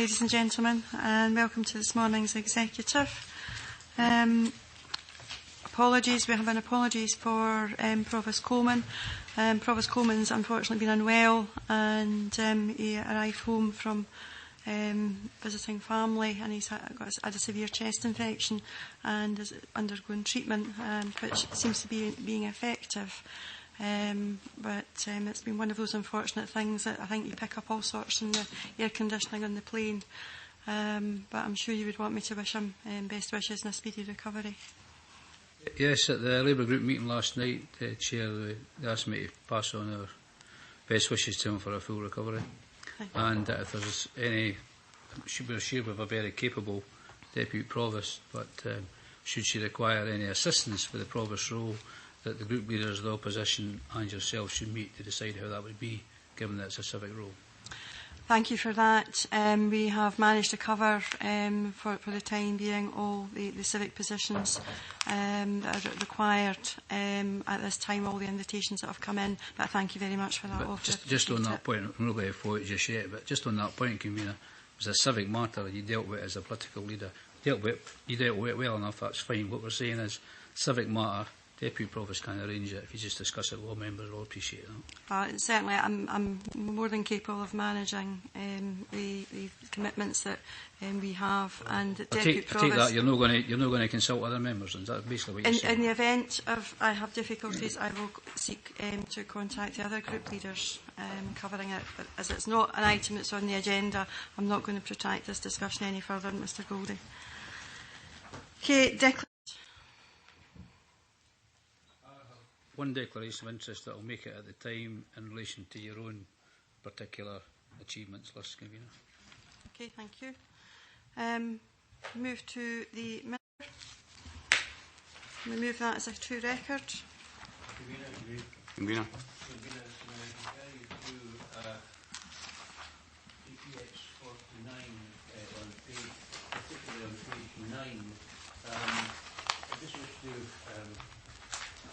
ladies and gentlemen, and welcome to this morning's executive. Apologies, we have an apologies for Provost Coleman. Provost Coleman's unfortunately been unwell, and he arrived home from visiting family, and he's had a severe chest infection and is undergoing treatment, which seems to be being effective. But it's been one of those unfortunate things that I think you pick up all sorts in the air conditioning on the plane. But I'm sure you would want me to wish him best wishes and a speedy recovery. Yes, at the Labour Group meeting last night, Chair, they asked me to pass on our best wishes to him for a full recovery. And if there's any, we're sure we have a very capable Deputy Provost, but should she require any assistance for the Provost role, that the group leaders of the opposition and yourself should meet to decide how that would be, given that it's a civic role. Thank you for that. We have managed to cover, for the time being, all the civic positions that are required at this time, all the invitations that have come in. But thank you very much for that offer. Just on that point, I'm not going to vote just yet, but just on that point, Convener, it was a civic matter you dealt with as a political leader. You dealt with it well enough, that's fine. What we're saying is, civic matter, Deputy Provost can arrange it. If you just discuss it with all members, I'll appreciate that. Certainly, I'm more than capable of managing the commitments that we have. And I take that you're not going to consult other members, and that's basically what you're saying. In the event of I have difficulties, I will seek to contact the other group leaders covering it. But as it's not an item that's on the agenda, I'm not going to protract this discussion any further, Mr. Goldie. Okay, one declaration of interest that I'll make it at the time in relation to your own particular achievements list, Convener. Okay, thank you. Move to the minute. We move that as a true record. Convener.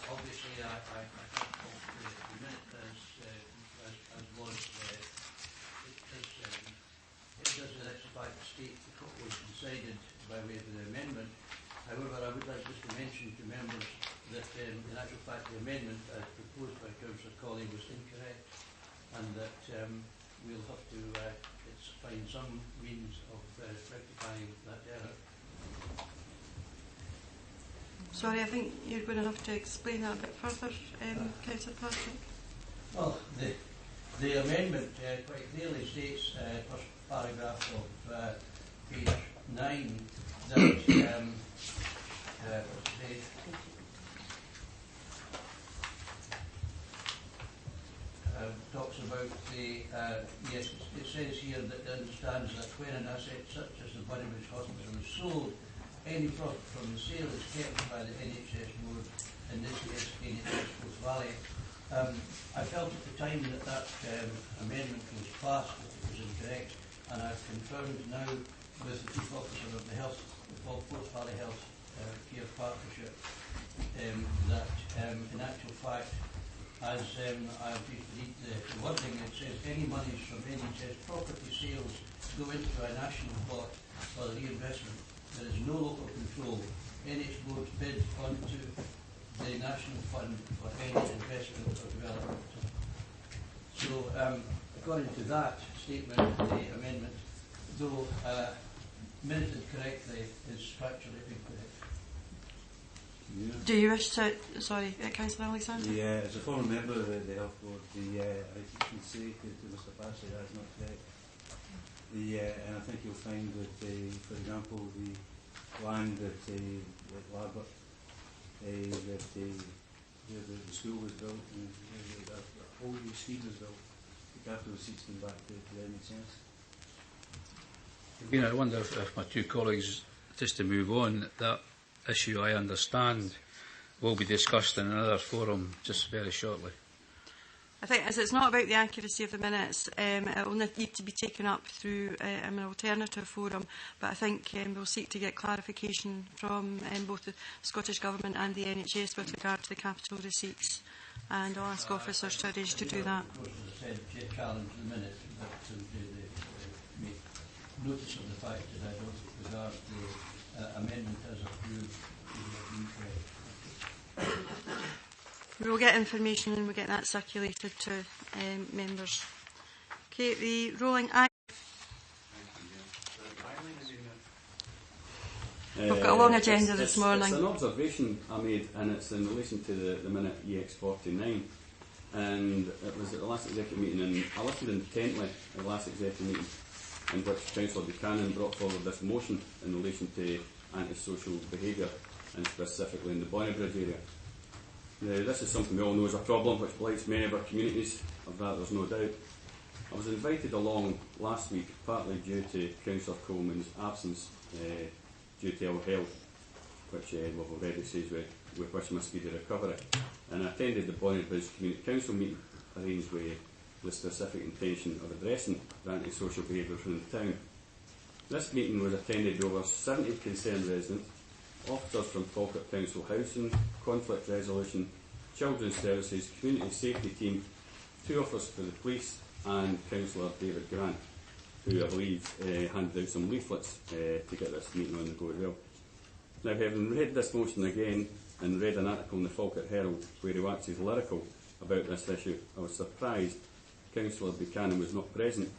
Obviously, I think the minute as was, it does actually state what was decided by way of the amendment. However, I would like just to mention to members that in actual fact the amendment as proposed by Councillor Colley was incorrect, and that we'll have to find some means of rectifying that error. Sorry, I think you're going to have to explain that a bit further, Councillor Patrick. Well, the amendment quite clearly states, first paragraph of page 9, that talks about the, yes, it says here that it understands that when an asset such as the Bunnybridge Hospital is sold, any profit from the sale is kept by the NHS board, in this case NHS Forth Valley. I felt at the time that amendment was passed that it was incorrect, and I've confirmed now with the Chief Officer of the Forth Valley Health Care Partnership that in actual fact, as I've read the wording, it says any monies from NHS property sales go into a national pot for the reinvestment. There is no local control. NH boards bid onto the National Fund for any investment or development. So, according to that statement, the amendment, though minuted correctly, is factually incorrect. Yeah. Do you wish to... Sorry, Councillor Alexander? Yeah, as a former member of the Health Board, I can say to Mr. Bassey that's not correct. And I think you'll find that, for example, the land at Larbert, where the school was built, and the whole new scheme was built, the capital receipts came back to the NHS. I wonder if my two colleagues, just to move on, that issue I understand will be discussed in another forum just very shortly. I think as it's not about the accuracy of the minutes, it will need to be taken up through an alternative forum, but I think we'll seek to get clarification from both the Scottish Government and the NHS with regard to the capital receipts, and I'll ask officers to arrange to do that. notice of the fact that I don't regard the amendment as approved to be incorrect. We will get information and we'll get that circulated to members. Okay, the rolling act. We've got a long agenda this morning. It's an observation I made, and it's in relation to the minute EX49. And it was at the last executive meeting, and I listened intently at the last executive meeting, in which Councillor Buchanan brought forward this motion in relation to antisocial behaviour, and specifically in the Bonnybridge area. Now, this is something we all know is a problem which blights many of our communities, of that there's no doubt. I was invited along last week, partly due to Councillor Coleman's absence due to ill health, which we've already said we wish him a speedy recovery. And I attended the Bonnybridge Community Council meeting arranged with the specific intention of addressing the antisocial behaviour within the town. This meeting was attended by over 70 concerned residents, officers from Falkirk Council Housing, Conflict Resolution, Children's Services, Community Safety Team, 2 officers for the police, and Councillor David Grant, who I believe handed out some leaflets to get this meeting on the go as well. Now, having read this motion again and read an article in the Falkirk Herald where he waxes lyrical about this issue, I was surprised Councillor Buchanan was not present,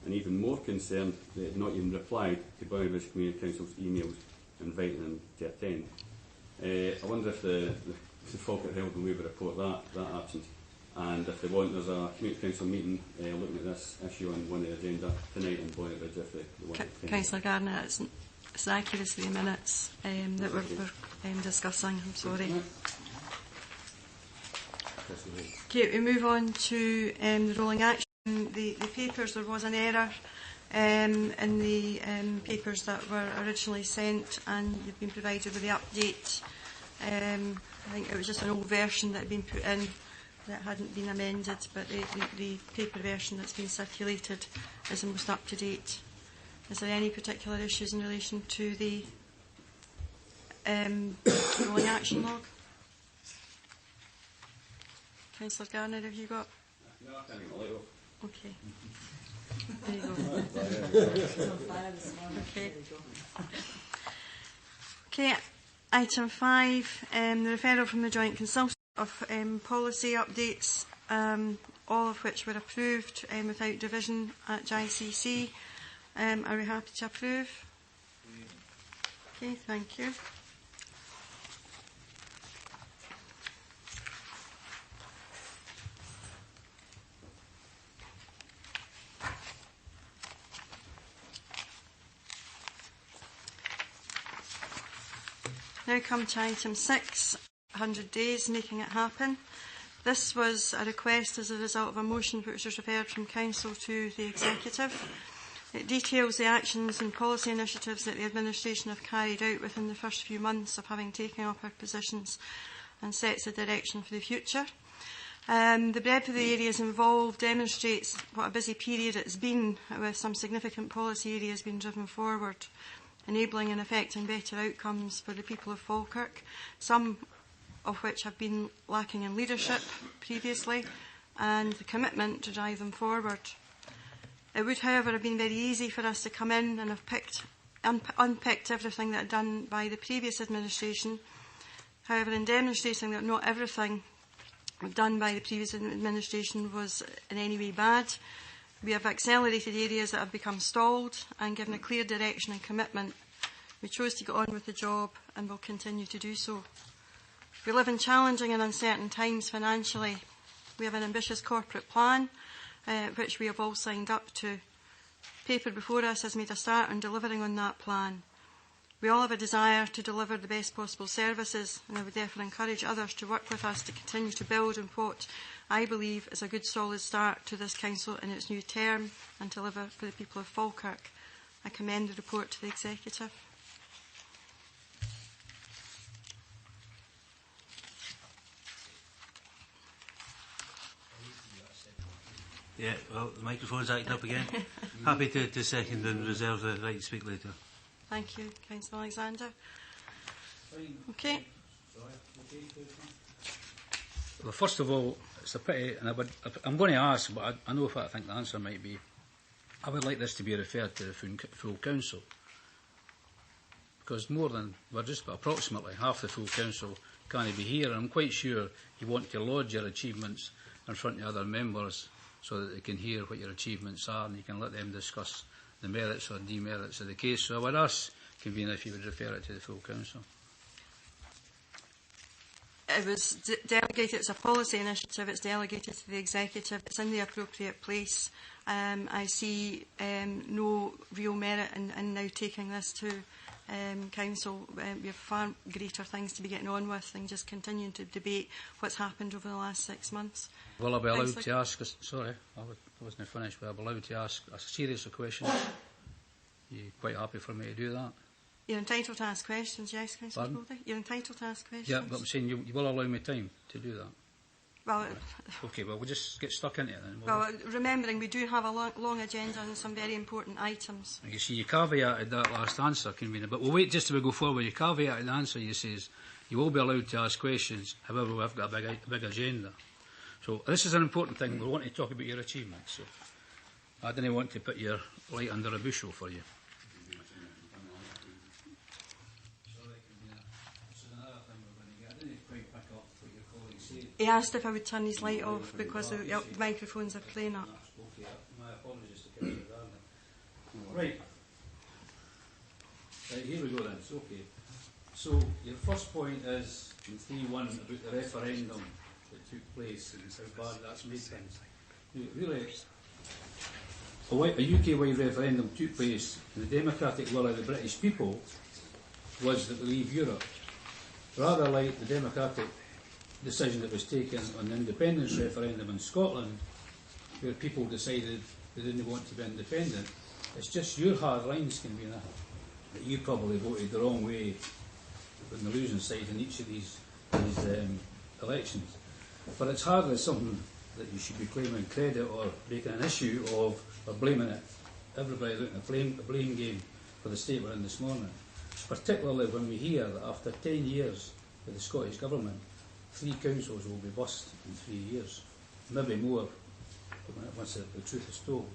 and even more concerned that he had not even replied to Bonnybridge Community Council's emails inviting him to attend. I wonder if the Falkirk Herald will maybe report that absence. And if they want, there's a Community Council meeting looking at this issue on one of the agenda tonight in Bonnybridge if they want to. Councillor Gardner, it's the accuracy of the minutes that we're discussing. I'm sorry. Okay, we move on to the rolling action. The papers, there was an error in the papers that were originally sent, and you've been provided with the update. I think it was just an old version that had been put in that hadn't been amended, but the paper version that's been circulated is the most up to date. Is there any particular issues in relation to the rolling action log? Councillor Garner, have you got? No, I can't get it. Okay. There you go. Okay. Okay. Item 5, the referral from the Joint Consultant of policy updates, all of which were approved without division at JICC. Are we happy to approve? Okay, thank you. Now come to item 6, 100 days, making it happen. This was a request as a result of a motion which was referred from Council to the Executive. It details the actions and policy initiatives that the Administration have carried out within the first few months of having taken up our positions and sets the direction for the future. The breadth of the areas involved demonstrates what a busy period it's been, with some significant policy areas being driven forward, enabling and affecting better outcomes for the people of Falkirk, some of which have been lacking in leadership previously and the commitment to drive them forward. It would, however, have been very easy for us to come in and have unpicked everything that had done by the previous administration. However, in demonstrating that not everything done by the previous administration was in any way bad, we have accelerated areas that have become stalled and given a clear direction and commitment. We chose to get on with the job and will continue to do so. We live in challenging and uncertain times financially. We have an ambitious corporate plan, which we have all signed up to. Paper before us has made a start on delivering on that plan. We all have a desire to deliver the best possible services, and I would therefore encourage others to work with us to continue to build on what I believe is a good solid start to this Council in its new term and deliver for the people of Falkirk. I commend the report to the Executive. Yeah, well, the microphone's acting up again. Happy to second and reserve the right to speak later. Thank you, Councillor Alexander. Okay. Well, first of all, it's a pity, and I'm going to ask, but I know what I think the answer might be. I would like this to be referred to the full council, because more than, well, just about approximately half the full council can't be here, and I'm quite sure you want to lodge your achievements in front of other members so that they can hear what your achievements are and you can let them discuss the merits or demerits of the case. So I would ask, Convener, if you would refer it to the full council. It was delegated, it's a policy initiative, it's delegated to the executive, it's in the appropriate place. I see no real merit in now taking this to council. We have far greater things to be getting on with than just continuing to debate what's happened over the last 6 months. Will I be allowed to ask, sorry, I wasn't finished, but I'll be allowed to ask a series of questions? Are you quite happy for me to do that? You're entitled to ask questions, yes, Councillor Goldie? You're entitled to ask questions. Yeah, but I'm saying you will allow me time to do that. Well, okay, well, we'll just get stuck into it then. Well, remembering we do have a long agenda on some very important items. You see, you caveated that last answer, Convener, but we'll wait just till we go forward. You caveated the answer, you says, you will be allowed to ask questions, however we've got a big agenda. So this is an important thing. We want to talk about your achievements. So I didn't want to put your light under a bushel for you. He asked if I would turn his light off because the microphones are playing up. Okay, my apologies to Councillor Gardner. Right, here we go then. It's okay. So your first point is in 3.1 about the referendum that took place and how bad that's made things. Really, a UK-wide referendum took place, and the democratic will of the British people was that we leave Europe. Rather like the democratic decision that was taken on the independence referendum in Scotland, where people decided they didn't want to be independent. It's just your hard lines, Convener, that you probably voted the wrong way on the losing side in each of these elections. But it's hardly something that you should be claiming credit or making an issue of or blaming it. Everybody looking at the blame game for the state we're in this morning. Particularly when we hear that after 10 years with the Scottish Government, 3 councils will be bust in 3 years, maybe more once the truth is told.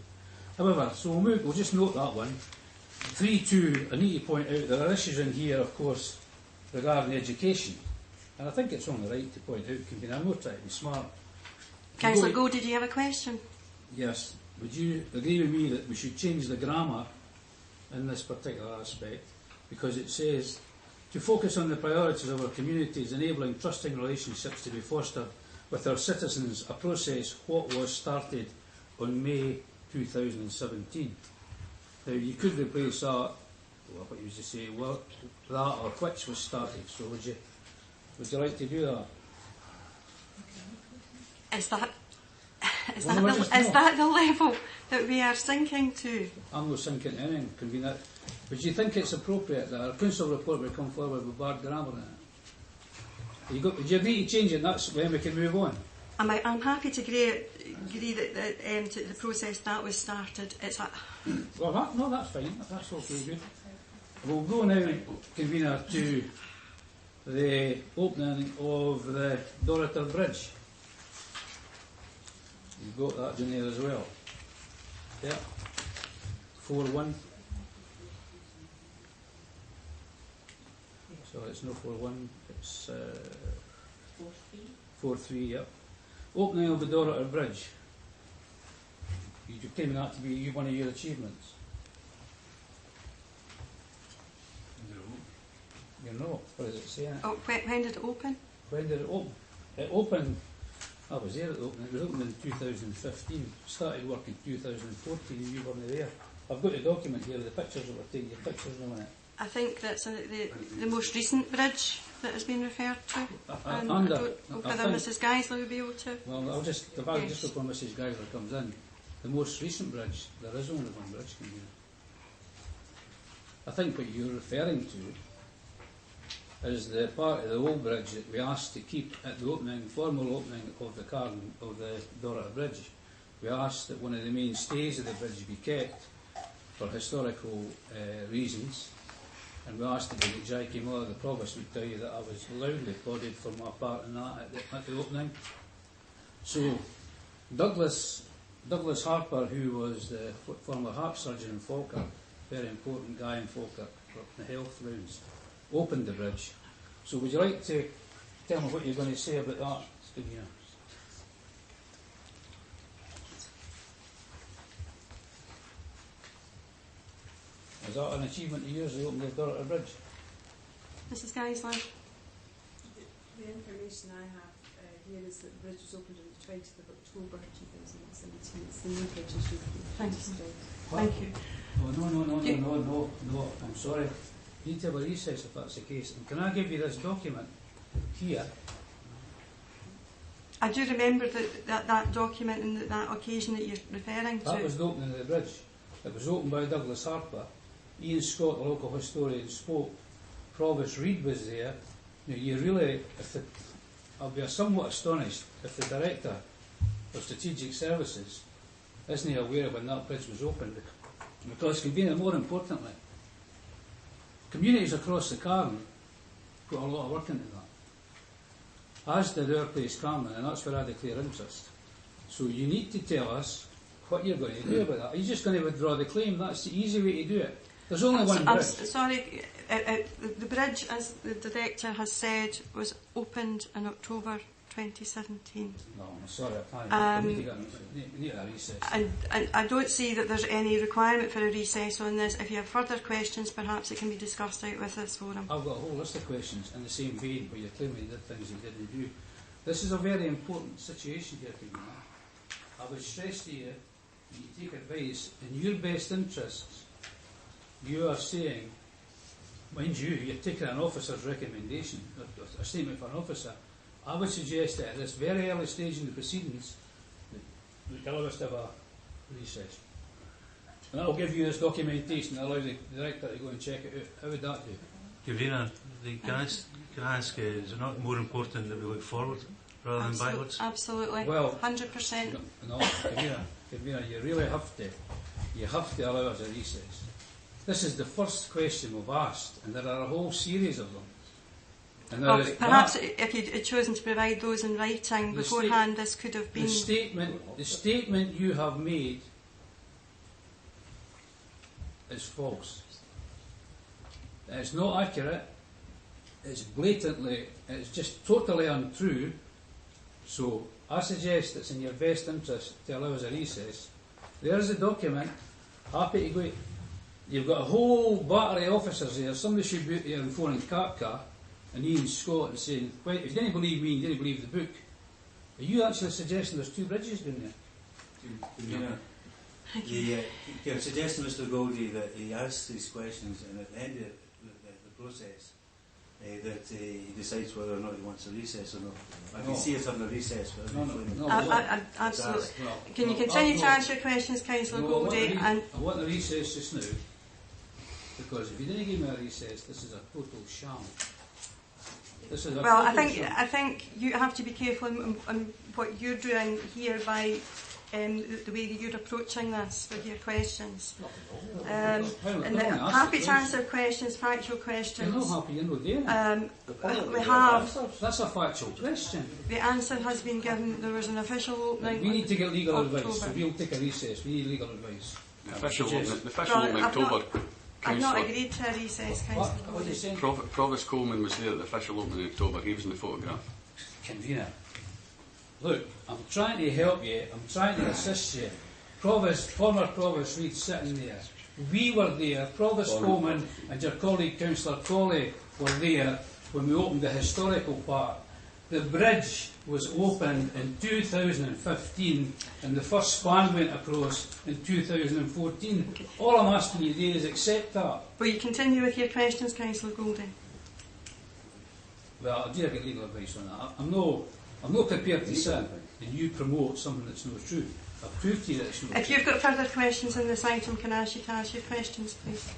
However, so we'll just note that one. 3.2, I need to point out there are issues in here, of course, regarding education, and I think it's only right to point out, Convener, I'm not trying to be smart. Councillor Goldie, did you have a question? Yes. Would you agree with me that we should change the grammar in this particular aspect, because it says to focus on the priorities of our communities, enabling trusting relationships to be fostered with our citizens, a process what was started on May 2017. Now you could replace that, well, what you used to say, well, that or which was started. So would you like to do that? Is that the level that we are sinking to? I'm not sinking to anything, Convener. But do you think it's appropriate that our council report would come forward with bad grammar in it? Would you agree to change it, and that's when we can move on? I'm happy to agree that to the process that was started. Well, no, that's fine. That's okay, good. We'll go now, Convener, to the opening of the Dorritor Bridge. You've got that in there as well. Yeah. 4.1. So it's no 4.1, it's 4.3, yeah. Opening of the Dorritor Bridge. You're claiming that to be one of your achievements. No. You're not. What does it say? Oh, when did it open? When did it open? It opened, I was there at the opening, it was opened in 2015, started work in 2014 and you weren't there. I've got a document here with the pictures that were taken, your pictures on it. I think that's the most recent bridge that has been referred to. And I don't know whether Mrs Geisley will be able to. Well, I'll just before Mrs Geisley comes in, the most recent bridge, there is only one bridge, can you? I think what you're referring to is the part of the old bridge that we asked to keep at the formal opening of the Dorritor Bridge. We asked that one of the main stays of the bridge be kept for historical reasons. And we asked that Jackie Miller, the Provost, would tell you that I was loudly applauded for my part in that at the opening. So Douglas Douglas Harper, who was the former heart surgeon in Falkirk, very important guy in Falkirk for the health rounds, opened the bridge. So would you like to tell me what you're going to say about that, Stevena? Is that an achievement of yours, they opened the Dorothy Bridge? Mrs. Geisler? The information I have here is that the bridge was opened on the 20th of October 2017. It's the new bridge issue. Thank you. Thank you. Oh, no, I'm sorry. You need to have a recess if that's the case. And can I give you this document here? I do remember that document and that occasion that you're referring to. That was the opening of the bridge. It was opened by Douglas Harper. Ian Scott, the local historian, spoke. Provost Reid was there. Now, you really, I'll be somewhat astonished if the Director of Strategic Services isn't aware of when that bridge was opened. Because, convener, more importantly, communities across the Carn put a lot of work into that. As did our place, Carman, and that's where I declare interest. So you need to tell us what you're going to do about that. Are you just going to withdraw the claim? That's the easy way to do it. There's only one bridge. Sorry, the bridge, as the Director has said, was opened in October 2017. No, I'm sorry, I can't. We need a recess. And I don't see that there's any requirement for a recess on this. If you have further questions, perhaps it can be discussed out with this forum. I've got a whole list of questions in the same vein where you're claiming you did things you didn't do. This is a very important situation here, Convener. I would stress to you that you take advice in your best interests. You are saying, mind you, you're taking an officer's recommendation, a statement for an officer. I would suggest that at this very early stage in the proceedings, that allow us to have a recess. And I'll give you this documentation and allow the Director to go and check it out. How would that do? Convener, can I ask, is it not more important that we look forward rather than backwards? Absolutely. Well, 100%. No, Convener, you really have to allow us a recess. This is the first question we've asked, and there are a whole series of them. And perhaps if you'd chosen to provide those in writing beforehand, this could have been... The statement you have made is false. It's not accurate. It's just totally untrue. So I suggest it's in your best interest to allow us a recess. There's the document. Happy to go. You've got a whole battery of officers here. Somebody should be out there and phoning Kapka and Ian Scott and saying, well, if you didn't believe me, you didn't believe the book. Are you actually suggesting there's two bridges down there? Can I suggest to Mr. Goldie that he asks these questions and at the end of the process that he decides whether or not he wants a recess or not. I can see us having a recess. Absolutely. Can you continue to answer your questions, Councillor Goldie? I want a recess just now, because if you didn't give me a recess, this is a total sham. I think you have to be careful on what you're doing here by the way that you're approaching this with your questions. Happy to answer questions, factual questions. You're not happy, you're not there. We have. That's a factual question. The answer has been given. There was an official opening. We need to get legal advice, so we'll take a recess. We need legal advice. The official opening October. I've not agreed to a recess, Councillor. What are you saying? Provost Coleman was there at the official opening in October. He was in the photograph. Convener, look, I'm trying to help you. I'm trying to assist you. Former Provost Reid sitting there. We were there. Provost Coleman and your colleague Councillor Colley were there when we opened the historical part. The bridge was opened in 2015 and the first span went across in 2014. Okay. All I'm asking you today is accept that. Will you continue with your questions, Councillor Goldie? Well, I do get legal advice on that. I'm not prepared to sit and you promote something that's not true. I've proved to you that it's not true. If you've got further questions on this item, can I ask you to ask your questions, please?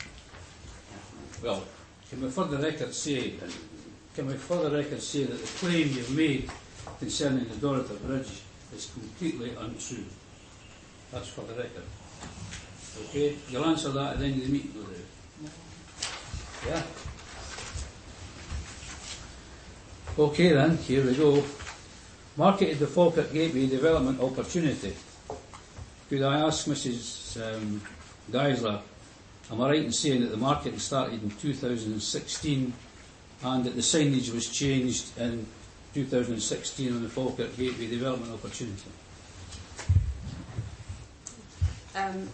Well, can we further record say that the claim you've made concerning the Dorothy Bridge is completely untrue? That's for the record. Okay? You'll answer that at the end of the meeting, will you? Yeah? Okay then, here we go. Marketed the Falkirk Gateway development opportunity. Could I ask Mrs. Geisler, am I right in saying that the marketing started in 2016 and that the signage was changed in 2016 on the Falkirk Gateway development opportunity?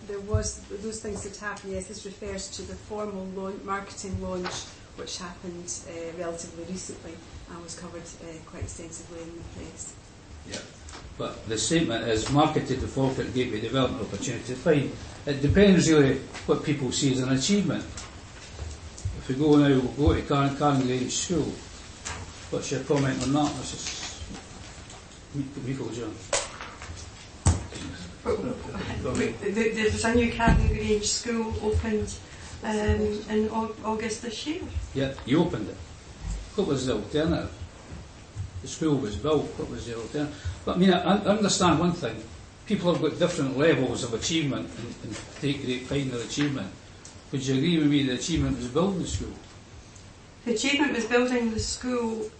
There was those things that happened. Yes, this refers to the formal marketing launch, which happened relatively recently and was covered quite extensively in the press. Yeah. But the statement is marketed the Falkirk Gateway development opportunity. Fine. It depends really what people see as an achievement. If we go now, we'll go to Carn Grange School. What's your comment on that, Mrs. Michael John? There's a new Carn Grange school opened in August this year. Yeah, you opened it. What was the alternative? The school was built. What was the alternative? But I mean, I understand one thing. People have got different levels of achievement and take great pride in their achievement. Would you agree with me the achievement was building the school? The achievement was building the school,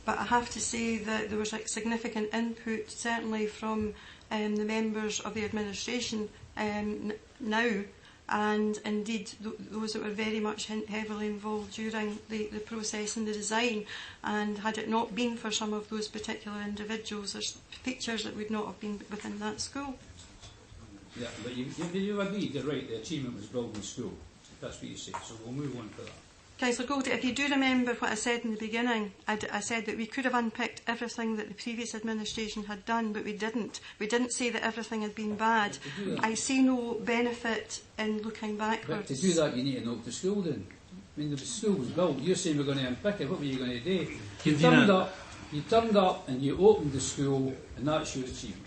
but I have to say that there was a significant input, certainly from the members of the administration now, and indeed those that were very much heavily involved during the process and the design. And had it not been for some of those particular individuals, there's features that would not have been within that school. Yeah, but you agreed, you're right, the achievement was building the school. That's what you say, so we'll move on for that. Councillor Goldie, if you do remember what I said in the beginning, I said that we could have unpicked everything that the previous administration had done, but we didn't. We didn't say that everything had been bad. I see no benefit in looking backwards. But to do that, you need to knock the school down. I mean, the school was built. You're saying we're going to unpick it. What were you going to do? You turned up and you opened the school, and that's your achievement.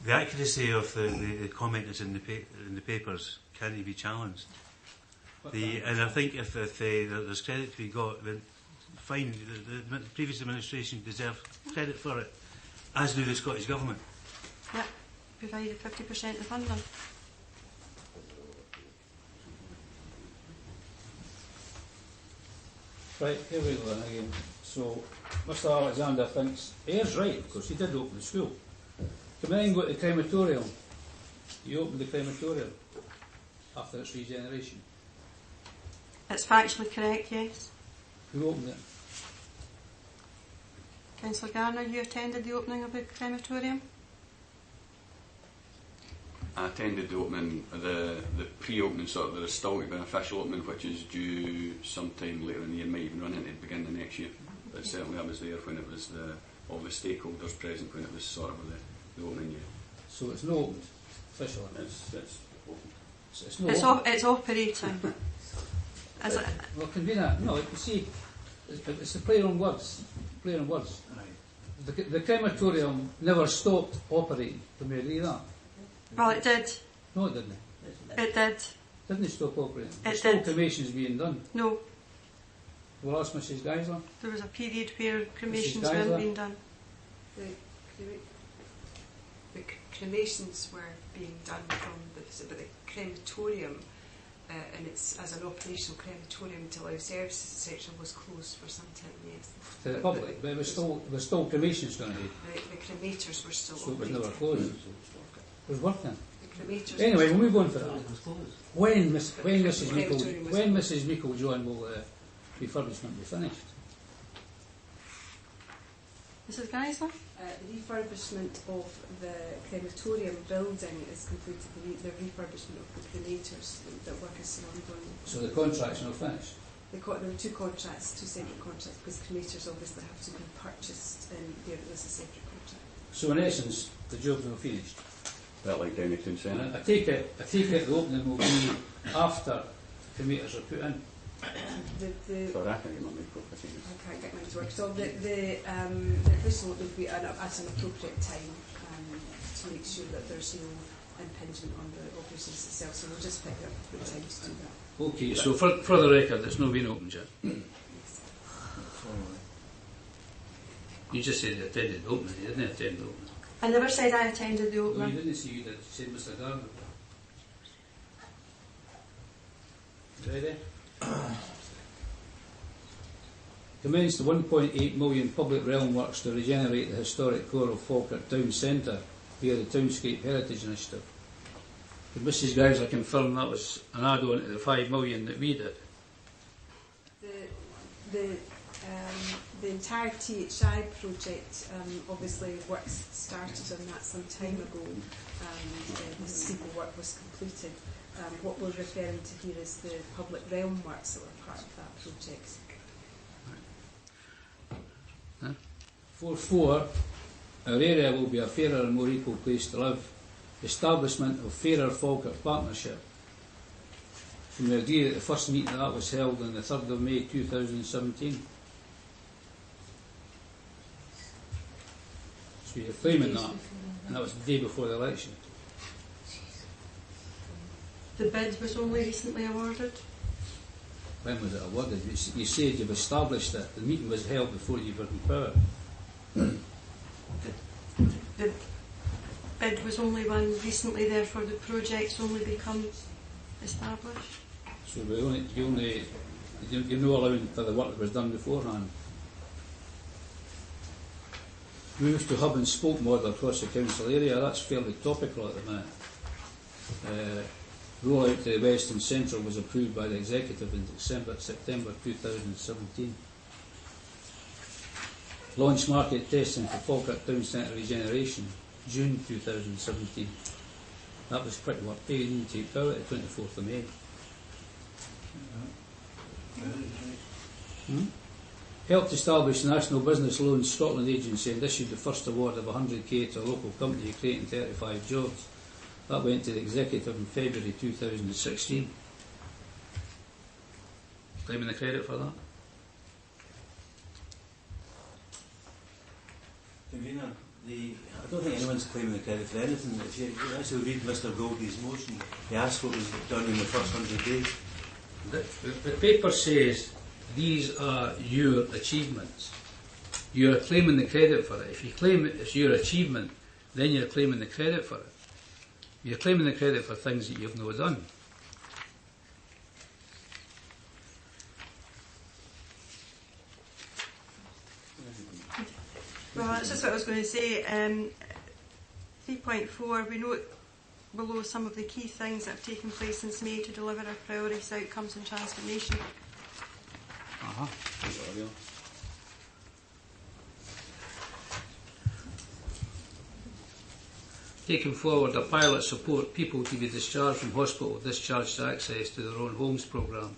The accuracy of the comment that's in the papers can't be challenged. And I think if there's credit to be got, then fine. The previous administration deserve credit for it, as do the Scottish Government. Yep, provided 50% of funding. Right, here we go then again. So, Mr. Alexander thinks, Ayer's right, of course, he did open the school. Come in and go to the crematorium. You opened the crematorium after its regeneration. It's factually correct, yes. Who opened it? Councillor Garner, you attended the opening of the crematorium? I attended the opening, the pre-opening, sort of. There is still to be an official opening, which is due sometime later in the year, might even run into the beginning of next year. But certainly I was there when it was all the stakeholders present, when it was sort of the opening year. So it's not opened officially? It's open. It's operating. Well, convener, no, you see, it's a play on words. Play on words. Right. The crematorium never stopped operating. Can we agree that? Well, it did. No, it didn't. It did. Didn't it stop operating? It Still did. cremations being done. No. We'll ask Mrs. Geisler. There was a period where cremations Geisler? weren't being done. The cremations were being done from the crematorium, and it's as an operational crematorium until our services section was closed for some time, yes. To the public, but there was still cremations going ahead. The cremators were still So it was operating. never closed. It was working. The cremators Anyway, were we'll move on for that. When crematorium was Mrs. Meikle John will refurbishment be finished? Mrs. Geisler? The refurbishment of the crematorium building is completed. The refurbishment of the cremators, that work is still ongoing. So the contract's not finished? There were two contracts, two separate contracts, because cremators obviously have to be purchased, and there was a separate contract. So in essence, the job's not finished? that like down at Town Centre. I take it the opening will be after cremator's are put in. Sorry, I can't get my micro. I can't get mine to work. So the official would be at an appropriate time to make sure that there's no impingement on the operations itself. So we'll just pick up the time to do that. Okay, so for the record, it's not been opened yet. You just said you attended the opening, you didn't attend the opening. I never said I attended the No, opening. you didn't say you did. You said Mr. Gardner. Ready? Commenced the 1.8 million public realm works to regenerate the historic core of Falkirk Town Centre via the Townscape Heritage Initiative. Could Mrs Gowser confirm that was an add-on to the 5 million that we did? The entire THI project, obviously works started on that some time ago. The steeple work was completed. What we're referring to here is the public realm works that were part of that project. 4.4, our area will be a fairer and more equal place to live. Establishment of Fairer Falkirk Partnership. Can we agree that the first meeting of that was held on the 3rd of May 2017? So you're claiming that, and that was the day before the election. The bid was only recently awarded. When was it awarded? You said you've established it. The meeting was held before you were in power. The bid was only one recently, therefore the project's only become established. So you're no allowing for the work that was done beforehand. Move to hub and spoke model across the council area. That's fairly topical at the minute. Rollout to the west and central was approved by the executive in September 2017. Launch market testing for Falkirk Town Centre regeneration, June 2017. That was pretty much paid into power at the 24th of May. Helped establish the National Business Loans Scotland Agency and issued the first award of 100k to a local company creating 35 jobs. That went to the executive in February 2016. Claiming the credit for that? Convener, I don't think anyone's claiming the credit for anything. If you actually read Mr Goldie's motion, he asked what was done in the first 100 days. The paper says these are your achievements. You're claiming the credit for it. If you claim it's your achievement, then you're claiming the credit for it. You're claiming the credit for things that you've not done. Well, that's just what I was going to say. 3.4, we note below some of the key things that have taken place since May to deliver our priorities, outcomes and transformation. Taking forward a pilot support people to be discharged from hospital, discharged to access to their own homes programme.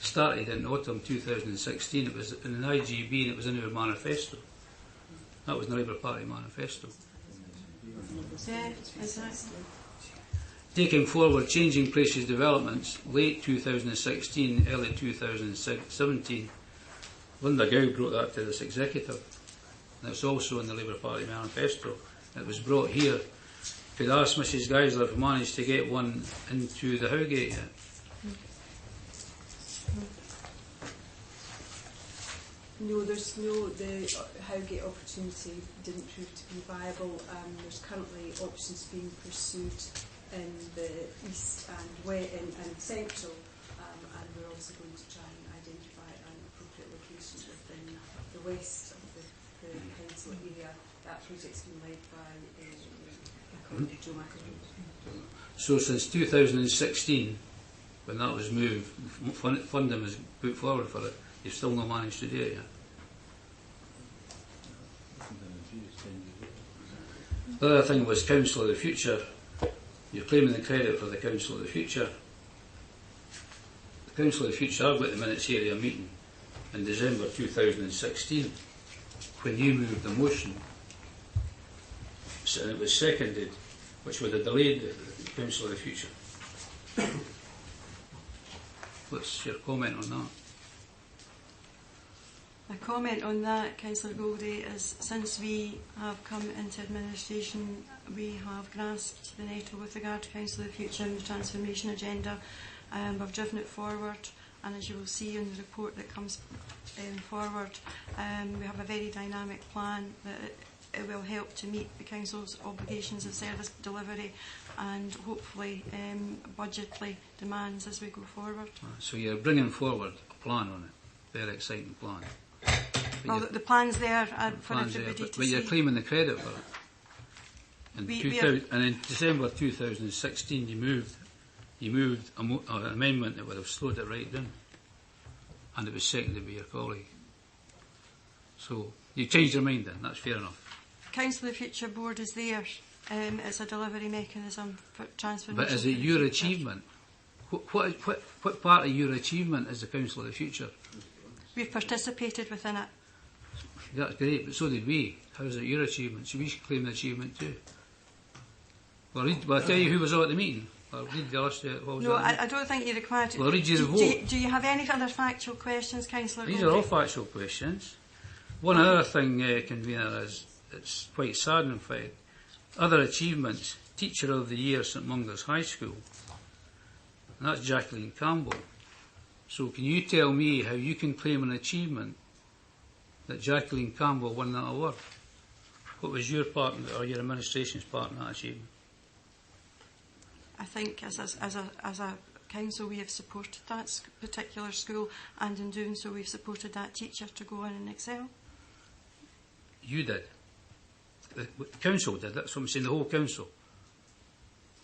Started in autumn 2016. It was in an IGB and it was in our manifesto. That was the Labour Party manifesto. Yeah, exactly. Taking forward changing places developments, late 2016, early 2017. Linda Gow brought that to this executive. And it's also in the Labour Party manifesto. It was brought here. Could ask Mrs Geisler if we managed to get one into the Howgate yet. No, there's no, the Howgate opportunity didn't prove to be viable. There's currently options being pursued in the east and west and central, and we're also going to try and identify an appropriate location within the west of the council area. That project's been led by Joe McElroy. So since 2016, when that was moved, funding was put forward for it, you've still not managed to do it yet. The other thing was Council of the Future. You're claiming the credit for the Council of the Future. The Council of the Future, I've got the minutes here of a meeting in December 2016 when you moved the motion and it was seconded, which would have delayed the Council of the Future. What's your comment on that? My comment on that, Councillor Goldie, is since we have come into administration, we have grasped the nettle with regard to Council of the Future and the transformation agenda. We've driven it forward, and as you will see in the report that comes forward, we have a very dynamic plan that it will help to meet the Council's obligations of service delivery and hopefully budgetary demands as we go forward. So you're bringing forward a plan on it, very exciting plan. Well, the plan's there for everybody to see. But you're claiming the credit for it. And in December 2016, you moved an amendment that would have slowed it right down, and it was seconded by your colleague. So you changed your mind then. That's fair enough. Council of the Future Board is there. It's a delivery mechanism for transformation. But is it your achievement? What part of your achievement is the Council of the Future? We've participated within it. That's great, but so did we. How is it your achievement? So we should claim the achievement too. Well, I'll tell you who was at the meeting. I'll read the list. No, I don't think you're required to. Well, I'll read you the vote. Do you have any other factual questions, Councillor These Goldie? are all factual questions. One other thing, Convener, is it's quite sad in fact. Other achievements, Teacher of the Year, St Mungo's High School. And that's Jacqueline Campbell. So can you tell me how you can claim an achievement that Jacqueline Campbell won that award? What was your part or your administration's part in that achievement? I think as a council we have supported that particular school, and in doing so we've supported that teacher to go on and excel. You did. The council did. That's what I'm saying, the whole council.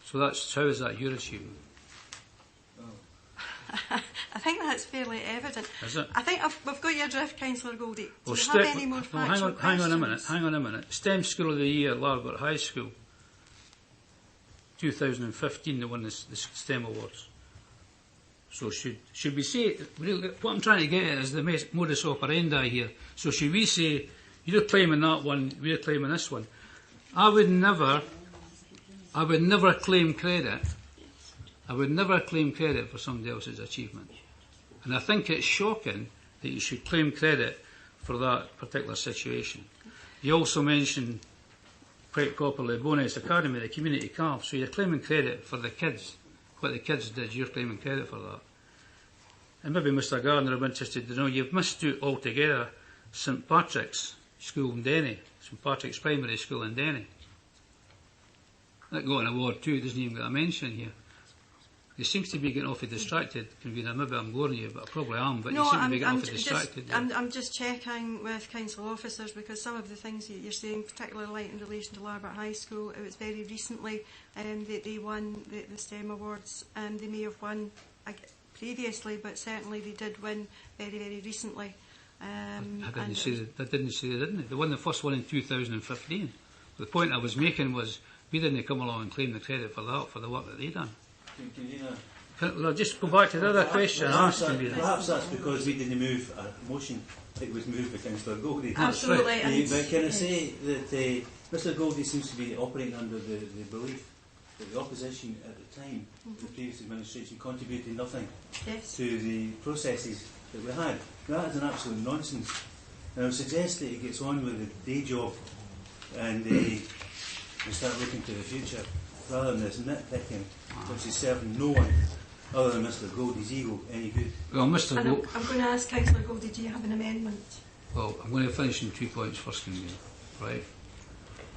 So how is that your achievement? I think that's fairly evident. Is it? I think we've got your drift, Councillor Goldie. Do you Well, have any more factual questions? Hang on a minute. STEM School of the Year, Larbert High School. 2015, they won the STEM Awards. So should we say, really, what I'm trying to get at is the modus operandi here. So should we say, you're claiming that one, we're claiming this one? I would never claim credit. I would never claim credit for somebody else's achievement. And I think it's shocking that you should claim credit for that particular situation. You also mentioned quite properly Bowness Academy, the community camp, so you're claiming credit for the kids. What the kids did, you're claiming credit for that. And maybe Mr Gardner, I'm interested to know, you've missed out altogether St Patrick's School in Denny, St Patrick's Primary School in Denny. That got an award too, doesn't even get a mention here. You seem to be getting awfully distracted, Convener. Maybe I'm boring you, but I probably am, but you seem to be getting awfully distracted. I'm just checking with council officers, because some of the things that you're saying, particularly in relation to Larbert High School, it was very recently that they won the STEM Awards. They may have won previously, but certainly they did win very, very recently. I didn't say they didn't. They won the first one in 2015. The point I was making was we didn't come along and claim the credit for that, for the work that they done. Well, I'll just go back to the other question I asked you. Perhaps that's because we didn't move a motion. It was moved by Councillor Goldie. Absolutely. Right. But can I say that Mr Goldie seems to be operating under the belief that the opposition at the time, the previous administration, contributed nothing to the processes that we had. That is an absolute nonsense. And I would suggest that he gets on with the day job and we start looking to the future, rather than this nitpicking, which is serving no one other than Mr Goldie's ego any good. Well, Mr. I'm going to ask Councillor Goldie, do you have an amendment? Well, I'm going to finish in 2 points first, right?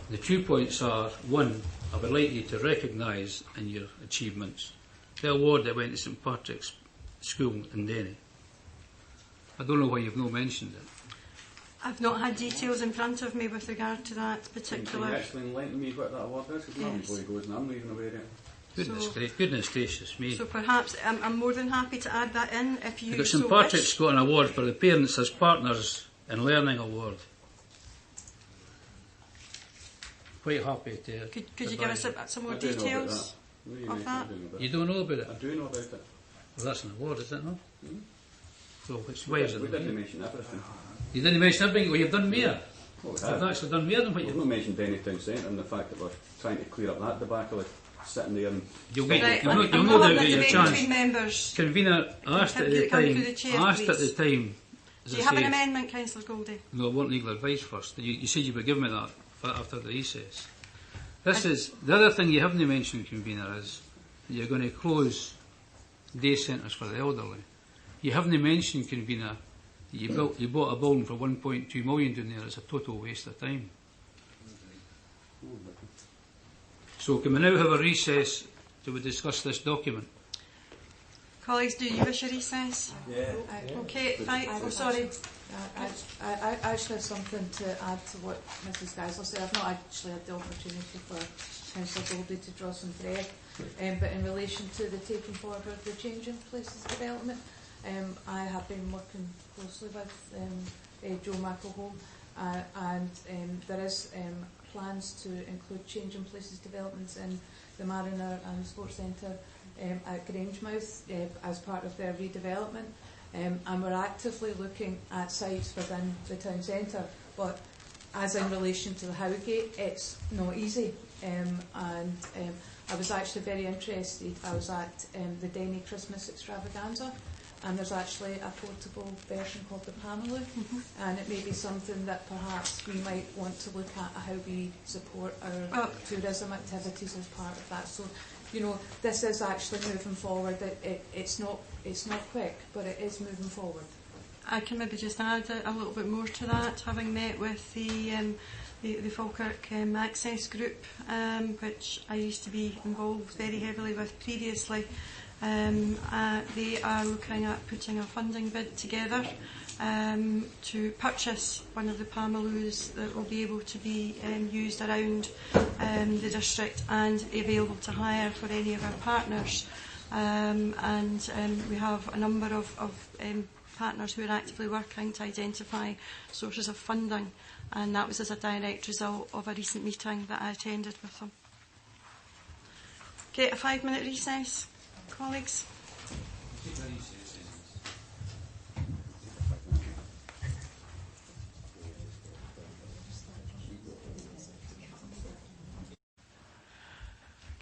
The 2 points are, one, I would like you to recognise in your achievements the award that went to St Patrick's School in Denny. I don't know why you've not mentioned it. I've not had details in front of me with regard to that particular. Can you actually enlighten me what that award is? Because now before he goes and I'm not even aware of it. Goodness gracious me. So perhaps I'm more than happy to add that in if you St so Patrick's wish. got an award for the Parents as Partners in Learning Award. Quite happy to. Could you give us some more details of that? You don't know about it? I do know about it. Well, that's an award, is it not? Mm-hmm. So why is it? We didn't mention everything. You didn't mention everything. Well, you've done more. Well, You've actually done more than what We've you've not mentioned any town centre and the fact that we're trying to clear up that debacle of sitting there and... You'll Right, no I'm doubt having get a your debate chance. between members. Convener, I asked at the Come time, through the chair, as please. I Do you have an amendment, Councillor Goldie? No, I want legal advice first. You said you would give me that after the recess. The other thing you haven't mentioned, Convener, is that you're going to close day centres for the elderly. You haven't mentioned, Convener, that you bought a building for 1.2 million down there. It's a total waste of time. So can we now have a recess to discuss this document? Colleagues, do you wish a recess? Yeah. Okay, right. Oh, sorry. I actually have something to add to what Mrs Geisler said. I've not actually had the opportunity for Councillor Goldie to draw some thread, but in relation to the taking forward of the Changing Places development, I have been working closely with Joe McElhone, and there is plans to include Changing Places developments in the Mariner and Sports Centre at Grangemouth as part of their redevelopment. And we're actively looking at sites within the town centre, but as in relation to the Howgate, it's not easy. I was actually very interested. I was at the Denny Christmas Extravaganza, and there's actually a portable version called the Pamaloo, and it may be something that perhaps we might want to look at how we support our tourism activities as part of that. So, you know, this is actually moving forward. It's not quick, but it is moving forward. I can maybe just add a little bit more to that, having met with the Falkirk Access Group, which I used to be involved very heavily with previously. They are looking at putting a funding bid together to purchase one of the Pamaloos that will be able to be used around the district and available to hire for any of our partners. We have a number of partners who are actively working to identify sources of funding, and that was as a direct result of a recent meeting that I attended with them. Okay, a 5-minute recess, colleagues.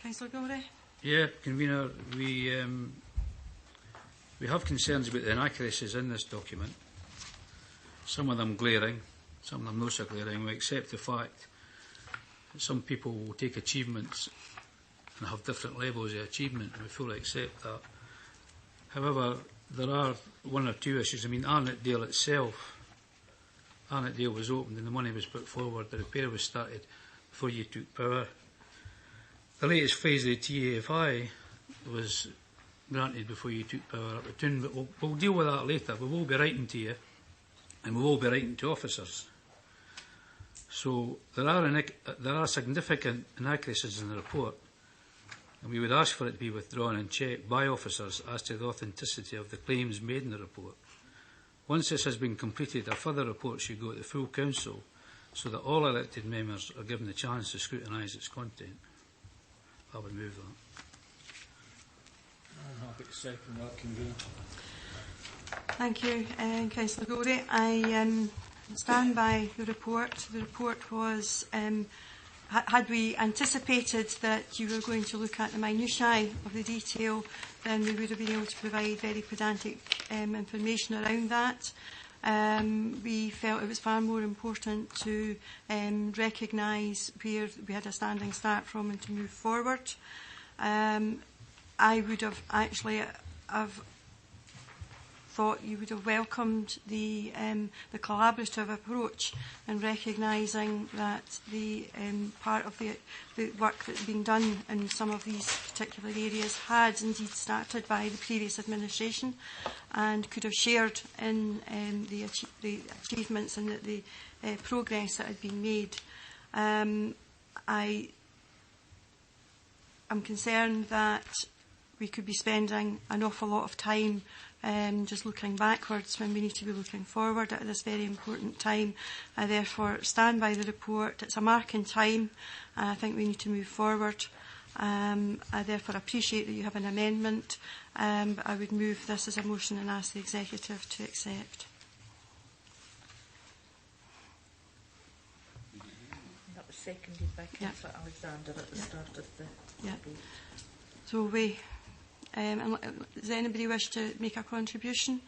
Councillor Gorey? Yeah, Convener, we have concerns about the inaccuracies in this document. Some of them glaring, some of them not so glaring. We accept the fact that some people will take achievements and have different levels of achievement, and we fully accept that. However, there are one or two issues. I mean, Arnottdale itself, Arnottdale was opened and the money was put forward, the repair was started before you took power. The latest phase of the TAFI was granted before you took power up the Toon, but we'll deal with that later. We will be writing to you, and we will be writing to officers. So there are significant inaccuracies in the report, and we would ask for it to be withdrawn and checked by officers as to the authenticity of the claims made in the report. Once this has been completed, a further report should go to the full council so that all elected members are given the chance to scrutinise its content. I would move that. I'm happy to second that, Convener. Thank you, Councillor Gorey. I stand by the report. The report was, had we anticipated that you were going to look at the minutiae of the detail, then we would have been able to provide very pedantic information around that. We felt it was far more important to recognise where we had a standing start from and to move forward. I would have actually thought you would have welcomed the collaborative approach and recognising that the part of the work that's been done in some of these particular areas had indeed started by the previous administration and could have shared in the achievements and the progress that had been made. I am concerned that we could be spending an awful lot of time just looking backwards when we need to be looking forward at this very important time. I therefore stand by the report. It's a mark in time, and I think we need to move forward. I therefore appreciate that you have an amendment, but I would move this as a motion and ask the Executive to accept. That was seconded by Councillor Alexander at the start of the debate. So we... does anybody wish to make a contribution?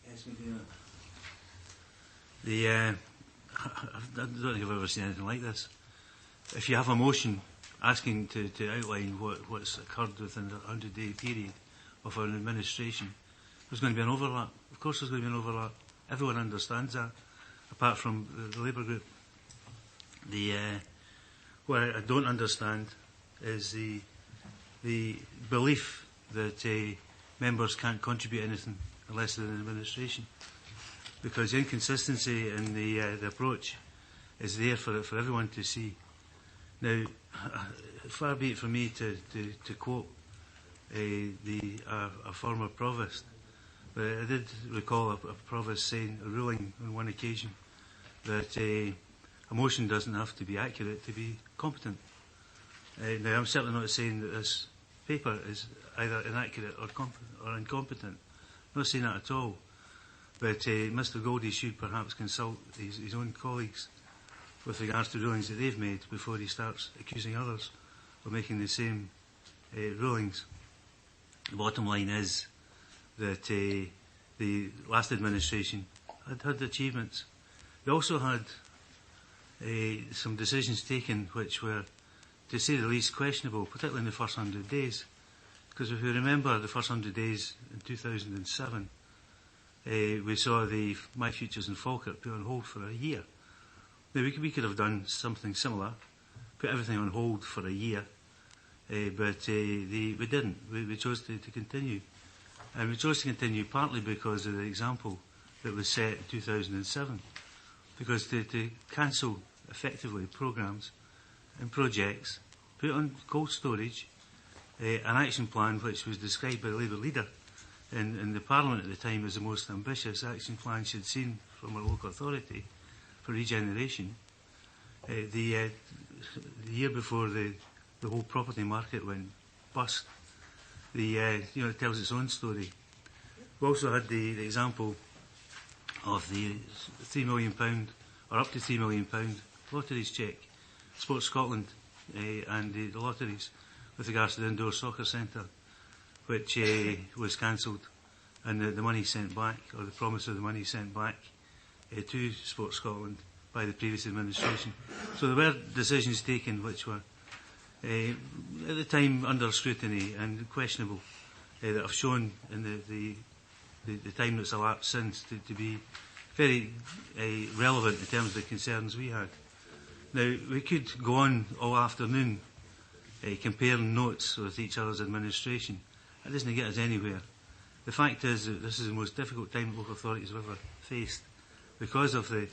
Yes, we do. I don't think I've ever seen anything like this. If you have a motion asking to outline what's occurred within the 100-day period of an administration, there's going to be an overlap. Of course there's going to be an overlap. Everyone understands that, apart from the Labour group. What I don't understand is the belief that members can't contribute anything unless they're in administration, because the inconsistency in the approach is there for everyone to see. Now, far be it from me to quote a former provost, but I did recall a provost saying, a ruling on one occasion, that a motion doesn't have to be accurate to be competent. Now, I'm certainly not saying that this paper is either inaccurate or incompetent. I'm not saying that at all. But Mr Goldie should perhaps consult his own colleagues with regards to rulings that they've made before he starts accusing others of making the same rulings. The bottom line is that the last administration had achievements. They also had some decisions taken which were, to say the least, questionable, particularly in the first 100 days. Because if we remember the first 100 days in 2007, we saw the My Futures in Falkirk put on hold for a year. Now, we could have done something similar, put everything on hold for a year, but we didn't. We chose to continue. And we chose to continue partly because of the example that was set in 2007. Because to cancel effectively programmes and projects, put on cold storage, an action plan which was described by the Labour leader in the Parliament at the time as the most ambitious action plan she'd seen from her local authority for regeneration. The year before the whole property market went bust, it tells its own story. We also had the example of the £3 million or up to £3 million lotteries cheque, Sports Scotland and the lotteries with regards to the indoor soccer centre, which was cancelled, and the money sent back, or the promise of the money sent back to Sports Scotland by the previous administration. So there were decisions taken which were at the time under scrutiny and questionable, that have shown in the time that's elapsed since to be very relevant in terms of the concerns we had. Now, we could go on all afternoon comparing notes with each other's administration. That doesn't get us anywhere. The fact is that this is the most difficult time local authorities have ever faced because of the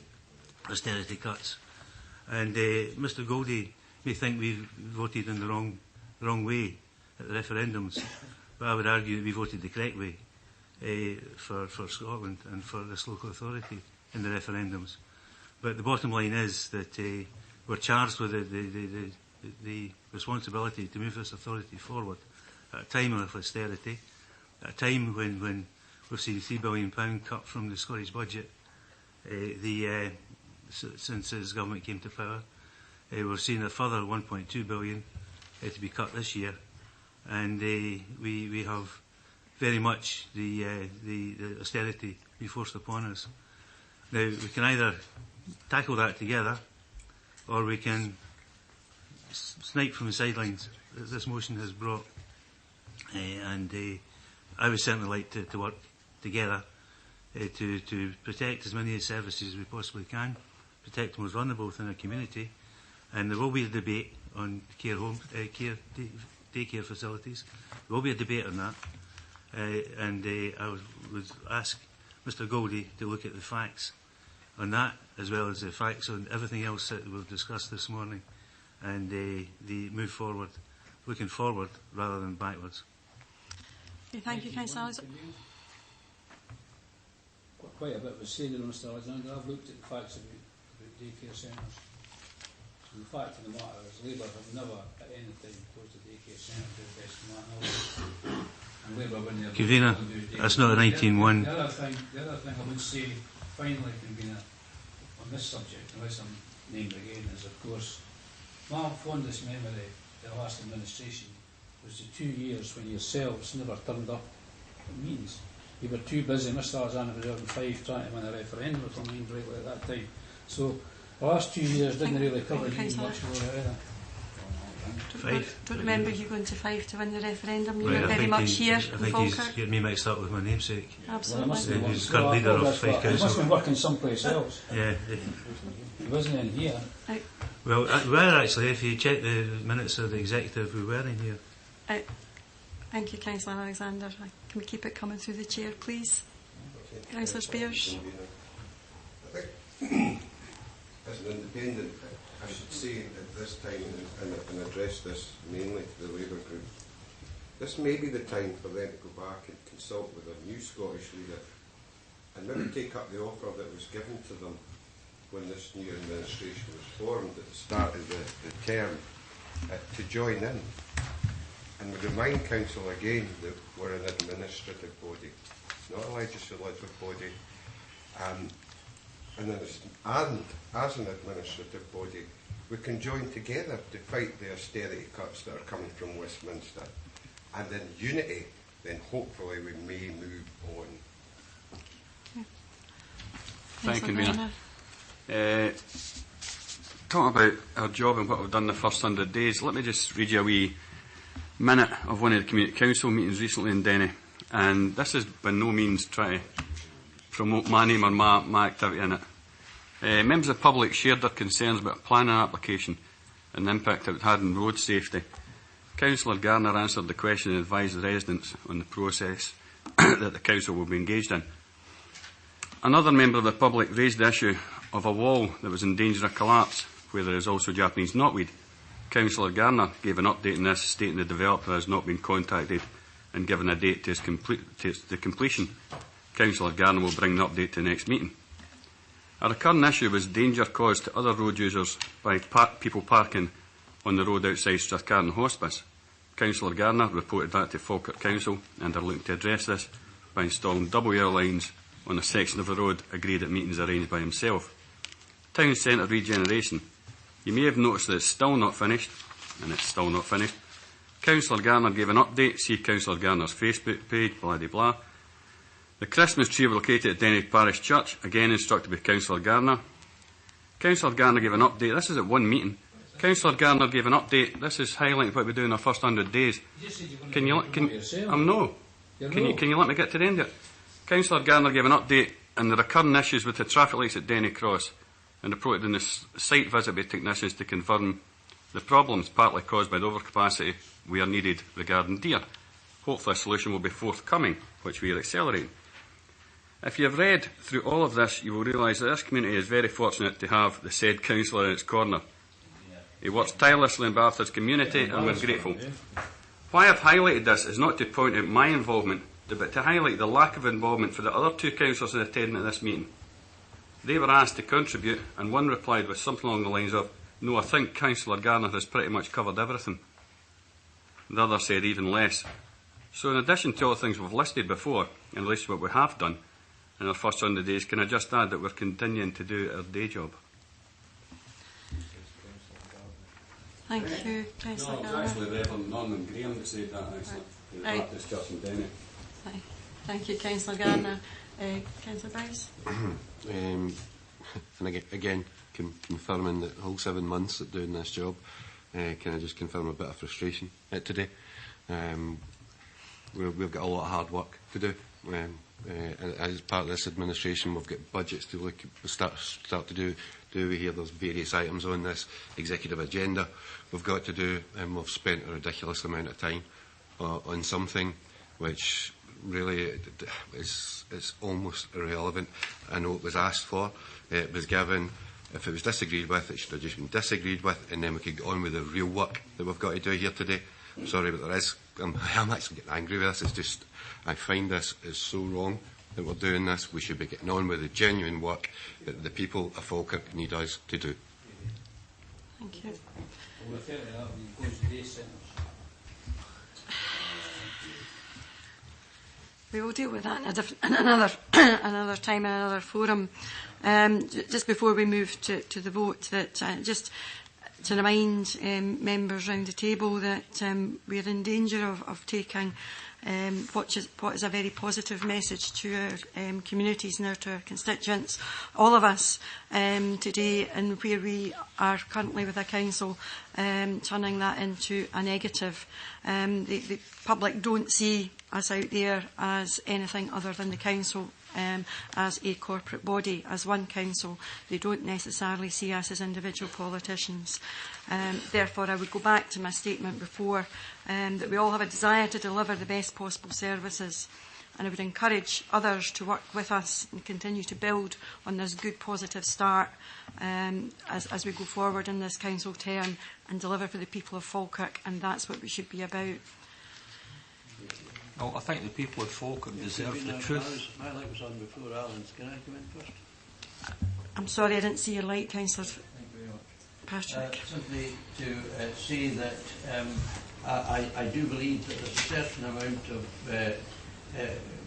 austerity cuts. And Mr Goldie may think we voted in the wrong way at the referendums, but I would argue that we voted the correct way for Scotland and for this local authority in the referendums. But the bottom line is that we're charged with the responsibility to move this authority forward at a time of austerity, at a time when we've seen £3 billion cut from the Scottish budget since this government came to power. We've seen a further £1.2 billion to be cut this year, and we have very much the austerity being forced upon us. Now, we can either tackle that together, or we can snipe from the sidelines that this motion has brought. And I would certainly like to work together to protect as many services as we possibly can, protect the most vulnerable within our community. And there will be a debate on care homes, daycare facilities. There will be a debate on that. And I would ask Mr Goldie to look at the facts on that, as well as the facts on everything else that we've discussed this morning, and the move forward, looking forward rather than backwards. Okay, thank you, Councillor Alexander. Quite a bit was said, Mr Alexander. I've looked at the facts about daycare centres. So the fact of the matter is Labour have never at any time closed a daycare centre to the best of my knowledge. And Labour, when they're Kavina, that's not a 19-1. The other thing I would say, finally, Kavina, on this subject, unless I'm named again, is of course my fondest memory of the last administration was the 2 years when yourselves never turned up at meetings. You were too busy. Mr Alexander was out in Fife trying to win a referendum, if I mind rightly, at that time. So the last 2 years didn't really cover you much more either. Don't remember you going to Fife to win the referendum. You Right, were very much here in I think Falkirk. he's getting me mixed up with my namesake. Absolutely. Who's current leader of Fife He must have Council. been working someplace else. Yeah. He wasn't in here. Well, we were actually, if you check the minutes of the executive, we were in here. Thank you, Councillor Alexander. I Can we keep it coming through the chair, please? Councillor Spears. I think, as an independent, I should say at this time and address this mainly to the Labour group. This may be the time for them to go back and consult with a new Scottish leader and maybe take up the offer that was given to them when this new administration was formed at the start of the term to join in. And we remind Council again that we're an administrative body, not a legislative body. And as an administrative body, we can join together to fight the austerity cuts that are coming from Westminster. And in unity, then hopefully we may move on. Thank you, Convener. Talking about our job and what we've done the first 100 days, let me just read you a wee minute of one of the Community Council meetings recently in Denny. And this is by no means trying to promote my name or my activity in it. Members of the public shared their concerns about a planning application and the impact it had on road safety. Councillor Garner answered the question and advised the residents on the process that the council will be engaged in. Another member of the public raised the issue of a wall that was in danger of collapse, where there is also Japanese knotweed. Councillor Garner gave an update on this, stating the developer has not been contacted and given a date to the completion. Councillor Garner will bring the update to the next meeting. A recurring issue was danger caused to other road users by people parking on the road outside Strathcarron Hospice. Councillor Garner reported that to Falkirk Council and are looking to address this by installing double yellow lines on a section of the road agreed at meetings arranged by himself. Town Centre regeneration. You may have noticed that it's still not finished, and it's still not finished. Councillor Garner gave an update. See Councillor Garner's Facebook page, blah de blah. The Christmas tree located at Denny Parish Church, again instructed by Councillor Garner. Councillor Garner gave an update. This is at one meeting. Councillor Garner gave an update. This is highlighting what we do in our first 100 days. Can you let me get to the end of it? Councillor Garner gave an update on the recurring issues with the traffic lights at Denny Cross and reported on the site visit by technicians to confirm the problems partly caused by the overcapacity where needed regarding deer. Hopefully a solution will be forthcoming, which we are accelerating. If you have read through all of this, you will realise that this community is very fortunate to have the said councillor in its corner. He works tirelessly on behalf of his community and we're grateful. Why I've highlighted this is not to point out my involvement, but to highlight the lack of involvement for the other two councillors in attending at this meeting. They were asked to contribute and one replied with something along the lines of, "No, I think Councillor Garner has pretty much covered everything." The other said even less. So in addition to all the things we've listed before in relation to what we have done in our first 100 days, can I just add that we're continuing to do our day job? Thank you, Councillor Garner. No, it was actually Reverend Norman Graham that said that, actually. The Baptist Church in Denny. Thank you, Councillor Garner. Councillor Bryce? And again, confirming that the whole 7 months of doing this job, can I just confirm a bit of frustration today? We've got a lot of hard work to do. As part of this administration, we've got budgets to look, start to do. We hear there's various items on this executive agenda we've got to do, and we've spent a ridiculous amount of time on something which really is almost irrelevant. I know it was asked for, it was given. If it was disagreed with, it should have just been disagreed with, and then we could get on with the real work that we've got to do here today. I'm sorry, but I'm actually getting angry with this. It's just, I find this is so wrong that we're doing this. We should be getting on with the genuine work that the people of Falkirk need us to do. Thank you. We will deal with that in another time, in another forum. Just before we move to the vote, that just to remind members round the table that we are in danger of taking what is a very positive message to our communities and to our constituents, all of us today, and where we are currently with a council, turning that into a negative. The public don't see us out there as anything other than the council as a corporate body, as one council. They don't necessarily see us as individual politicians. Therefore, I would go back to my statement before, that we all have a desire to deliver the best possible services, and I would encourage others to work with us and continue to build on this good positive start as we go forward in this council term and deliver for the people of Falkirk, and that's what we should be about. Well, I think the people of Falkirk deserve the truth. My light was on before Alan's. Can I come in first? I'm sorry, I didn't see your light, Councillor Thank you very much. Patrick. Simply to say that I do believe that there's a certain amount of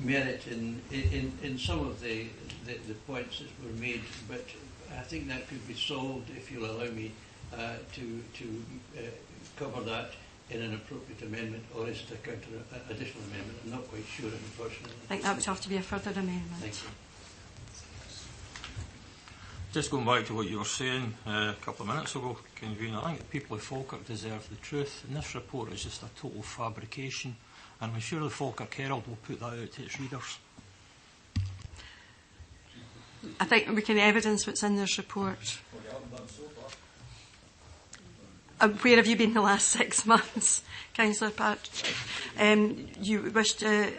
merit in some of the points that were made, but I think that could be solved, if you'll allow me, to cover that in an appropriate amendment, or is it a additional amendment? I'm not quite sure, unfortunately. I think that would have to be a further amendment. Thank you. Just going back to what you were saying a couple of minutes ago, Convener, I think the people of Falkirk deserve the truth, and this report is just a total fabrication, and I'm sure the Falkirk Herald will put that out to its readers. I think we can evidence what's in this report. Where have you been the last 6 months, Councillor Patrick? You wish to...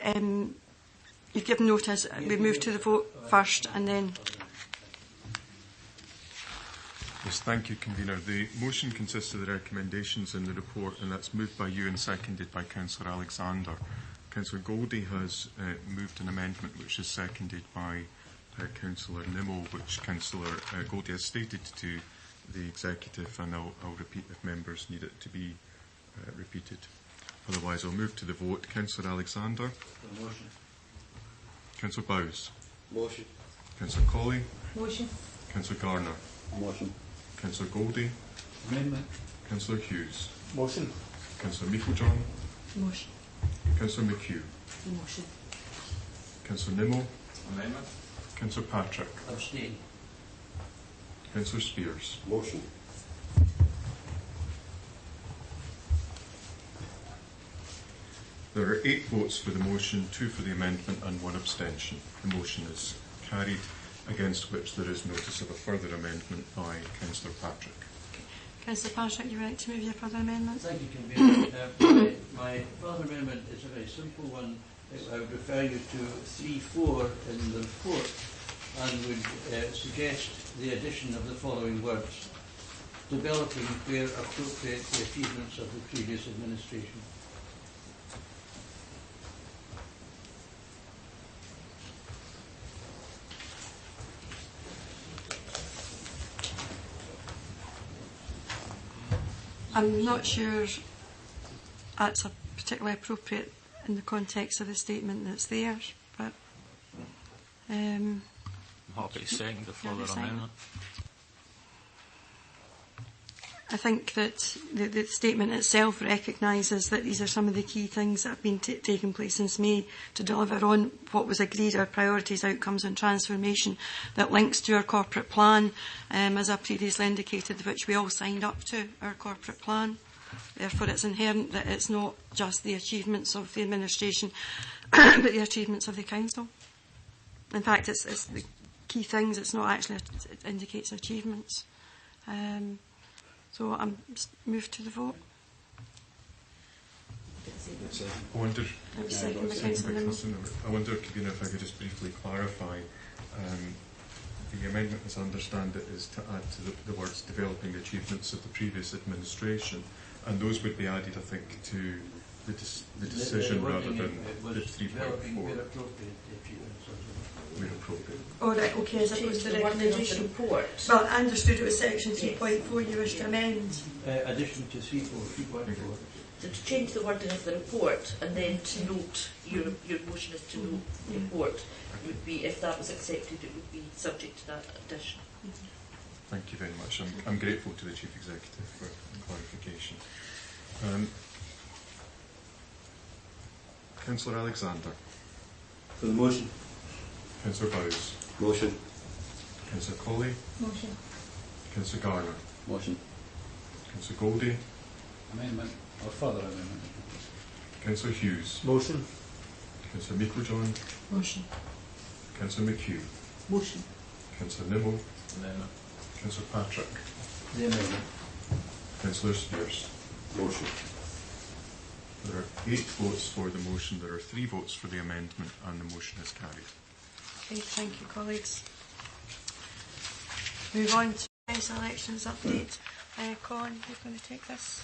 you've given notice. We move to the vote first and then... Yes, thank you, Convener. The motion consists of the recommendations in the report, and that's moved by you and seconded by Councillor Alexander. Councillor Goldie has moved an amendment which is seconded by Councillor Nimmo, which Councillor Goldie has stated to the Executive, and I'll repeat if members need it to be repeated. Otherwise, I'll move to the vote. Councillor Alexander. Motion. Councillor Bowes. Motion. Councillor Colley. Motion. Councillor Garner. Motion. Councillor Goldie. Amendment. Councillor Hughes. Motion. Councillor Meiklejohn. Motion. Councillor McHugh. Motion. Councillor Nimmo. Amendment. Councillor Patrick. Abstain. Councillor Spears. Motion. There are 8 votes for the motion, 2 for the amendment and 1 abstention. The motion is carried, against which there is notice of a further amendment by Councillor Patrick. Councillor Patrick, you would like to move your further amendment? Thank you, Convener. My further amendment is a very simple one. I would refer you to 3.4 in the report and would suggest the addition of the following words: developing where appropriate the achievements of the previous administration. I'm not sure that's a particularly appropriate in the context of the statement that's there, but I'm happy to second the further amendment. I think that the statement itself recognises that these are some of the key things that have been taking place since May to deliver on what was agreed, our priorities, outcomes and transformation, that links to our corporate plan, as I previously indicated, which we all signed up to, our corporate plan. Therefore, it's inherent that it's not just the achievements of the administration, but the achievements of the council. In fact, it's the key things. It's not actually, it indicates achievements. So I'm moved to the vote. I wonder, Convener, if I could just briefly clarify. The amendment, as I understand it, is to add to the words developing the achievements of the previous administration, and those would be added, I think, to the decision rather than the 3.4. Where appropriate. Oh, right, okay, as opposed to the recommendation report. Well, I understood it was section 3.4 you wish to amend. Addition to 3.4. So to change the wording of the report and then to note, your motion is to note the report, would be, if that was accepted, it would be subject to that addition. Thank you very much. I'm grateful to the Chief Executive for clarification. Councillor Alexander. For the motion. Councillor Bowes. Motion. Councillor Colley. Motion. Councillor Garner. Motion. Councillor Goldie. Amendment, or further amendment. Councillor Hughes. Motion. Councillor Meikle-John. Motion. Councillor McHugh. Motion. Councillor Nimmo. Amendment. Councillor Patrick. The amendment. Councillor Spears. Motion. There are 8 votes for the motion, there are 3 votes for the amendment, and the motion is carried. Okay, thank you, colleagues. Move on to council elections update. Colin, you're going to take this?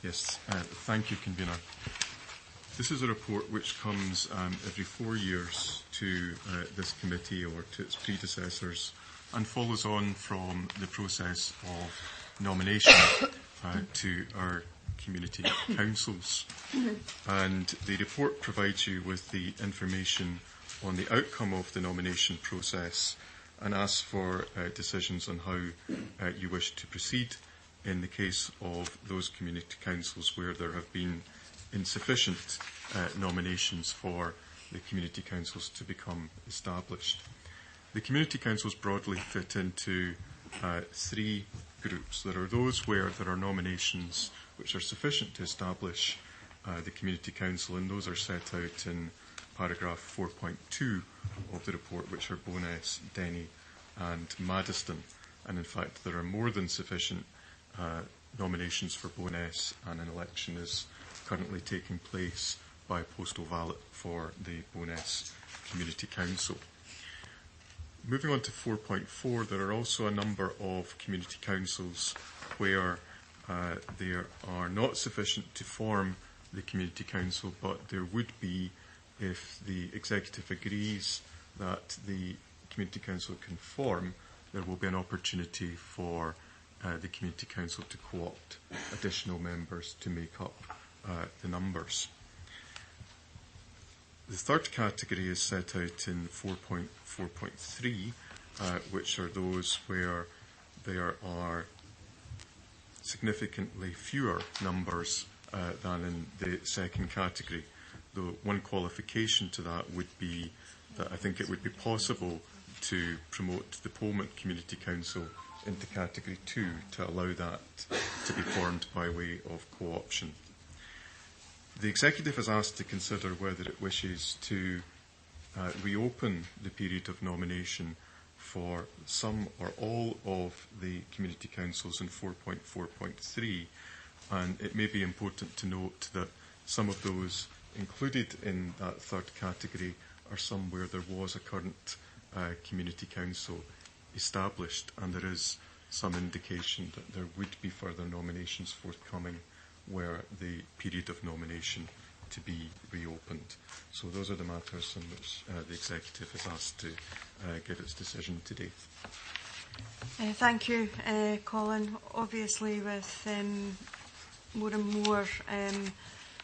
Yes, thank you, Convener. This is a report which comes every 4 years to this committee or to its predecessors and follows on from the process of nomination to our community councils. And the report provides you with the information on the outcome of the nomination process and asks for decisions on how you wish to proceed in the case of those community councils where there have been insufficient nominations for the community councils to become established. The community councils broadly fit into 3 groups. There are those where there are nominations which are sufficient to establish the community council, and those are set out in paragraph 4.2 of the report, which are Bowness, Denny and Maddiston. And in fact, there are more than sufficient nominations for Bowness, and an election is currently taking place by postal ballot for the Bowness Community Council. Moving on to 4.4, there are also a number of community councils where there are not sufficient to form the community council, but there would be if the executive agrees that the community council can form. There will be an opportunity for the community council to co-opt additional members to make up the numbers. The third category is set out in 4.4.3, which are those where there are significantly fewer numbers than in the second category. Though one qualification to that would be that I think it would be possible to promote the Polmont Community Council into Category 2 to allow that to be formed by way of co-option. The Executive is asked to consider whether it wishes to reopen the period of nomination for some or all of the community councils in 4.4.3, and it may be important to note that some of those included in that third category are some where there was a current community council established, and there is some indication that there would be further nominations forthcoming were the period of nomination to be reopened. So those are the matters on which the Executive is asked to give its decision today. Thank you, Colin. Obviously, with more and more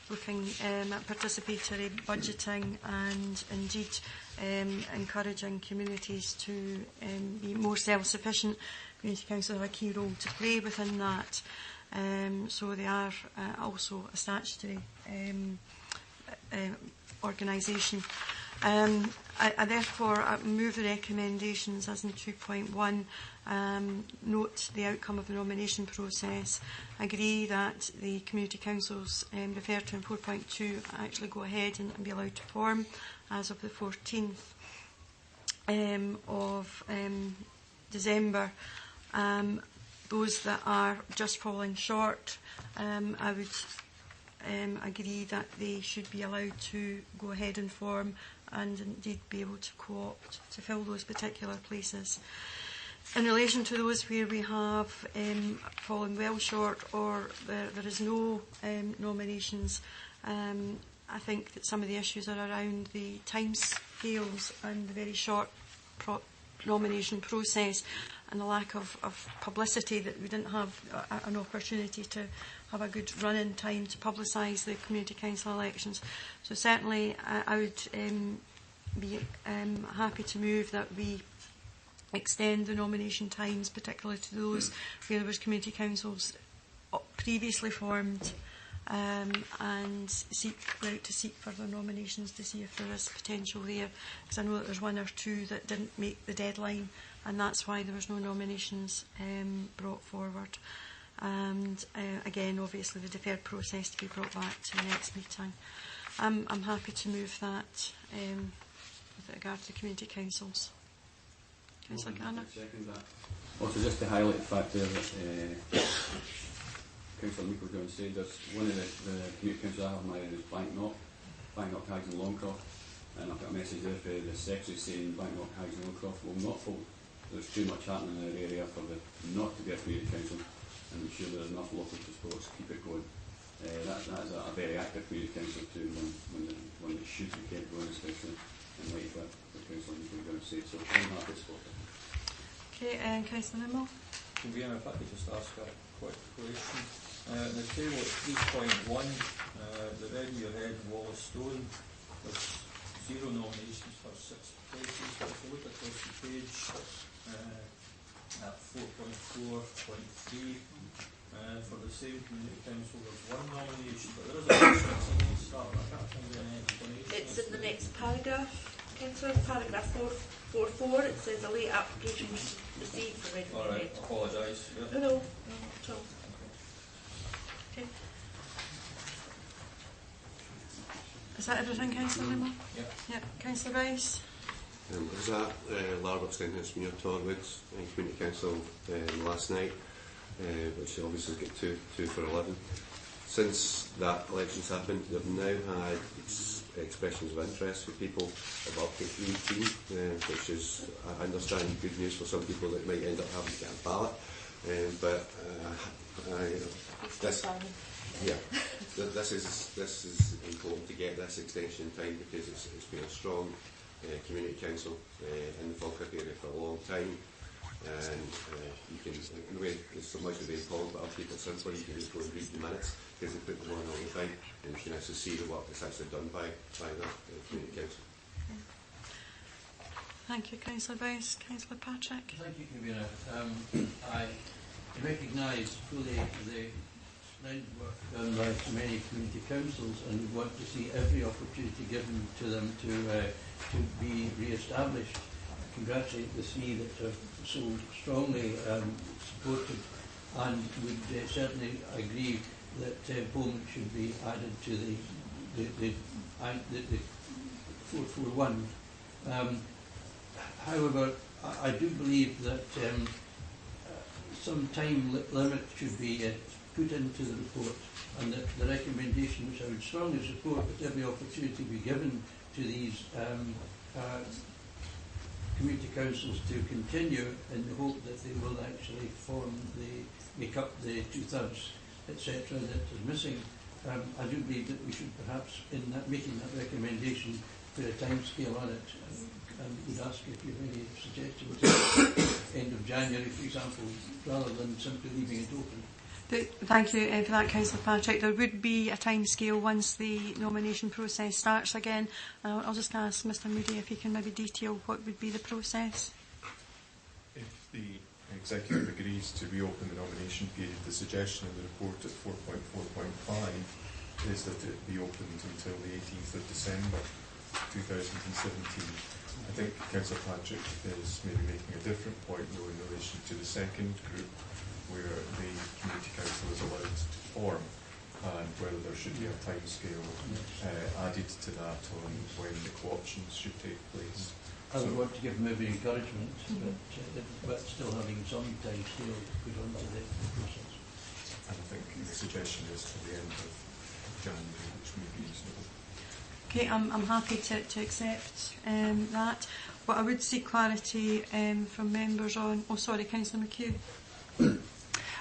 looking at participatory budgeting and indeed encouraging communities to be more self-sufficient, community councils have a key role to play within that. So they are also a statutory organisation. I therefore move the recommendations as in 2.1, note the outcome of the nomination process, agree that the community councils referred to in 4.2 actually go ahead and be allowed to form as of the 14th of December. Those that are just falling short, I would agree that they should be allowed to go ahead and form and indeed be able to co-opt to fill those particular places. In relation to those where we have fallen well short or there is no nominations, I think that some of the issues are around the timescales and the very short nomination process and the lack of publicity, that we didn't have an opportunity to have a good run-in time to publicise the community council elections. So certainly I would be happy to move that we extend the nomination times, particularly to those where there was community councils previously formed, and go out to seek further nominations to see if there is potential there, because I know that there's 1 or 2 that didn't make the deadline, and that's why there was no nominations brought forward. And again, obviously the deferred process to be brought back to the next meeting. I'm happy to move that with regard to the community councils. Councillor Garner. Also, just to highlight the fact there that Councillor Meek was going to say, there's one of the community councils I have in my area is Banknock, Hags and Longcroft, and I've got a message there for the secretary saying Banknock, Hags and Longcroft will not fold. There's too much happening in our area for there not to be a community council, and I'm sure there's enough local support to keep it going. That is a very active community council too, one that should be kept going, especially in light of what the Councillor Meek was going to say. So I'm happy to support it. Okay, Councillor Nimmo. Convener, if I could just ask a quick question. In the table at 3.1, the red in your head, Wallace Stone, there's 0 nominations for 6 places. But if you look across the page at 4.4.3, for the same community council, there's 1 nomination, but there is a 6 at the start. I can't find any explanation. It's in the next paragraph, Councillor, paragraph 4.4. It says a late application was received for Redmond. All right, I apologise. Yeah. No, not at all. Okay. Is that everything, Councillor Nimmo? Yeah. Councillor Rice. I was at Larbock, Stenhouse, Muir, Torwoods Community Council last night, which obviously got 2 for 11. Since that election's happened, they've now had expressions of interest for people of up to 18, which is, I understand, good news for some people that might end up having to get a ballot. This is important to get this extension in time because it's been a strong community council in the Falkirk area for a long time, and you can, in a way, it's so much of being called, but I'll keep it simple. You can just go and read the minutes because they put them on all the time, and you can actually see the work that's actually done by the community council. Thank you, Councillor Rice. Councillor Patrick. Thank you, Convener. I recognise fully the splendid work done by so many community councils and want to see every opportunity given to them to be re-established. I congratulate the 3 that have so strongly supported, and would certainly agree that Bowman should be added to the 441. However, I do believe that some time limit should be put into the report, and that the recommendation, which I would strongly support, that every opportunity be given to these community councils to continue in the hope that they will actually make up the 2/3, etc. that is missing. I do believe that we should perhaps, in making that recommendation, put a time scale on it, and would ask if you have any suggestions. End of January, for example, rather than simply leaving it open. Thank you for that, Councillor Patrick. There would be a time scale once the nomination process starts again. I'll just ask Mr Moody if he can maybe detail what would be the process. If the Executive agrees to reopen the nomination period, the suggestion in the report at 4.4.5 is that it be opened until the 18th of December 2017. I think Councillor Patrick is maybe making a different point though in relation to the second group, where the community council is allowed to form, and whether there should be a timescale added to that on when the co-options should take place. I would want to give them every encouragement, but still having some timescale put onto the process. And I think the suggestion is to the end of January, which may be reasonable. Okay, I'm happy to accept that. But I would seek clarity from members on... Oh, sorry, Councillor McHugh.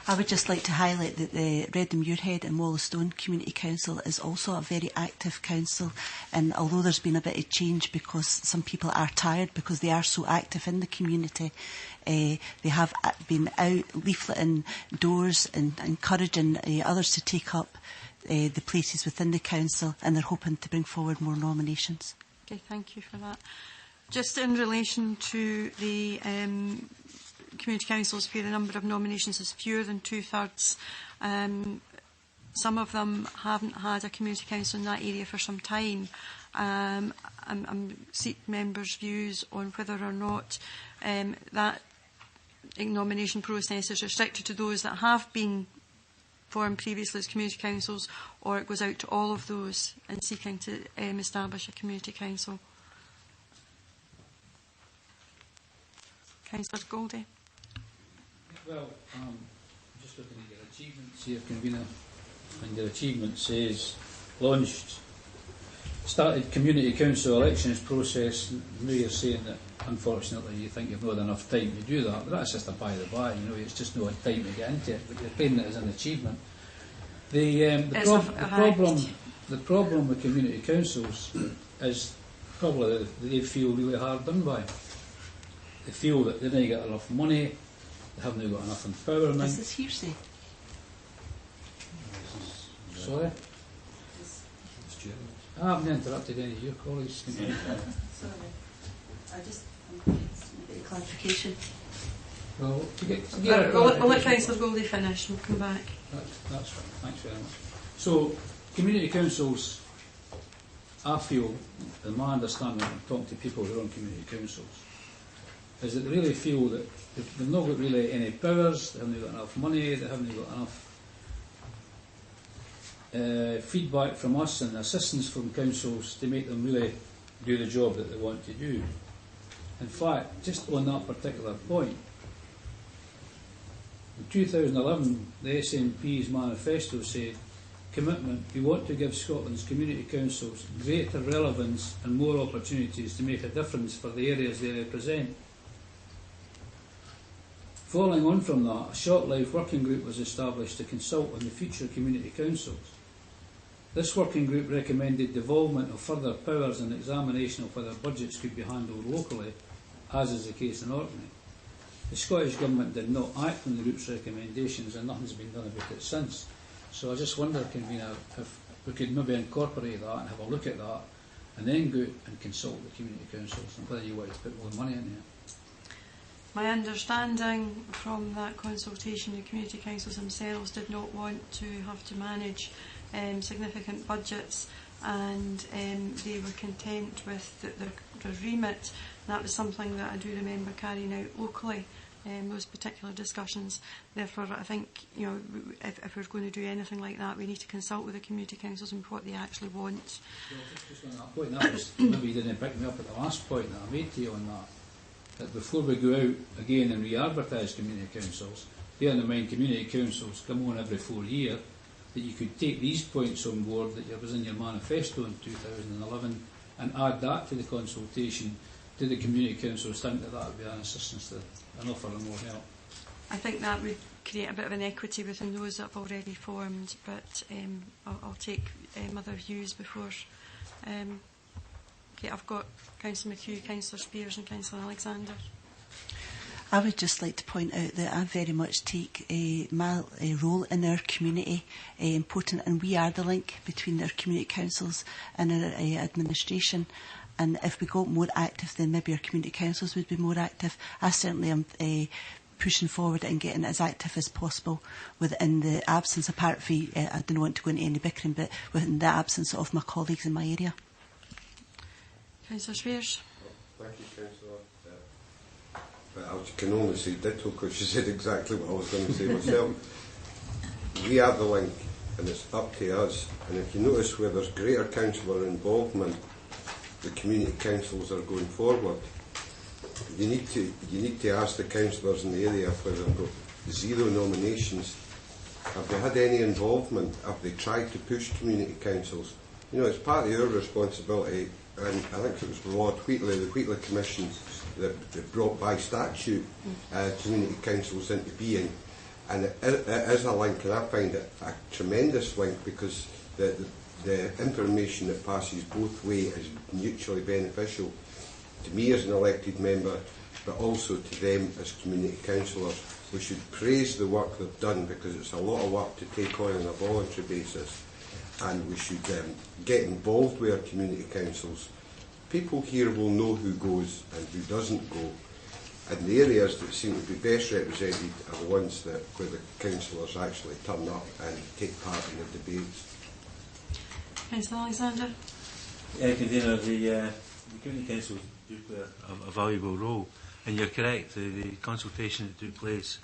I would just like to highlight that the Redden Muirhead and Wollaston Community Council is also a very active council, and although there's been a bit of change because some people are tired because they are so active in the community, they have been out leafleting doors and encouraging others to take up the places within the council, and they're hoping to bring forward more nominations. Okay, thank you for that. Just in relation to the community councils where the number of nominations is fewer than 2/3. Some of them haven't had a community council in that area for some time. I'm seek members' views on whether or not that nomination process is restricted to those that have been formed previously as community councils, or it goes out to all of those in seeking to establish a community council. Councillor Goldie. Well, just looking at your achievements here, Convener, and your achievement says launched, started community council elections process. Now you're saying that unfortunately you think you've not had enough time to do that, but that's just a by the by, you know, it's just no time to get into it, but you're claiming it as an achievement. The problem with community councils is probably that they feel really hard done by. They feel that they don't get enough money, they haven't got enough empowerment. This is hearsay. Sorry? I haven't interrupted any of your colleagues. Sorry. I just a bit of clarification. Well, we'll let Councillor Goldie finish and we'll come back. That's fine. Thanks very much. So, community councils, I feel, in my understanding from talking to people who are on community councils, is that they really feel that they've not got really any powers, they haven't got enough money, they haven't got enough feedback from us and assistance from councils to make them really do the job that they want to do. In fact, just on that particular point, in 2011 the SNP's manifesto said, commitment, we want to give Scotland's community councils greater relevance and more opportunities to make a difference for the areas they represent. Following on from that, a short-life working group was established to consult on the future community councils. This working group recommended devolvement of further powers and examination of whether budgets could be handled locally, as is the case in Orkney. The Scottish Government did not act on the group's recommendations and nothing's been done about it since. So I just wonder, Convener, if we could maybe incorporate that and have a look at that and then go and consult the community councils and whether you want to put more money in it. My understanding from that consultation, the community councils themselves did not want to have to manage significant budgets, and they were content with their remit. That was something that I do remember carrying out locally, those particular discussions. Therefore, I think, you know, if we're going to do anything like that, we need to consult with the community councils and what they actually want. Well, just on that point, that was, maybe you didn't pick me up at the last point that I made to you on that before we go out again and re-advertise community councils, bearing in mind community councils come on every 4 years, that you could take these points on board that was in your manifesto in 2011 and add that to the consultation to the community councils. Think that would be an assistance to an offer of more help. I think that would create a bit of an equity within those that have already formed, but I'll take other views before. Okay, I've got Councillor McHugh, Councillor Spears and Councillor Alexander. I would just like to point out that I very much take my role in our community important, and we are the link between our community councils and our administration. And if we got more active, then maybe our community councils would be more active. I certainly am pushing forward and getting as active as possible within the absence, apart from, I don't want to go into any bickering, but within the absence of my colleagues in my area. Councillor Spears. Thank you, Councillor. But I can only say ditto because she said exactly what I was going to say myself. We are the link and it's up to us. And if you notice where there's greater councillor involvement, the community councils are going forward. You need to ask the councillors in the area whether they've got 0 nominations. Have they had any involvement? Have they tried to push community councils? You know, it's partly our responsibility, and I think it was Lord Wheatley, the Wheatley Commission, that brought by statute community councils into being. And it is a link, and I find it a tremendous link because the information that passes both ways is mutually beneficial to me as an elected member, but also to them as community councillors. We should praise the work they've done because it's a lot of work to take on a voluntary basis, and we should get involved with our community councils. People here will know who goes and who doesn't go, and the areas that seem to be best represented are the ones where the councillors actually turn up and take part in the debates. Councillor Alexander. Convener, the community councils do play a valuable role, and you're correct, the consultation that took place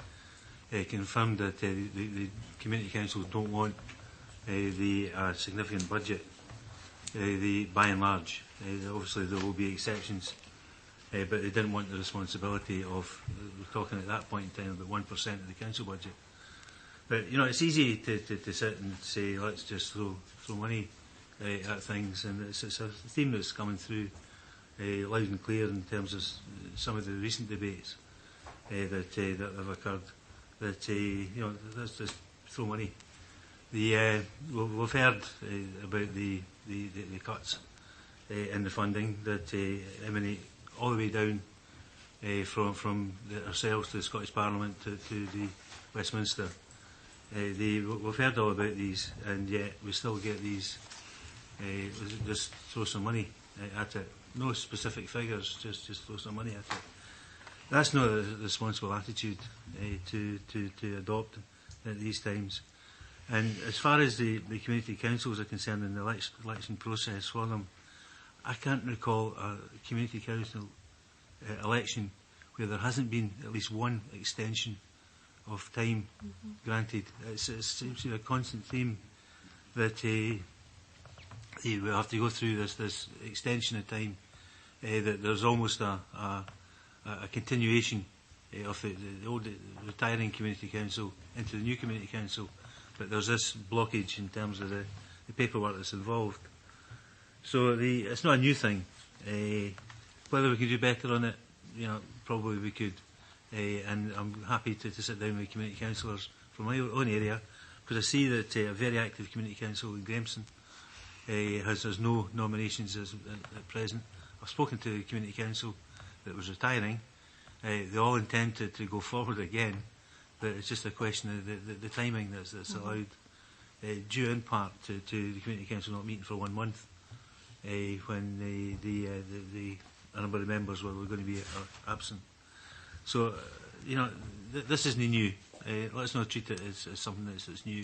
confirmed that the community councils don't want the significant budget. By and large, obviously there will be exceptions, but they didn't want the responsibility of, we're talking at that point in time about 1% of the council budget. But, you know, it's easy to sit and say, let's just throw money at things, and it's a theme that's coming through loud and clear in terms of some of the recent debates that have occurred, that, you know, let's just throw money. We've heard about the cuts in the funding that emanate all the way down from ourselves to the Scottish Parliament to the Westminster. We've heard all about these, and yet we still get these. Just throw some money at it. No specific figures, just throw some money at it. That's not a responsible attitude to adopt at these times. And as far as the community councils are concerned in the election process for them, I can't recall a community council election where there hasn't been at least one extension of time granted. It seems to be a constant theme that we have to go through this extension of time, that there's almost a continuation of the old retiring community council into the new community council, but there's this blockage in terms of the paperwork that's involved. So it's not a new thing. Whether we can do better on it, you know, probably we could. And I'm happy to sit down with community councillors from my own area, because I see that a very active community council in Grahamson has no nominations at present. I've spoken to the community council that was retiring. They all intend to go forward again, but it's just a question of the timing that's allowed, due in part to the community council not meeting for 1 month, when a number of members were going to be absent. So, you know, this isn't new. Let's not treat it as something that's new.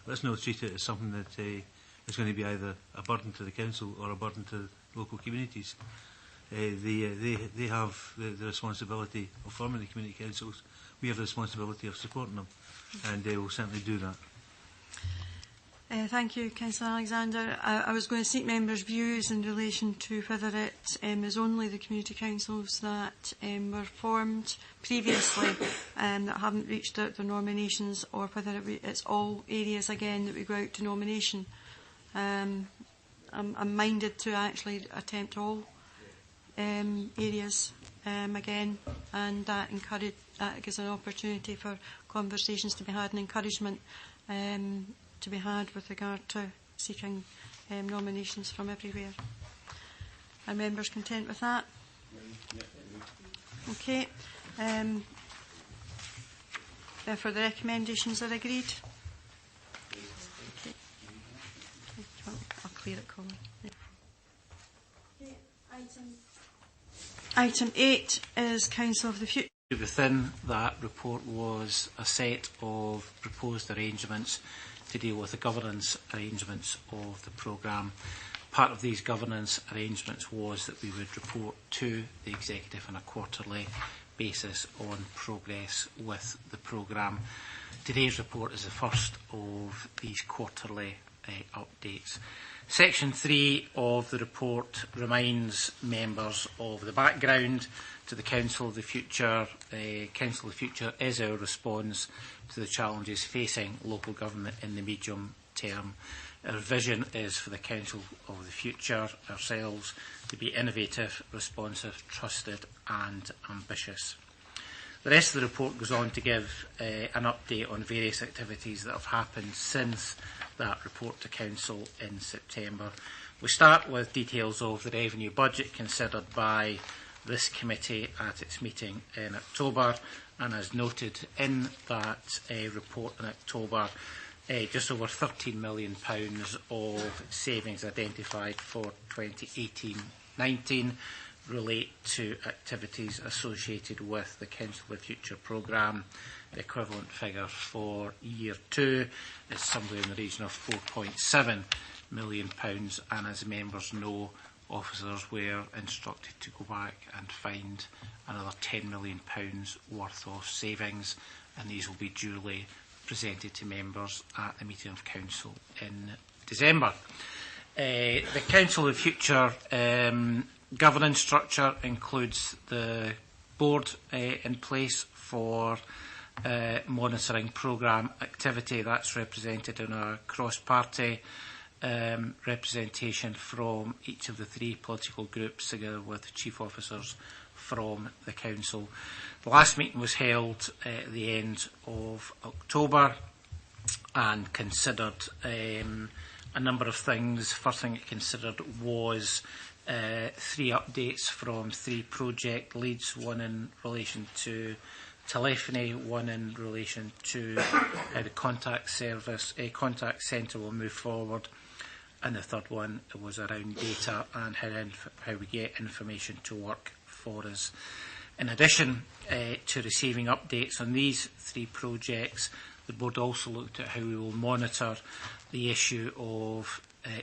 Let's not treat it as something that is going to be either a burden to the council or a burden to local communities. They have the responsibility of forming the community councils. We have the responsibility of supporting them, and they will certainly do that. Thank you, Councillor Alexander. I was going to seek members' views in relation to whether it is only the community councils that were formed previously that haven't reached their nominations, or whether it's all areas again that we go out to nomination. I'm minded to actually attempt all areas again, and that gives an opportunity for conversations to be had and encouragement to be had with regard to seeking nominations from everywhere. Are members content with that? Okay. Therefore, the recommendations are agreed. Okay. I'll clear it, Colin. Item 8 is Council of the Future. Within that report was a set of proposed arrangements to deal with the governance arrangements of the programme. Part of these governance arrangements was that we would report to the Executive on a quarterly basis on progress with the programme. Today's report is the first of these quarterly updates. Section 3 of the report reminds members of the background to the Council of the Future. Council of the Future is our response to the challenges facing local government in the medium term. Our vision is for the Council of the Future, ourselves, to be innovative, responsive, trusted and ambitious. The rest of the report goes on to give an update on various activities that have happened since that report to Council in September. We start with details of the revenue budget considered by this committee at its meeting in October, and as noted in that report in October, just over £13 million of savings identified for 2018-19 relate to activities associated with the Council of the Future programme. The equivalent figure for year 2 is somewhere in the region of £4.7 million, and as members know, officers were instructed to go back and find another £10 million worth of savings, and these will be duly presented to members at the meeting of Council in December. The Council of Future governance structure includes the board in place for monitoring programme activity. That's represented in a cross-party representation from each of the 3 political groups, together with chief officers from the Council. The last meeting was held at the end of October and considered a number of things. First thing it considered was 3 updates from 3 project leads, one in relation to telephony, one in relation to how the contact centre will move forward, and the third one was around data and how we get information to work for us. In addition to receiving updates on these 3 projects, the board also looked at how we will monitor the issue of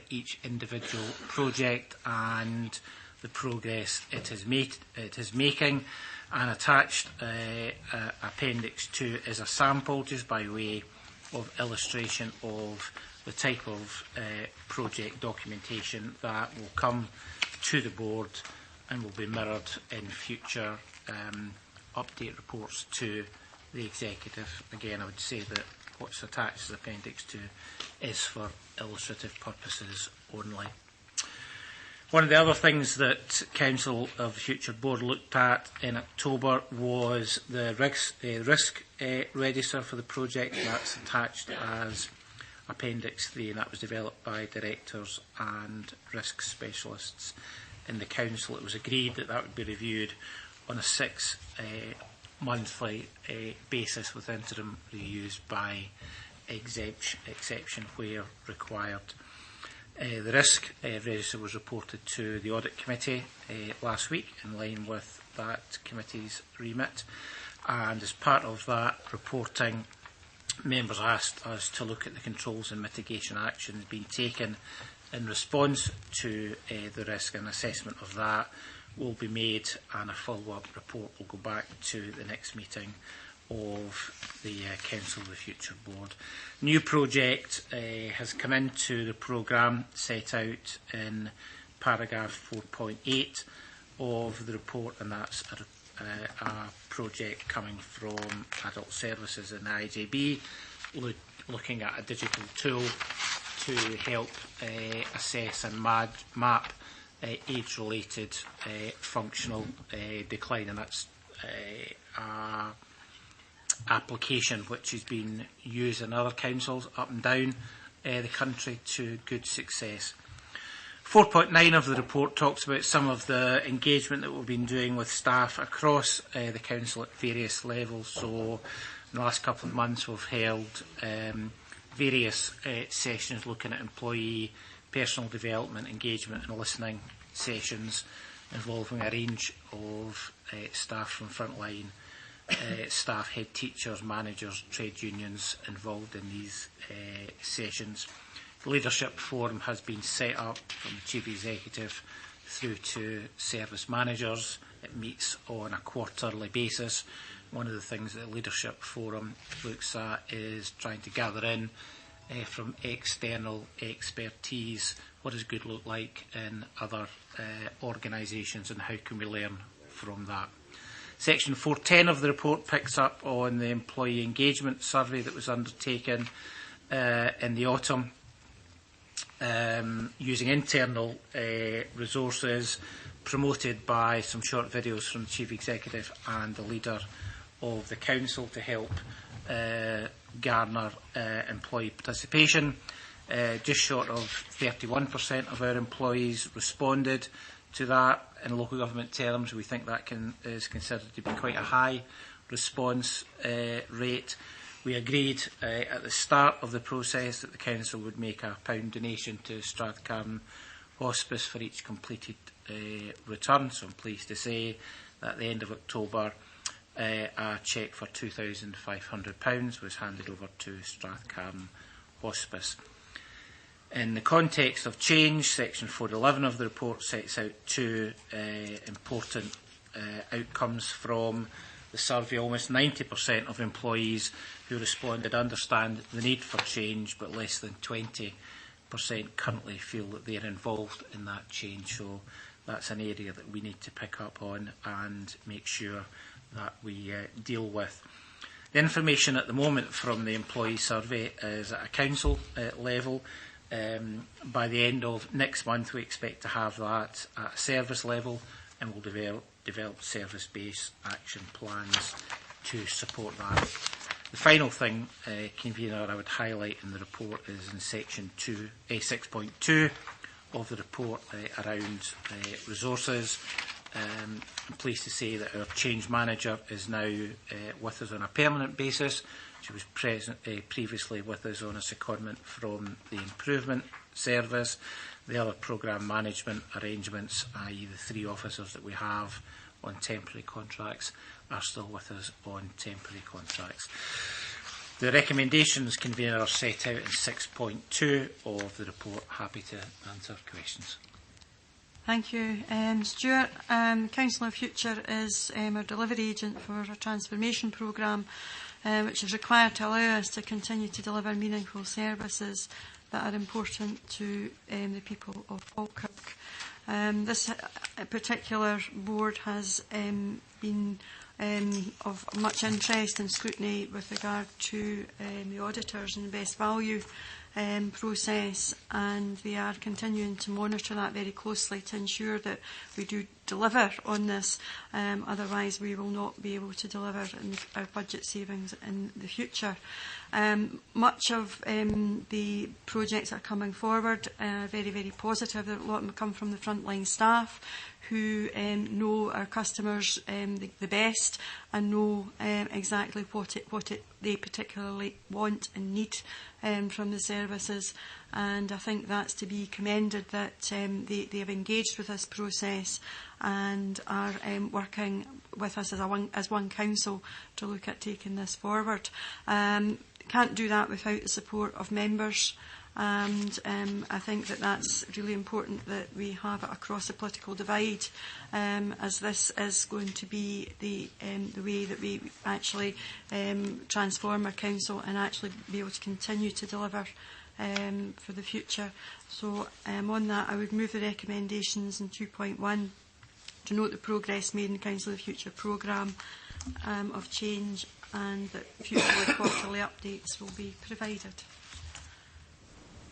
each individual project and the progress it is making, and attached Appendix 2 is a sample, just by way of illustration of the type of project documentation that will come to the board and will be mirrored in future update reports to the Executive. Again, I would say that what's attached as Appendix 2 is for illustrative purposes only. One of the other things that Council of the Future Board looked at in October was the risk register for the project. That's attached as Appendix 3, and that was developed by directors and risk specialists in the Council. It was agreed that that would be reviewed on a 6-monthly basis, with interim reviews by exception where required. The risk register was reported to the Audit Committee last week, in line with that committee's remit, and as part of that reporting, members asked us to look at the controls and mitigation actions being taken in response to the risk, and assessment of that will be made, and a follow-up report will go back to the next meeting of the Council of the Future Board. New project has come into the programme set out in paragraph 4.8 of the report, and that's a project coming from Adult Services and IJB, looking at a digital tool to help assess and map age-related functional decline, and that's application which has been used in other councils up and down the country to good success. 4.9 of the report talks about some of the engagement that we've been doing with staff across the council at various levels. So in the last couple of months we've held various sessions looking at employee personal development, engagement and listening sessions involving a range of staff from frontline staff, head teachers, managers, trade unions involved in these sessions. The Leadership Forum has been set up from the Chief Executive through to service managers. It meets on a quarterly basis. One of the things that the Leadership Forum looks at is trying to gather in from external expertise what does good look like in other organisations, and how can we learn from that. Section 410 of the report picks up on the employee engagement survey that was undertaken in the autumn, using internal resources, promoted by some short videos from the Chief Executive and the Leader of the Council to help garner employee participation. Just short of 31% of our employees responded to that. In local government terms, we think that is considered to be quite a high response rate. We agreed at the start of the process that the Council would make a £1 donation to Strathcarron Hospice for each completed return. So I'm pleased to say that at the end of October, a cheque for £2,500 was handed over to Strathcarron Hospice. In the context of change, section 411 of the report sets out two important outcomes from the survey. Almost 90% of employees who responded understand the need for change, but less than 20% currently feel that they are involved in that change. So that's an area that we need to pick up on and make sure that we deal with. The information at the moment from the employee survey is at a council level. By the end of next month, we expect to have that at a service level, and we'll develop service-based action plans to support that. The final thing, Convener, I would highlight in the report is in section 6.2 of the report around resources. I'm pleased to say that our change manager is now with us on a permanent basis. She was previously with us on a secondment from the improvement service. The other programme management arrangements, i.e. the 3 officers that we have on temporary contracts, are still with us on temporary contracts. The recommendations, Convener, are set out in 6.2 of the report. Happy to answer questions. Thank you. Stuart, Council of Future is our delivery agent for a transformation programme, which is required to allow us to continue to deliver meaningful services that are important to the people of Falkirk. This particular board has been of much interest and scrutiny with regard to the auditors and the best value process, and they are continuing to monitor that very closely to ensure that we do deliver on this. Otherwise, we will not be able to deliver our budget savings in the future. Much of the projects that are coming forward are very, very positive. A lot of them come from the frontline staff who know our customers the best and know exactly what they particularly want and need from the services. And I think that's to be commended that they have engaged with this process and are working with us as one council to look at taking this forward. Can't do that without the support of members, and I think that that's really important that we have it across the political divide, as this is going to be the way that we actually transform our council and actually be able to continue to deliver for the future. So on that, I would move the recommendations in 2.1 to note the progress made in the Council of the Future programme of change, and that future quarterly updates will be provided.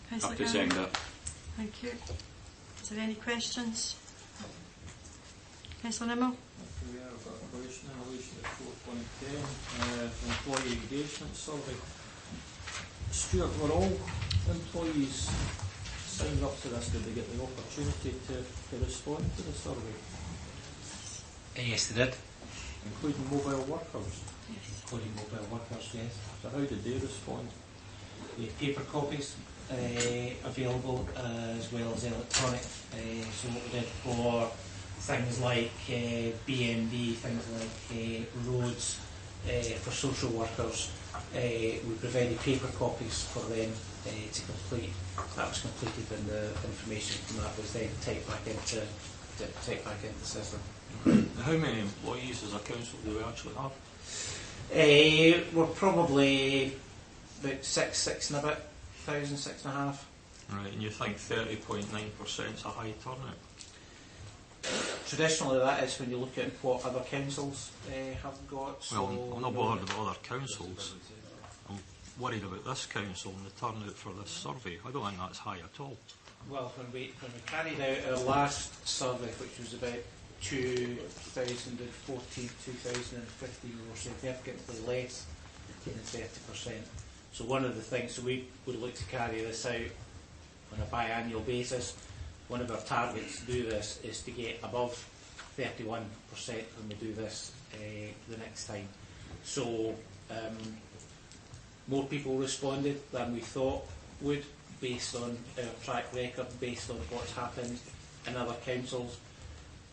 Councillor Gannon. Thank you. Is there any questions? Councillor Nimmo. Yeah, I've got a question in relation to 4.10, employee engagement survey. Stuart, were all employees signed up to this? Did they get the opportunity to respond to the survey? Yes, they did. Including mobile workers? Yes. Including mobile workers, yes. So how did they respond? Paper copies available as well as electronic. So what we did for things like BMD, things like roads, for social workers, we provided paper copies for them to complete. That was completed, and the information from that was then typed back into the system. How many employees as a council do we actually have? We're probably about 6 and a bit thousand, 6.5. Right, and you think 30.9% is a high turnout? Traditionally, that is when you look at what other councils have got. So well, I'm not bothered about other councils. I'm worried about this council and the turnout for this survey. I don't think that's high at all. Well, when we carried out our last survey, which was about 2014, 2015, we were significantly less than 30%. So one of the things, so we would look to carry this out on a biannual basis. One of our targets to do this is to get above 31% when we do this the next time. So more people responded than we thought would, based on our track record, based on what's happened in other councils.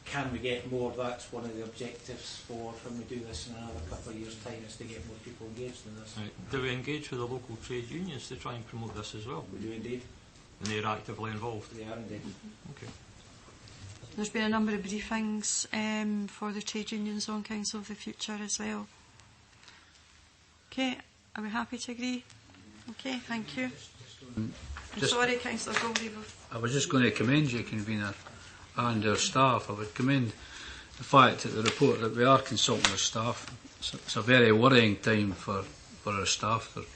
Can we get more? That's one of the objectives for when we do this in another couple of years' time, is to get more people engaged in this. Right. Do we engage with the local trade unions to try and promote this as well? We do indeed. And they're actively involved? They are indeed. Okay. There's been a number of briefings for the trade unions on Council of the Future as well. Okay, are we happy to agree? Okay, thank you. I'm sorry, Councillor Goldie. I was just going to commend you, Convener, and our staff. I would commend the fact that the report that we are consulting our staff. It's a very worrying time for our staff. The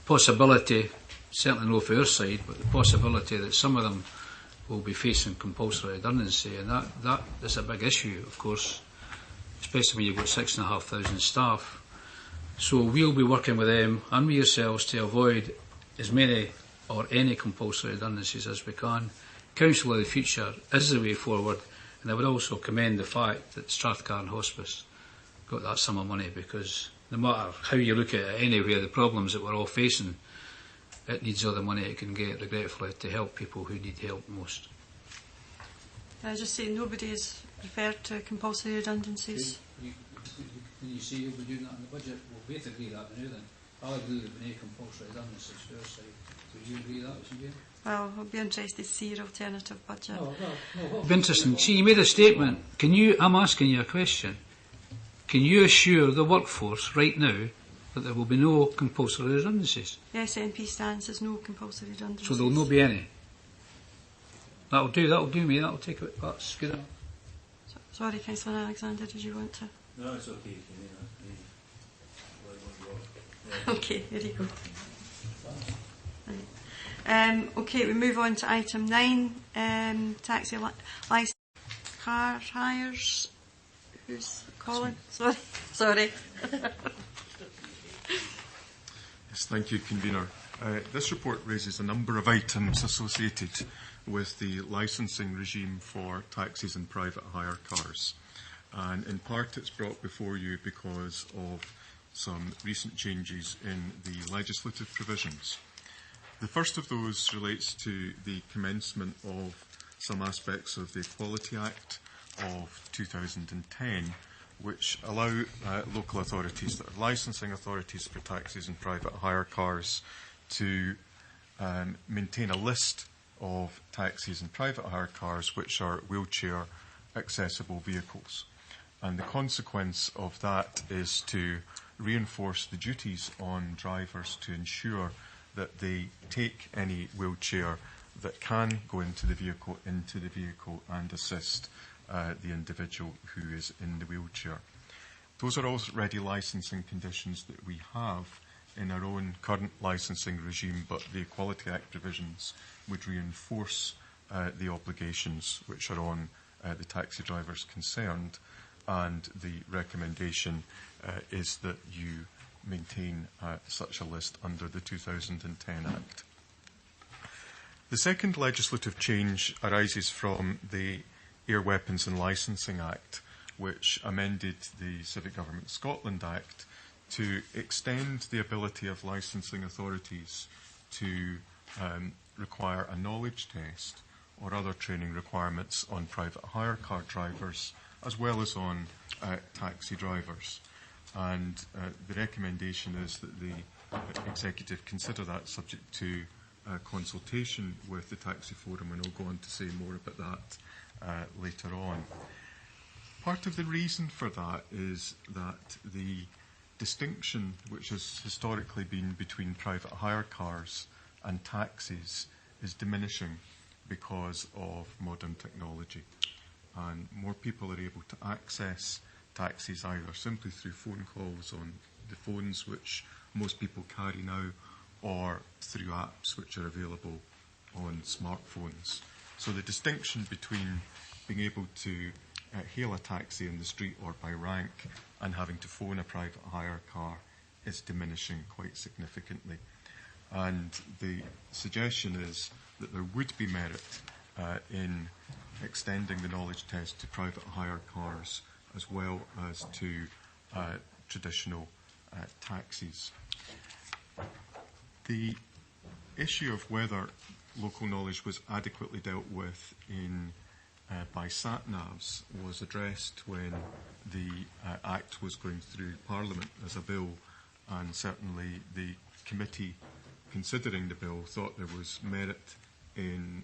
possibility, certainly no for our side, but the possibility that some of them will be facing compulsory redundancy, and that is a big issue, of course, especially when you've got 6,500 staff. So we'll be working with them and with yourselves to avoid as many or any compulsory redundancies as we can. Council of the Future is the way forward, and I would also commend the fact that Strathcarn Hospice got that sum of money, because no matter how you look at it anywhere, the problems that we're all facing, it needs all the money it can get, regretfully, to help people who need help most. I just say nobody is referred to compulsory redundancies. When you say you'll be doing that in the budget, we'll both agree that now then. I'll agree that we need compulsory redundancies for our side. Would you agree that, Mr. Well, I'll be interested to see your alternative budget. It'd be interesting. See, you made a statement. I'm asking you a question. Can you assure the workforce right now that there will be no compulsory redundancies? The SNP stands as no compulsory redundancies. So there will not be any? That'll do me, that'll take it, that's good enough. Sorry, Councillor Alexander, did you want to? No, it's okay. Okay, there you go. Right. Okay, we move on to item 9, taxi licence car hires. Who's calling? Sorry. Yes, thank you, Convener. This report raises a number of items associated with the licensing regime for taxis and private hire cars. And in part it's brought before you because of some recent changes in the legislative provisions. The first of those relates to the commencement of some aspects of the Equality Act of 2010, which allow local authorities that are licensing authorities for taxis and private hire cars to maintain a list of taxis and private hire cars which are wheelchair accessible vehicles. And the consequence of that is to reinforce the duties on drivers to ensure that they take any wheelchair that can go into the vehicle and assist the individual who is in the wheelchair. Those are already licensing conditions that we have in our own current licensing regime, but the Equality Act provisions would reinforce the obligations which are on the taxi drivers concerned, and the recommendation is that you maintain such a list under the 2010 Act. The second legislative change arises from the Air Weapons and Licensing Act, which amended the Civic Government Scotland Act to extend the ability of licensing authorities to require a knowledge test or other training requirements on private hire car drivers as well as on taxi drivers. And the recommendation is that the Executive consider that subject to consultation with the Taxi Forum, and I'll go on to say more about that later on. Part of the reason for that is that the distinction which has historically been between private hire cars and taxis is diminishing because of modern technology. And more people are able to access taxis either simply through phone calls on the phones which most people carry now, or through apps which are available on smartphones. So the distinction between being able to hail a taxi in the street or by rank and having to phone a private hire car is diminishing quite significantly. And the suggestion is that there would be merit in extending the knowledge test to private hire cars as well as to traditional taxis. The issue of whether local knowledge was adequately dealt with by sat-navs was addressed when the Act was going through Parliament as a bill, and certainly the committee considering the bill thought there was merit in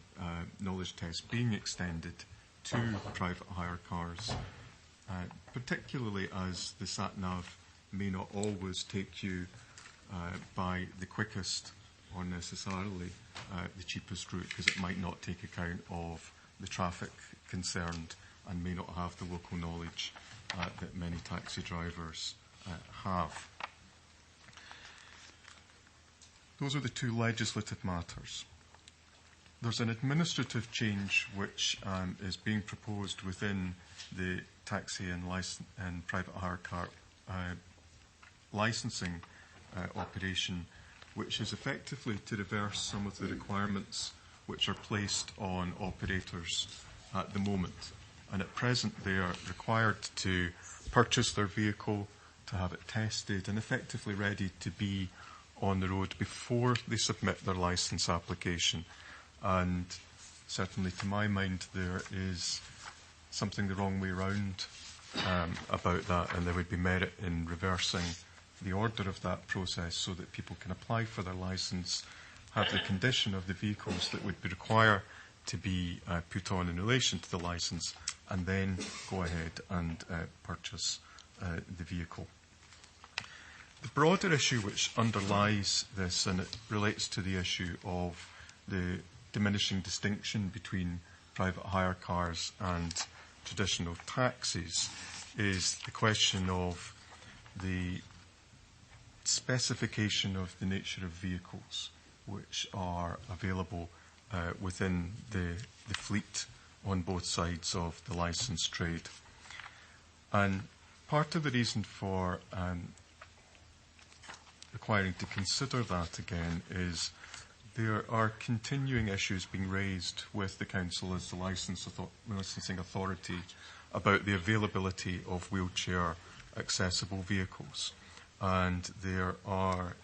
knowledge tests being extended to private hire cars, particularly as the sat-nav may not always take you by the quickest or necessarily the cheapest route, because it might not take account of the traffic concerned and may not have the local knowledge that many taxi drivers have. Those are the two legislative matters. There's an administrative change which is being proposed within the taxi and private hire car licensing operation, which is effectively to reverse some of the requirements which are placed on operators at the moment. And at present they are required to purchase their vehicle, to have it tested and effectively ready to be on the road before they submit their licence application. And certainly to my mind there is something the wrong way round about that, and there would be merit in reversing the order of that process so that people can apply for their licence, have the condition of the vehicles that would be required to be put on in relation to the licence, and then go ahead and purchase the vehicle. The broader issue which underlies this, and it relates to the issue of the diminishing distinction between private hire cars and traditional taxis, is the question of the specification of the nature of vehicles which are available within the fleet on both sides of the licensed trade. And part of the reason for requiring to consider that again is there are continuing issues being raised with the Council as the licensing authority about the availability of wheelchair accessible vehicles. And there are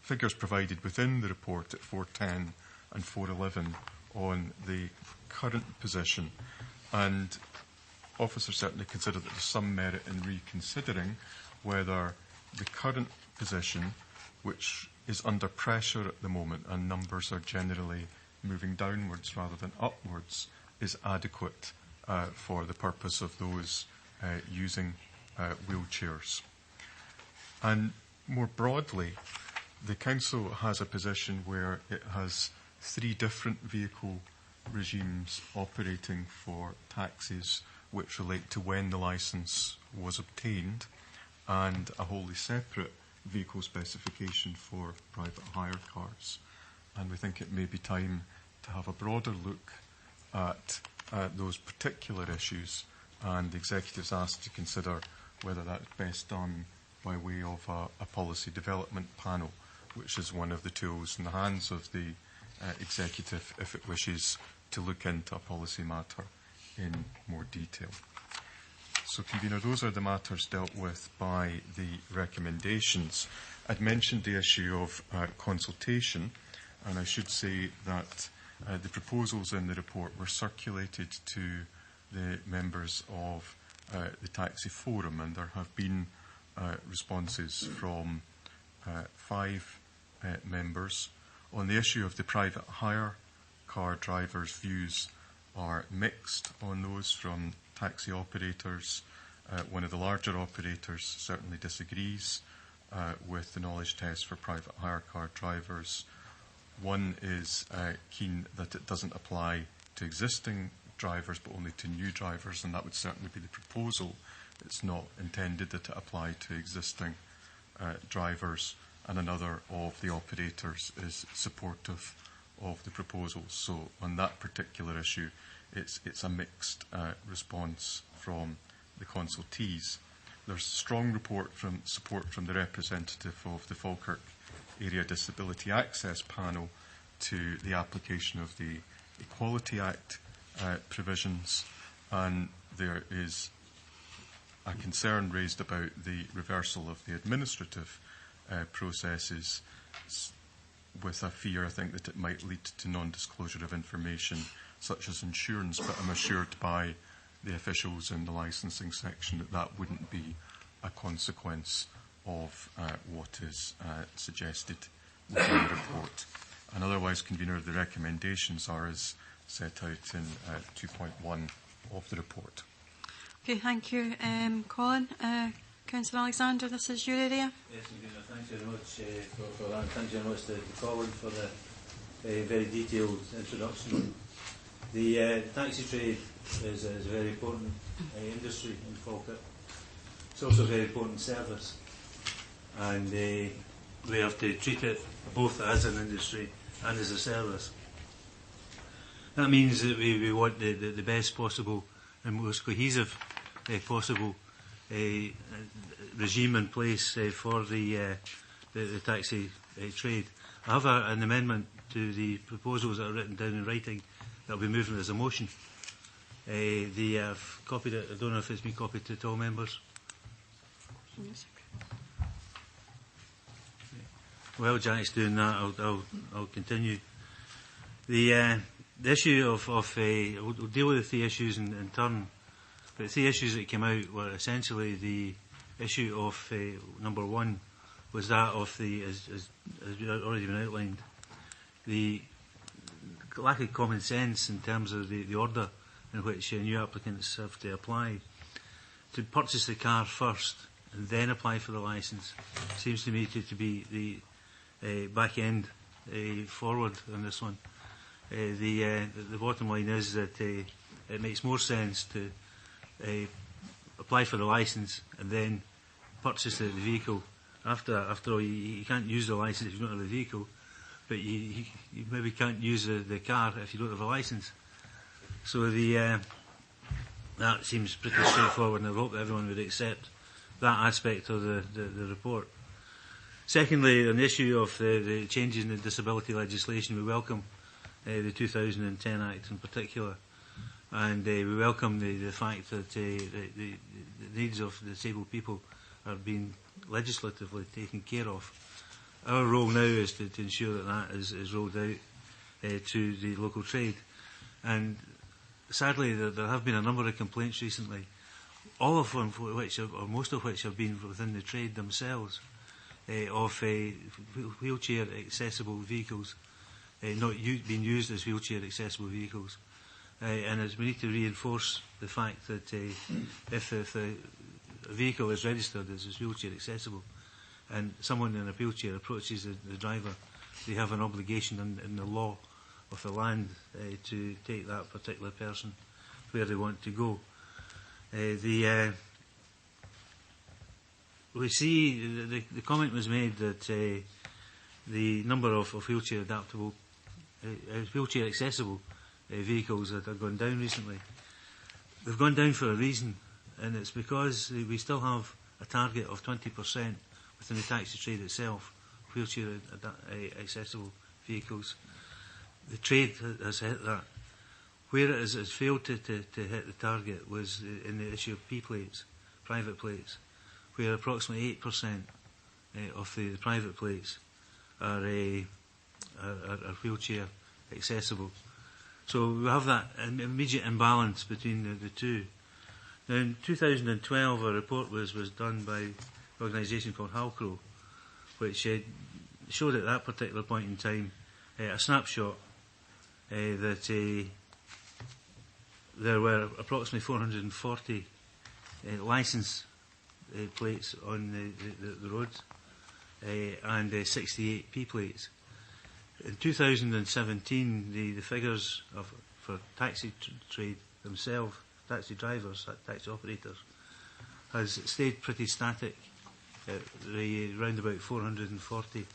figures provided within the report at 410 and 411 on the current position. And officers certainly consider that there's some merit in reconsidering whether the current position, which is under pressure at the moment and numbers are generally moving downwards rather than upwards, is adequate for the purpose of those using wheelchairs. And more broadly, the Council has a position where it has 3 different vehicle regimes operating for taxis which relate to when the licence was obtained, and a wholly separate vehicle specification for private hire cars. And we think it may be time to have a broader look at those particular issues, and the Executive's asked to consider whether that's best done by way of a policy development panel, which is one of the tools in the hands of the Executive if it wishes to look into a policy matter in more detail. So, Convener, those are the matters dealt with by the recommendations. I'd mentioned the issue of consultation, and I should say that the proposals in the report were circulated to the members of the Taxi Forum, and there have been responses from 5 members. On the issue of the private hire car drivers, views are mixed on those from taxi operators. One of the larger operators certainly disagrees with the knowledge test for private hire car drivers. One is keen that it doesn't apply to existing drivers but only to new drivers, and that would certainly be the proposal. It's not intended that it apply to existing drivers, and another of the operators is supportive of the proposal. So on that particular issue, it's a mixed response from the consultees. There's strong support from the representative of the Falkirk Area Disability Access Panel to the application of the Equality Act provisions, and there is a concern raised about the reversal of the administrative processes, with a fear, I think, that it might lead to non-disclosure of information such as insurance, but I'm assured by the officials in the licensing section that that wouldn't be a consequence of what is suggested within the report. And otherwise, convener, the recommendations are as set out in 2.1 of the report. Okay, thank you, Colin. Councillor Alexander, this is your area. Yes, Convener, thanks very much for that. Thanks very much to Colin for the very detailed introduction. The taxi trade is a very important industry in Falkirk. It's also a very important service, and we have to treat it both as an industry and as a service. That means that we want the best possible and most cohesive possible regime in place for the taxi trade. I have an amendment to the proposals that are written down in writing that will be moving as a motion. I've copied it. I don't know if it's been copied to all members. Well, Jack's doing that. I'll continue. The issue of we'll deal with the three issues in turn. But the three issues that came out were essentially the issue of number one was that of the, as already been outlined, the lack of common sense in terms of the order in which new applicants have to apply. To purchase the car first and then apply for the licence seems to me to be the back end forward on this one. The bottom line is that it makes more sense to apply for the licence and then purchase the vehicle. After all, you can't use the licence if you don't have the vehicle, but you maybe can't use the car if you don't have a licence. So that seems pretty straightforward, and I hope that everyone would accept that aspect of the report. Secondly, on the issue of the changes in the disability legislation, we welcome the 2010 Act in particular, and we welcome the fact that the needs of disabled people are being legislatively taken care of. Our role now is to ensure that is rolled out to the local trade. And sadly, there have been a number of complaints recently, all of them which, or most of which, have been within the trade themselves, of wheelchair accessible vehicles not being used as wheelchair accessible vehicles. And as we need to reinforce the fact that if a vehicle is registered as wheelchair accessible and someone in a wheelchair approaches the driver, they have an obligation in the law of the land to take that particular person where they want to go. We see the comment was made that the number of wheelchair adaptable, wheelchair accessible vehicles that have gone down recently. They've gone down for a reason, and it's because we still have a target of 20% within the taxi trade itself, wheelchair accessible vehicles. The trade has hit that. Where it has failed to hit the target was in the issue of P-plates, private plates, where approximately 8% of the private plates are wheelchair accessible. So we have that immediate imbalance between the two. Now, in 2012, a report was done by an organisation called Halcro, which showed at that particular point in time a snapshot that there were approximately 440 licence plates on the roads and 68 P-plates. In 2017, the figures for taxi trade themselves, taxi drivers, taxi operators, has stayed pretty static, around about 440.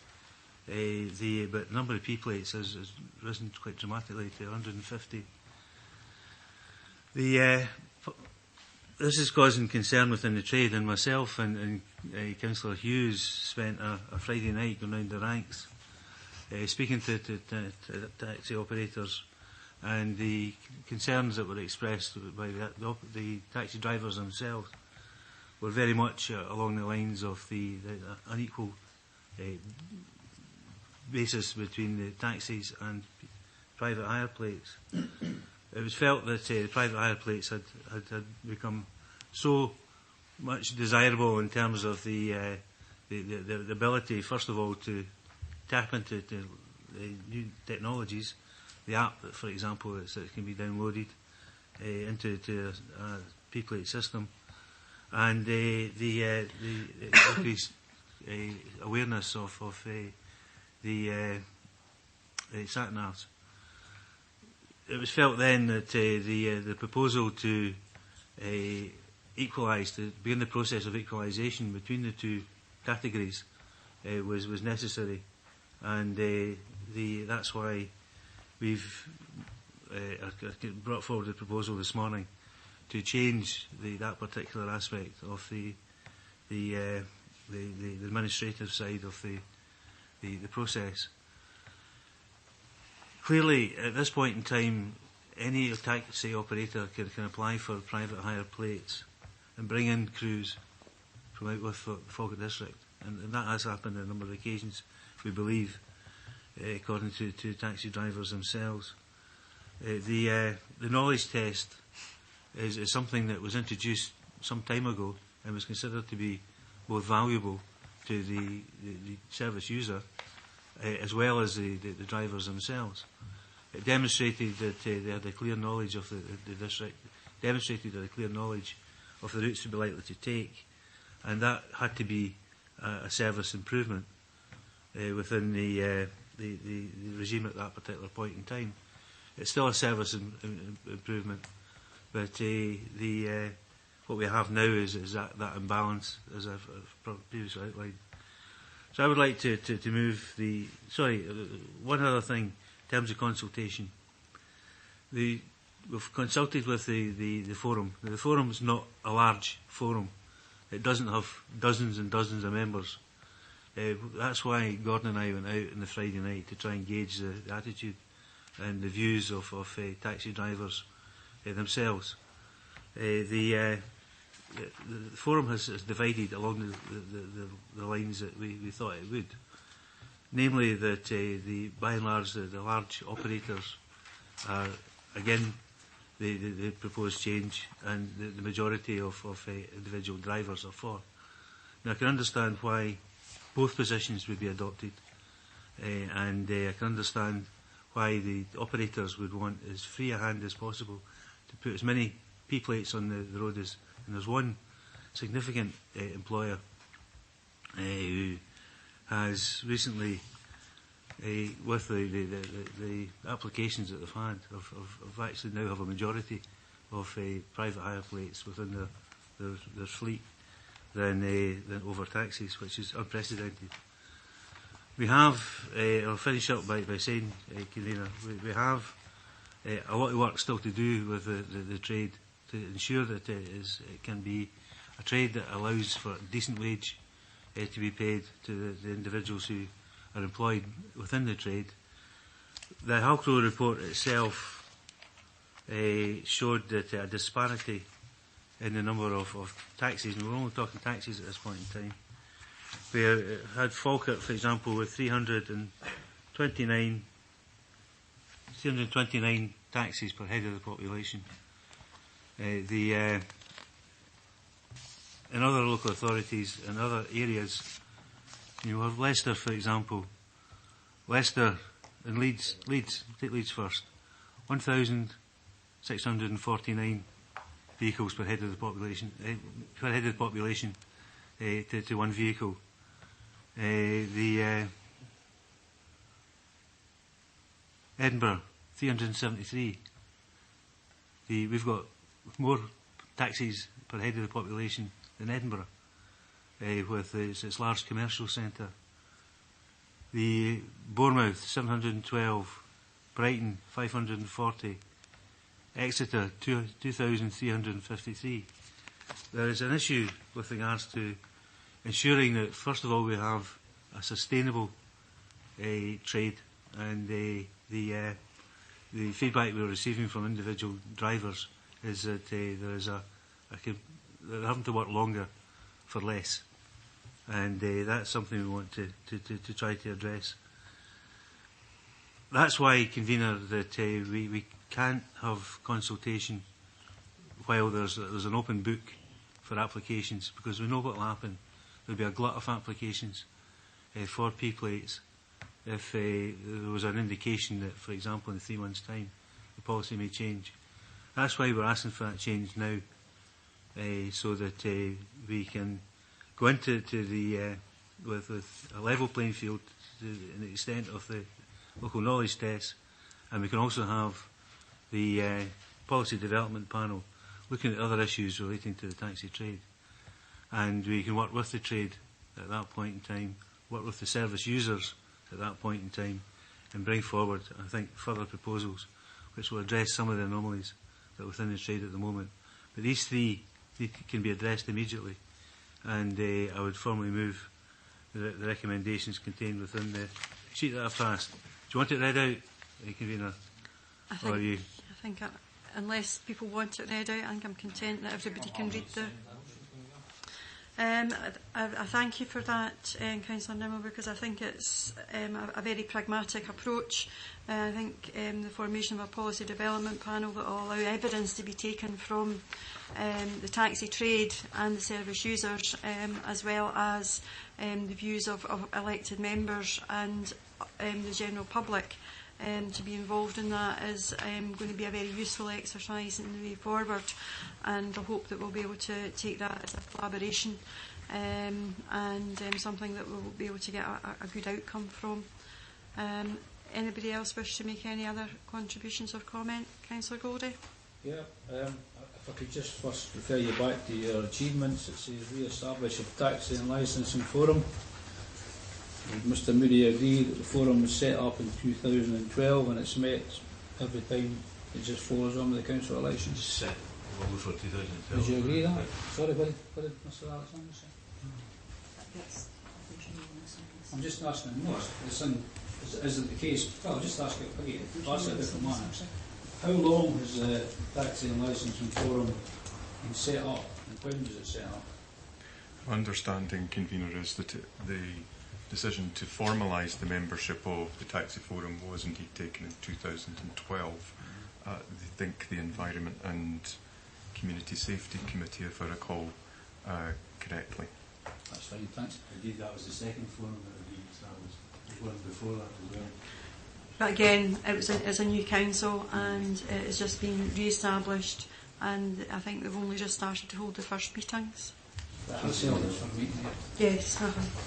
But the number of P-plates has risen quite dramatically to 150. This is causing concern within the trade, and myself and Councillor Hughes spent a Friday night going round the ranks speaking to taxi operators, and the concerns that were expressed by the taxi drivers themselves were very much along the lines of the unequal basis between the taxis and private hire plates. It was felt that the private hire plates had become so much desirable in terms of the ability, first of all, to tap into new technologies. The app, for example, that can be downloaded into a P-plate system, and the increased awareness of the sat-navs. It was felt then that the proposal to equalise, to begin the process of equalisation between the two categories was necessary, and that's why we've brought forward the proposal this morning to change that particular aspect of the administrative side of the process. Clearly, at this point in time, any taxi operator can apply for private hire plates and bring in crews from out with the Falkirk District, and that has happened on a number of occasions, we believe, according to taxi drivers themselves. The knowledge test is something that was introduced some time ago and was considered to be both valuable to the service user as well as the drivers themselves. It demonstrated that they had a clear knowledge of the district, demonstrated a clear knowledge of the routes to be likely to take, and that had to be a service improvement within the regime at that particular point in time. It's still a service improvement, but what we have now is that imbalance, as I've previously outlined. So I would like to move the... Sorry, one other thing in terms of consultation. We've consulted with the forum. The forum is not a large forum. It doesn't have dozens and dozens of members. That's why Gordon and I went out on the Friday night to try and gauge the attitude and the views of taxi drivers themselves. The forum has divided along the lines that we thought it would. Namely that by and large the large operators are again the proposed change, and the majority of individual drivers are for. Now I can understand why both positions would be adopted, and I can understand why the operators would want as free a hand as possible to put as many P-plates on the road as. And there's one significant employer who has recently, with the applications that they've had, of actually now have a majority of private hire plates within their fleet than over taxis, which is unprecedented. We have, I'll finish up by saying, Convener, we have a lot of work still to do with the trade to ensure that it can be a trade that allows for a decent wage to be paid to the individuals who are employed within the trade. The Halcro report itself showed that a disparity in the number of taxis, and we're only talking taxis at this point in time. We had Falkirk, for example, with 329 taxis per head of the population. In other local authorities and other areas, you have Leicester, for example. Leicester and Leeds, take Leeds first. 1,649 vehicles per head of the population, to one vehicle. Edinburgh, 373. We've got more taxis per head of the population than Edinburgh, with its large commercial centre. The Bournemouth, 712. Brighton, 540. Exeter, 2,353. There is an issue with regards to ensuring that, first of all, we have a sustainable trade, and the feedback we're receiving from individual drivers is that they're having to work longer for less, and that's something we want to try to address. That's why, Convener, that we can't have consultation while there's an open book for applications, because we know what will happen. There'll be a glut of applications for P-plates, if there was an indication that, for example, in 3 months' time, the policy may change. That's why we're asking for that change now, so that we can go into the with a level playing field to the extent of the local knowledge tests, and we can also have the policy development panel looking at other issues relating to the taxi trade. And we can work with the trade at that point in time, work with the service users at that point in time, and bring forward, I think, further proposals which will address some of the anomalies that are within the trade at the moment. But these three can be addressed immediately, and I would formally move the recommendations contained within the sheet that I've passed. Do you want it read out, Convener? I think unless people want it read out, I think I'm content that everybody can read the... I thank you for that, Councillor Nimmo, because I think it's a very pragmatic approach. I think the formation of a policy development panel that will allow evidence to be taken from the taxi trade and the service users, as well as the views of elected members and the general public, to be involved in that is going to be a very useful exercise in the way forward, and I hope that we'll be able to take that as a collaboration and something that we'll be able to get a good outcome from. Anybody else wish to make any other contributions or comment? Councillor Goldie? Yeah, if I could just first refer you back to your achievements. It says re-establish a taxi and licensing forum. Mr Moody agreed that the forum was set up in 2012 and it's met every time it just follows on with the council elections. Set well before 2012. Would you agree with that? Sorry, what did Mr Alexander say? Yes. I'm just asking, no, isn't the case? Well, I'll just ask it again, ask it a different manner. How long has the taxi and licensing forum been set up, and when was it set up? My understanding, Convener, is that the decision to formalise the membership of the Taxi Forum was indeed taken in 2012. I think the Environment and Community Safety Committee, if I recall correctly. That's fine, thanks. Indeed, that was the second forum that had been established. The one before that as well. But again, it's a new council and it has just been re-established, and I think they've only just started to hold the first meetings. That's held its first meeting here. Yes.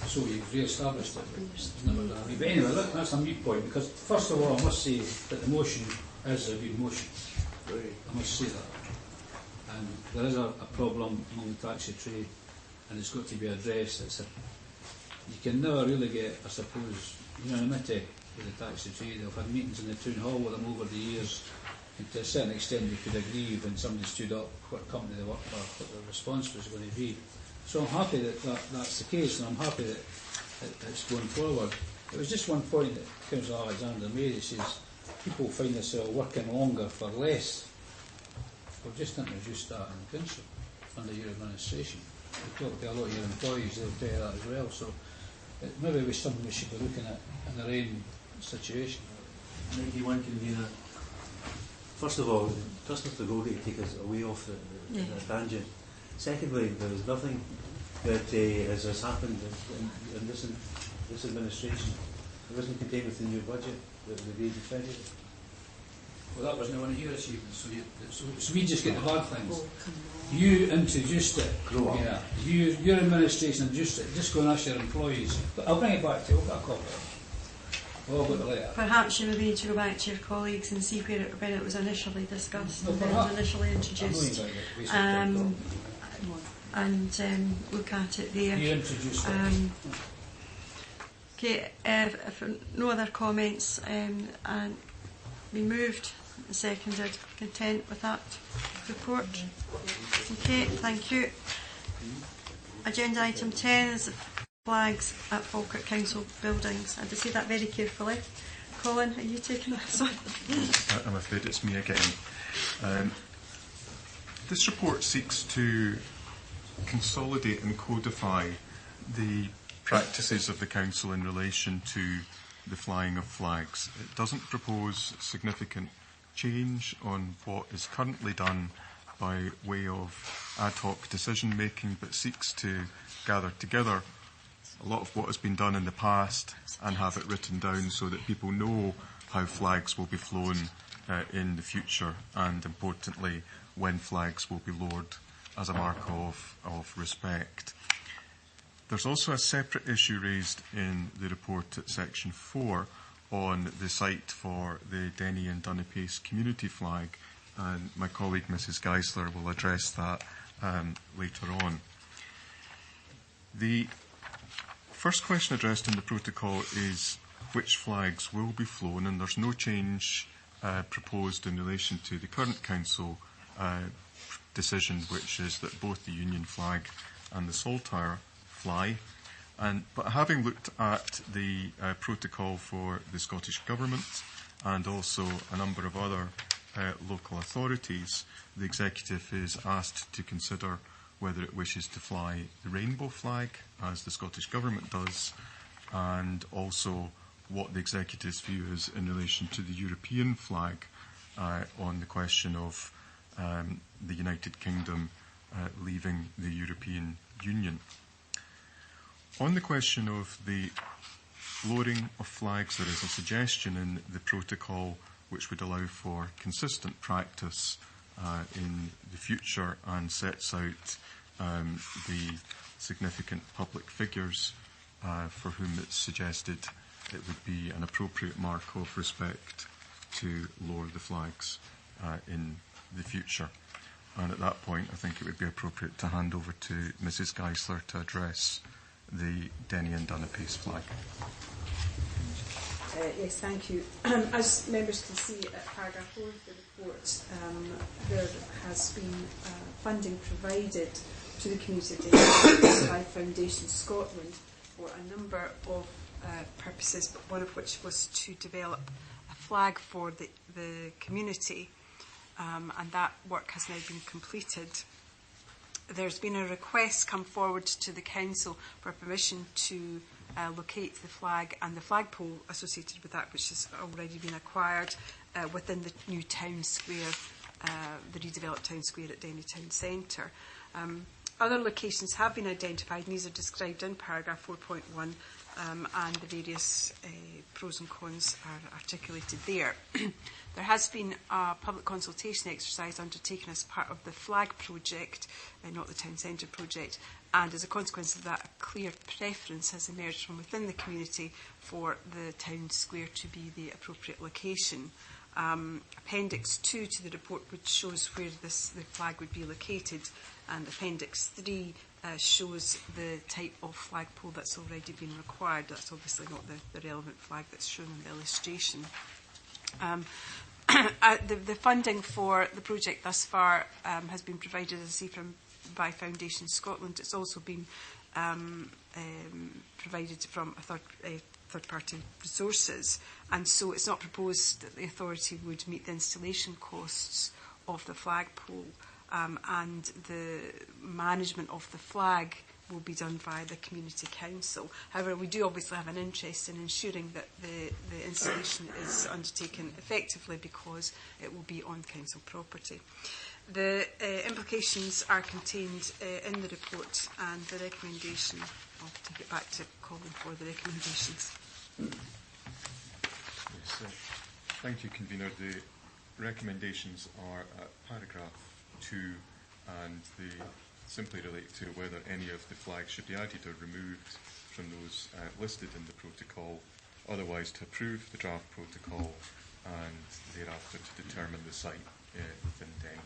So you've re-established it. It's never done. But anyway, look, that's a moot point, because first of all I must say that the motion is a good motion. I must say that. And there is a problem among the taxi trade, and it's got to be addressed. You can never really get, I suppose, unanimity with the taxi trade. I've had meetings in the town hall with them over the years, and to a certain extent we could agree when somebody stood up what company they worked for, what their response was going to be. So I'm happy that that's the case, and I'm happy that it's going forward. It was just one point that Councillor Alexander made. He says people find themselves working longer for less. We've just introduced that in the council under your administration. You talk to a lot of your employees, they'll tell you that as well. So it maybe it was something we should be looking at in their own situation. Maybe one Convener. First of all, trust Mr Goldie to take us away off the tangent. Secondly, there is nothing that has happened in this administration that wasn't contained within your budget that would be defended. Well, that wasn't one of your achievements, so we just get the bad things. You introduced it. Grow up. Yeah. Your administration introduced it. Just go and ask your employees. But I'll bring it back to you. We've got a copy. We've all got the letter. Perhaps you maybe need to go back to your colleagues and see when it was initially discussed and when it was initially introduced. And look at it there. You introduced it. Okay, if no other comments, and we moved, seconded, content with that report. Okay, thank you. Agenda item 10 is flags at Falkirk Council buildings. I had to say that very carefully. Colin, are you taking this one? I'm afraid it's me again. This report seeks to consolidate and codify the practices of the Council in relation to the flying of flags. It doesn't propose significant change on what is currently done by way of ad hoc decision making, but seeks to gather together a lot of what has been done in the past and have it written down so that people know how flags will be flown in the future, and importantly, when flags will be lowered as a mark of respect. There's also a separate issue raised in the report at section 4 on the site for the Denny and Dunipace community flag, and my colleague Mrs Geisler will address that later on. The first question addressed in the protocol is which flags will be flown, and there's no change proposed in relation to the current council decision, which is that both the Union flag and the Saltire fly. But having looked at the protocol for the Scottish Government and also a number of other local authorities, the Executive is asked to consider whether it wishes to fly the rainbow flag, as the Scottish Government does, and also what the Executive's view is in relation to the European flag on the question of the United Kingdom leaving the European Union. On the question of the lowering of flags, there is a suggestion in the protocol which would allow for consistent practice in the future and sets out the significant public figures for whom it's suggested it would be an appropriate mark of respect to lower the flags in the future. And at that point, I think it would be appropriate to hand over to Mrs Geisler to address the Denny and Dunipace flag. Yes, thank you. As members can see at paragraph 4 of the report, there has been funding provided to the community by Foundation Scotland for a number of purposes, but one of which was to develop a flag for the community, and that work has now been completed. There's been a request come forward to the Council for permission to locate the flag and the flagpole associated with that, which has already been acquired within the new town square, the redeveloped town square at Denny Town Centre. Other locations have been identified, and these are described in paragraph 4.1, and the various pros and cons are articulated there. There has been a public consultation exercise undertaken as part of the flag project, not the town centre project, and as a consequence of that, a clear preference has emerged from within the community for the town square to be the appropriate location. Appendix 2 to the report, which shows where the flag would be located, and Appendix 3 shows the type of flagpole that's already been required. That's obviously not the relevant flag that's shown in the illustration. The funding for the project thus far has been provided, as I see, by Foundation Scotland. It's also been provided from third-party resources, and so it's not proposed that the authority would meet the installation costs of the flagpole, and the management of the flag will be done by the Community Council. However, we do obviously have an interest in ensuring that the installation is undertaken effectively, because it will be on council property. The implications are contained in the report, and the recommendation, I'll take it back to Colin for the recommendations. Yes, thank you, Convener. The recommendations are at paragraph 2, and they simply relate to whether any of the flags should be added or removed from those listed in the protocol, otherwise to approve the draft protocol and thereafter to determine the site within Denny.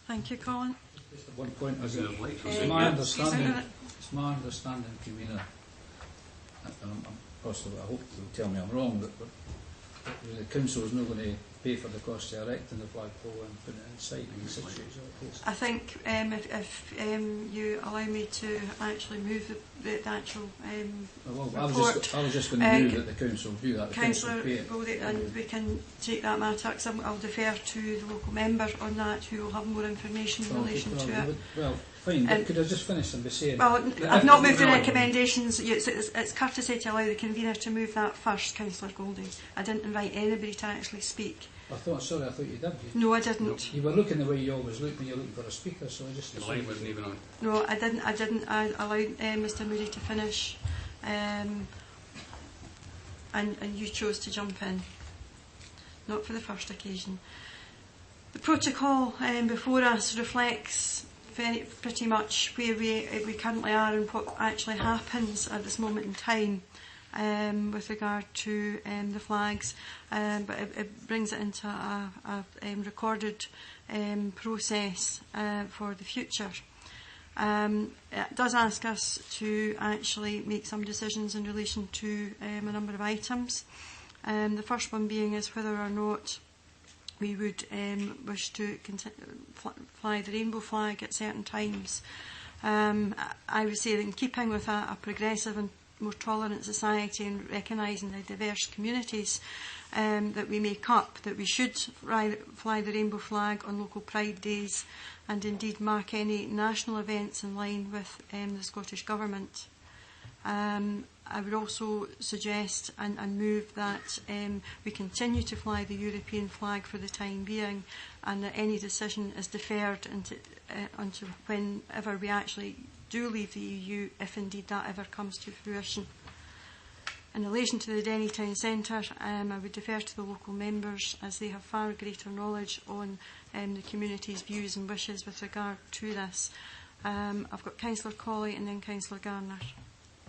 Thank you, Colin. Just at one point, it's my understanding, Convener, possibly, I hope you'll tell me I'm wrong, but the council is not going to pay for the cost of erecting the flagpole and putting it in sight in situ. I think if you allow me to actually move the actual report. I was just going to move that the council do that. Councillor Goldie, and we can take that matter, because I'll defer to the local member on that, who will have more information in relation to it. Well, fine, but could I just finish and be saying... Well, I've not moved the recommendations. It's courtesy to allow the convener to move that first, Councillor Golding. I didn't invite anybody to actually speak. I thought you did. No, I didn't. You were looking the way you always look when you're looking for a speaker, so I just... The light wasn't even on. No, I didn't. I allowed Mr Moody to finish, and you chose to jump in. Not for the first occasion. The protocol before us reflects pretty much where we currently are and what actually happens at this moment in time with regard to the flags, but it brings it into a recorded process for the future. It does ask us to actually make some decisions in relation to a number of items. The first one being is whether or not we would wish to fly the rainbow flag at certain times. I would say that in keeping with a progressive and more tolerant society and recognising the diverse communities that we make up, that we should fly the rainbow flag on local Pride days and indeed mark any national events in line with the Scottish Government. I would also suggest and move that we continue to fly the European flag for the time being, and that any decision is deferred until whenever we actually do leave the EU, if indeed that ever comes to fruition. In relation to the Denny Town Centre, I would defer to the local members as they have far greater knowledge on the community's views and wishes with regard to this. I've got Councillor Colley and then Councillor Garner.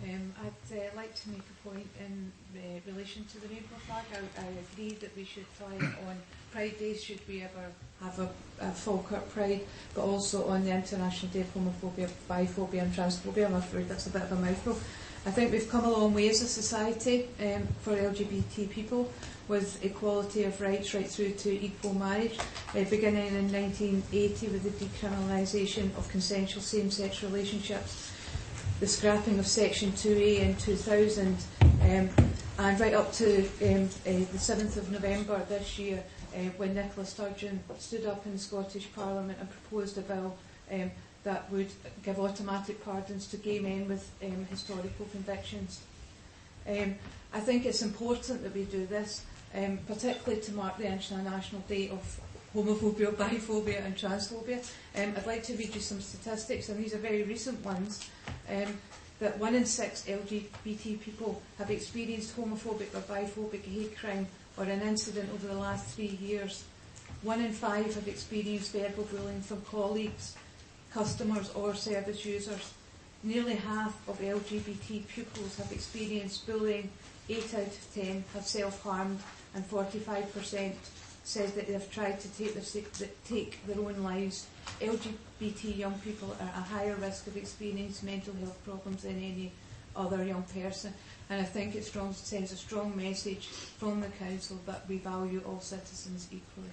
I'd like to make a point in relation to the rainbow flag. I agree that we should fly it on Pride days should we ever have a Falkirk Pride, but also on the International Day of Homophobia, Biphobia and Transphobia. I'm afraid that's a bit of a mouthful. I think we've come a long way as a society for LGBT people, with equality of rights right through to equal marriage, beginning in 1980 with the decriminalisation of consensual same-sex relationships, the scrapping of Section 2A in 2000, and right up to the 7th of November this year, when Nicola Sturgeon stood up in the Scottish Parliament and proposed a bill that would give automatic pardons to gay men with historical convictions. I think it's important that we do this, particularly to mark the International Day of Homophobia, Biphobia and Transphobia. I'd like to read you some statistics, and these are very recent ones, that 1 in 6 LGBT people have experienced homophobic or biphobic hate crime or an incident over the last 3 years. 1 in 5 have experienced verbal bullying from colleagues, customers or service users. Nearly half of LGBT pupils have experienced bullying, 8 out of 10 have self-harmed, and 45% says that they have tried to take their own lives. LGBT young people are at a higher risk of experiencing mental health problems than any other young person, and I think it sends a strong message from the Council that we value all citizens equally.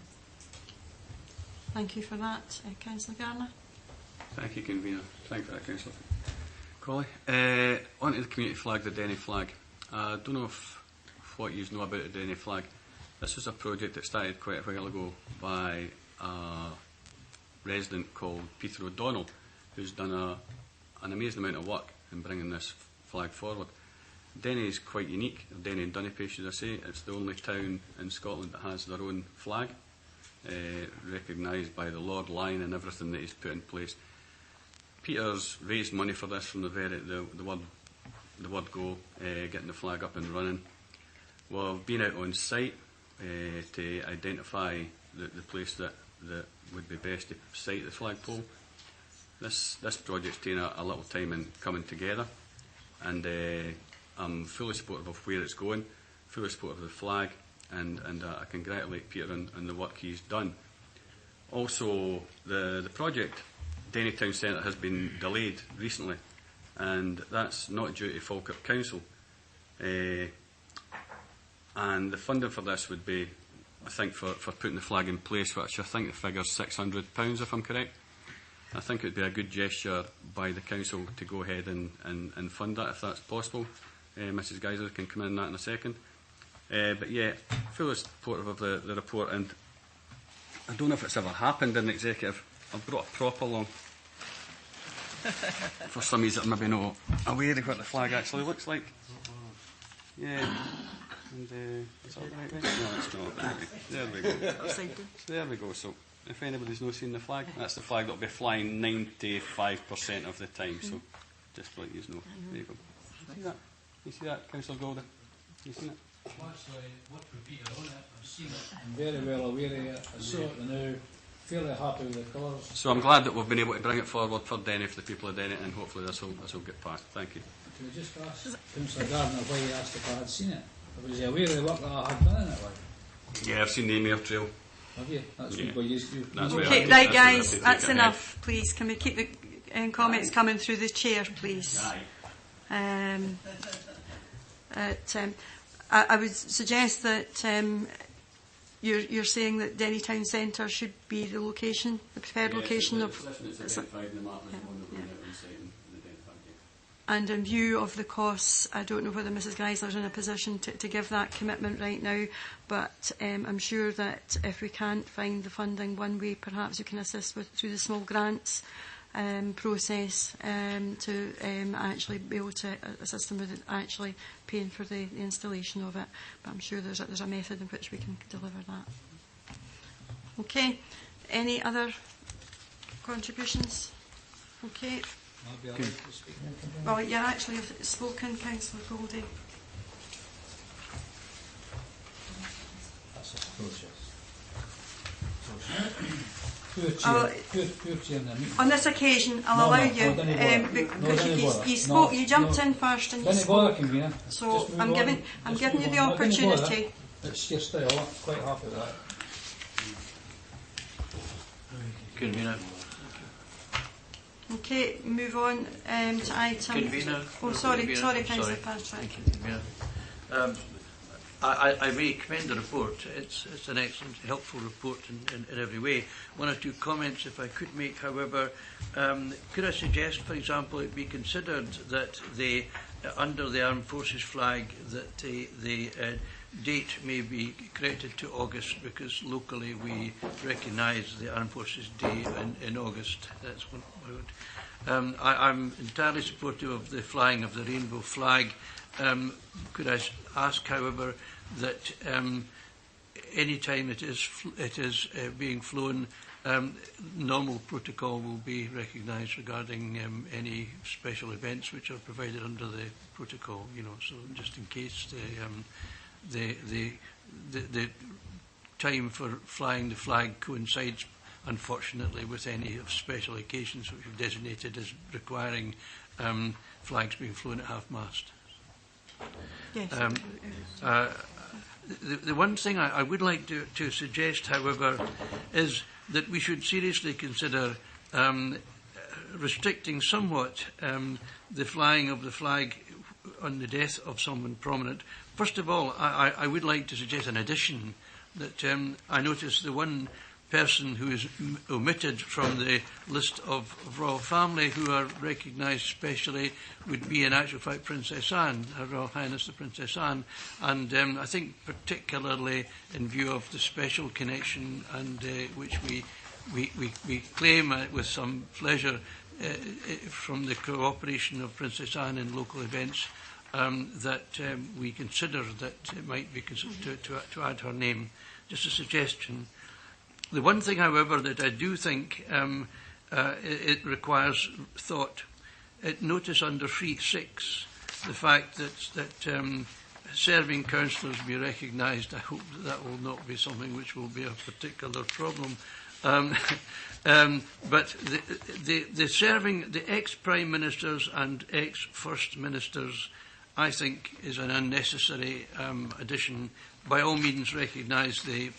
Thank you for that. Councillor Garner. Thank you, Convener. Thank you for that, Councillor Colley. On to the community flag, the Denny flag. I don't know what you know about the Denny flag. This was a project that started quite a while ago by a resident called Peter O'Donnell, who's done an amazing amount of work in bringing this flag forward. Denny is quite unique. Denny and Dunipace, should I say. It's the only town in Scotland that has their own flag, recognised by the Lord Lion and everything that he's put in place. Peter's raised money for this from the word go, getting the flag up and running. Well, I've been out on site to identify the place that would be best to site the flagpole. This project's taken a little time in coming together, and I'm fully supportive of where it's going, fully supportive of the flag, and I congratulate Peter on the work he's done. Also, the project, Denny Town Centre, has been delayed recently, and that's not due to Falkirk Council. And the funding for this would be, I think, for putting the flag in place, which I think the figure's £600, if I'm correct. I think it would be a good gesture by the Council to go ahead and fund that, if that's possible. Mrs Geiser can come in on that in a second. But yeah, fully supportive of the report, and I don't know if it's ever happened in the executive. I've brought a prop along. For some reason, maybe not aware of what the flag actually looks like. Yeah. And is that the right way? No, it's not. There we go. There we go. So if anybody's not seen the flag, that's the flag that will be flying 95% of the time. So just to let you know. There you go. See that? You see that, Councillor Goldie? You seen it? Actually, what repeater on it, I've seen it. I'm very well aware of it. I saw it now. Fairly happy with the colours. So I'm glad that we've been able to bring it forward for Denny, for the people of Denny, and hopefully this will get passed. Thank you. Can I just ask Councillor Gardner why he asked if I had seen it? Was he aware of the work that I had done in it? Like? Yeah, I've seen the email trail. Have you? That's good. Well, Okay, right, guys, that's enough. Please, can we keep the comments coming through the chair, please? I would suggest that you're saying that Denny Town Centre should be the location, the preferred location of. And in view of the costs, I don't know whether Mrs Geisler's in a position to give that commitment right now, but I'm sure that if we can't find the funding one way, perhaps you can assist with through the small grants process to actually be able to assist them with actually paying for the installation of it. But I'm sure there's a method in which we can deliver that. Okay. Any other contributions? Okay. I'll be allowed to speak. Well, you're actually spoken, Councillor Goldie. That's a process. On this occasion, I'll allow you, because you jumped in first and you spoke. So I'm giving you the opportunity. It's your style. I'm quite happy with that. Convener. Okay, move on to item. Convener. Sorry, Councillor Patrick. I really commend the report. It's an excellent, helpful report in every way. One or two comments, if I could make, however. Could I suggest, for example, it be considered that under the Armed Forces flag, that the date may be corrected to August, because locally we recognise the Armed Forces Day in August. That's what I would. I'm entirely supportive of the flying of the rainbow flag. Could I ask, however, that any time it is being flown, normal protocol will be recognised regarding any special events which are provided under the protocol. So just in case the time for flying the flag coincides, unfortunately, with any of special occasions which are designated as requiring flags being flown at half-mast. Yes. The one thing I would like to suggest, however, is that we should seriously consider restricting somewhat the flying of the flag on the death of someone prominent. First of all, I would like to suggest an addition that I noticed the one person who is omitted from the list of royal family who are recognised specially would be in actual fact Princess Anne, Her Royal Highness the Princess Anne, and I think particularly in view of the special connection and which we claim with some pleasure from the cooperation of Princess Anne in local events, that we consider that it might be considered to add her name. Just a suggestion. The one thing, however, that I do think it requires thought, notice under 3.6 the fact that serving councillors be recognised. I hope that will not be something which will be a particular problem. But the ex-Prime Ministers and ex-First Ministers, I think, is an unnecessary addition. By all means, recognise the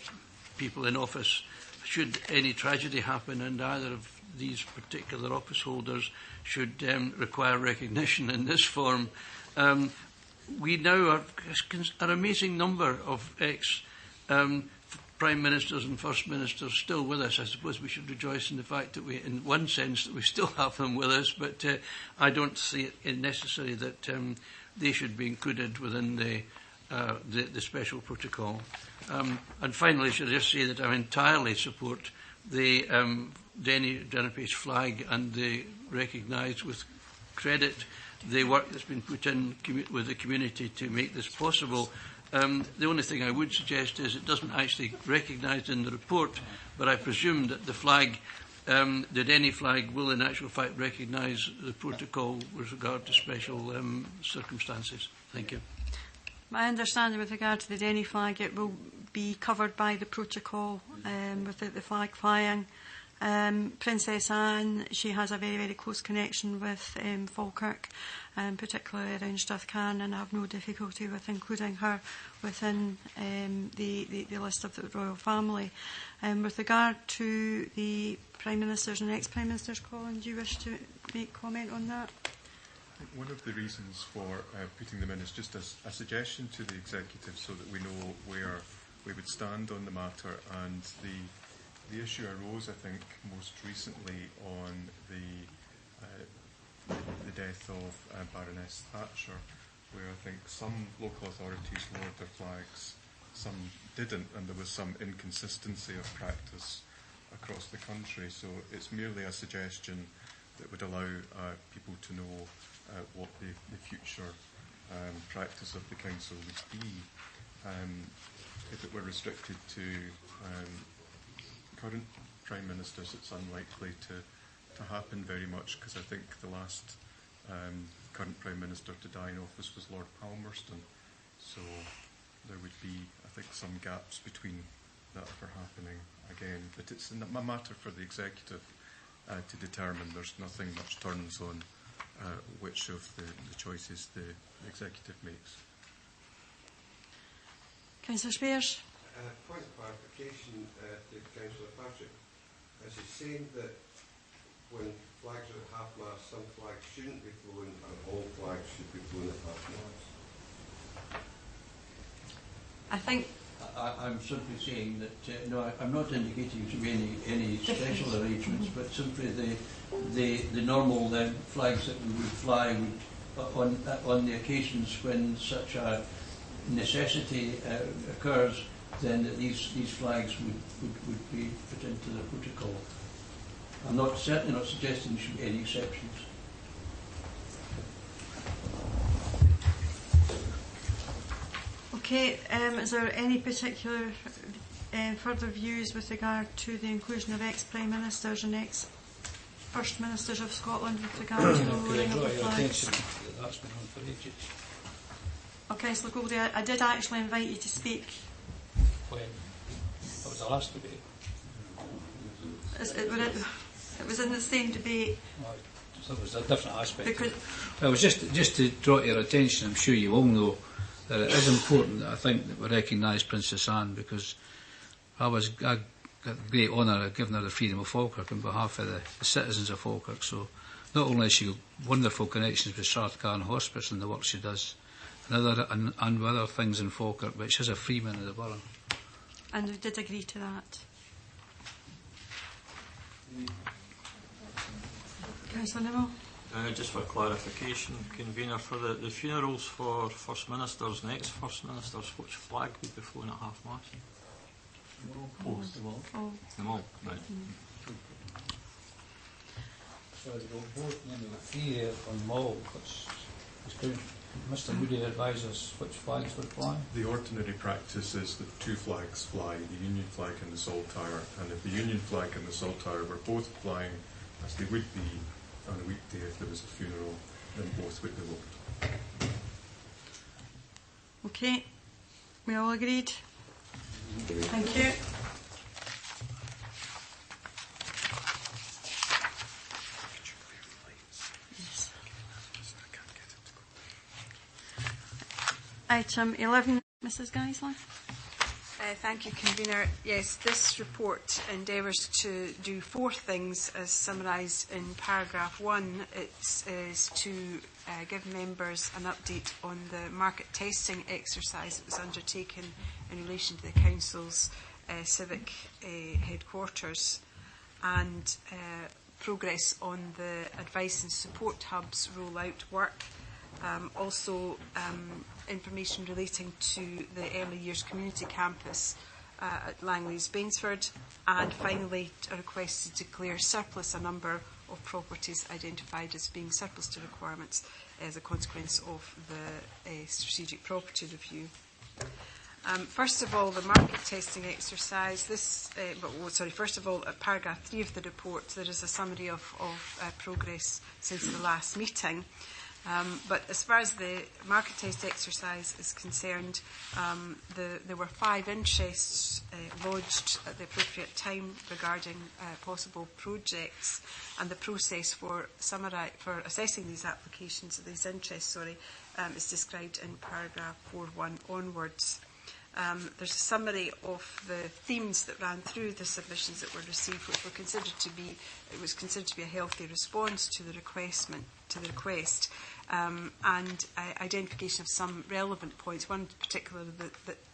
people in office should any tragedy happen, and either of these particular office holders should require recognition in this form. We now have an amazing number of ex-Prime Ministers and First Ministers still with us. I suppose we should rejoice in the fact that in one sense, that we still have them with us, but I don't see it necessary that they should be included within the special protocol. And finally, I should just say that I entirely support the Denny Pace flag and the recognise with credit the work that's been put in with the community to make this possible. The only thing I would suggest is it doesn't actually recognise in the report, but I presume that the flag, that any flag will in actual fact recognise the protocol with regard to special circumstances. Thank you. My understanding with regard to the Denny flag, it will be covered by the protocol with the flag flying. Princess Anne, she has a very, very close connection with Falkirk, particularly around Strathcarn, and I have no difficulty with including her within the list of the royal family. With regard to the Prime Ministers and ex-Prime Ministers, Colin, do you wish to make comment on that? One of the reasons for putting them in is just a suggestion to the Executive so that we know where we would stand on the matter. And the issue arose, I think, most recently on the death of Baroness Thatcher, where I think some local authorities lowered their flags, some didn't, and there was some inconsistency of practice across the country. So it's merely a suggestion that would allow people to know what the future practice of the Council would be. If it were restricted to current Prime Ministers, it's unlikely to happen very much, because I think the last current Prime Minister to die in office was Lord Palmerston. So there would be, I think, some gaps between that for happening again. But it's a matter for the Executive to determine. There's nothing much turns on which of the choices the Executive makes. Councillor Spears. Point of clarification to Councillor Patrick. Is he saying that when flags are at half-mast, some flags shouldn't be flown and all flags should be flown at half-mast? I think I'm simply saying that no, I'm not indicating to be any special arrangements, but simply the normal flags that we would fly would, on the occasions when such a necessity occurs, then that these flags would be put into the protocol. I'm certainly not suggesting there should be any exceptions. Okay, is there any particular further views with regard to the inclusion of ex-Prime Ministers and ex-First Ministers of Scotland with regard to the lowering of the flags? That's been on for ages. Okay, Councillor Goldie, I did actually invite you to speak. When? That was the last debate. It was in the same debate. So it was a different aspect. Well, it was just to draw to your attention, I'm sure you all know, that it is important that I think that we recognise Princess Anne, because I got the great honour of giving her the Freedom of Falkirk on behalf of the citizens of Falkirk. So not only has she got wonderful connections with Strathcarn Hospice and the work she does, and other things in Falkirk, but she's a freeman of the borough. And we did agree to that. Councillor Nimmo? Just for clarification, Convener, for the funerals for First Ministers and ex-First Ministers, which flag would be flown at half-mast? Both. Them all, right. So they go both in the fee on them all, which Mr. Moody advises which flags would fly. The ordinary practice is that two flags fly, the Union flag and the Saltire, and if the Union flag and the Saltire were both flying, as they would be on a weekday if there was a funeral, then both would be lowered. Okay, we all agreed? Thank you. Yes. Item 11, Mrs. Geisler. Thank you, Convener. Yes, this report endeavours to do 4 things as summarised in paragraph 1. It is to give members an update on the market testing exercise that was undertaken in relation to the Council's civic headquarters, and progress on the advice and support hubs rollout work. Also information relating to the early years community campus at Langley's Bainsford, and finally a request to declare surplus a number of properties identified as being surplus to requirements as a consequence of the strategic property review. First of all, the market testing exercise. First of all, at paragraph 3 of the report, there is a summary of progress since the last meeting. But as far as the market test exercise is concerned, there were 5 interests lodged at the appropriate time regarding possible projects, and the process for assessing these applications, these interests, is described in paragraph 4.1 onwards. There's a summary of the themes that ran through the submissions that were received, which were considered to be a healthy response to the request, and identification of some relevant points. One particularly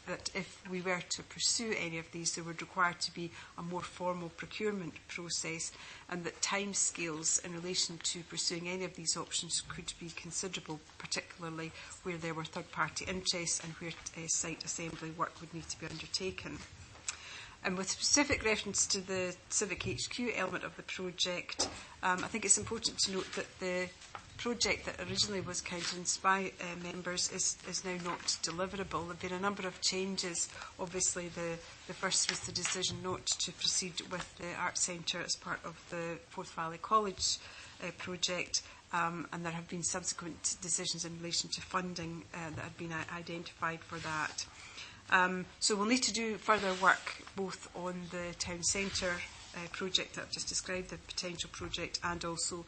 that if we were to pursue any of these, there would require to be a more formal procurement process, and that timescales in relation to pursuing any of these options could be considerable, particularly where there were third-party interests and where site assembly work would need to be undertaken. And with specific reference to the Civic HQ element of the project, I think it's important to note that the project that originally was countenanced by members is now not deliverable. There have been a number of changes. Obviously, the first was the decision not to proceed with the Arts Centre as part of the Forth Valley College project, and there have been subsequent decisions in relation to funding that have been identified for that. So we'll need to do further work both on the town centre project that I've just described, the potential project, and also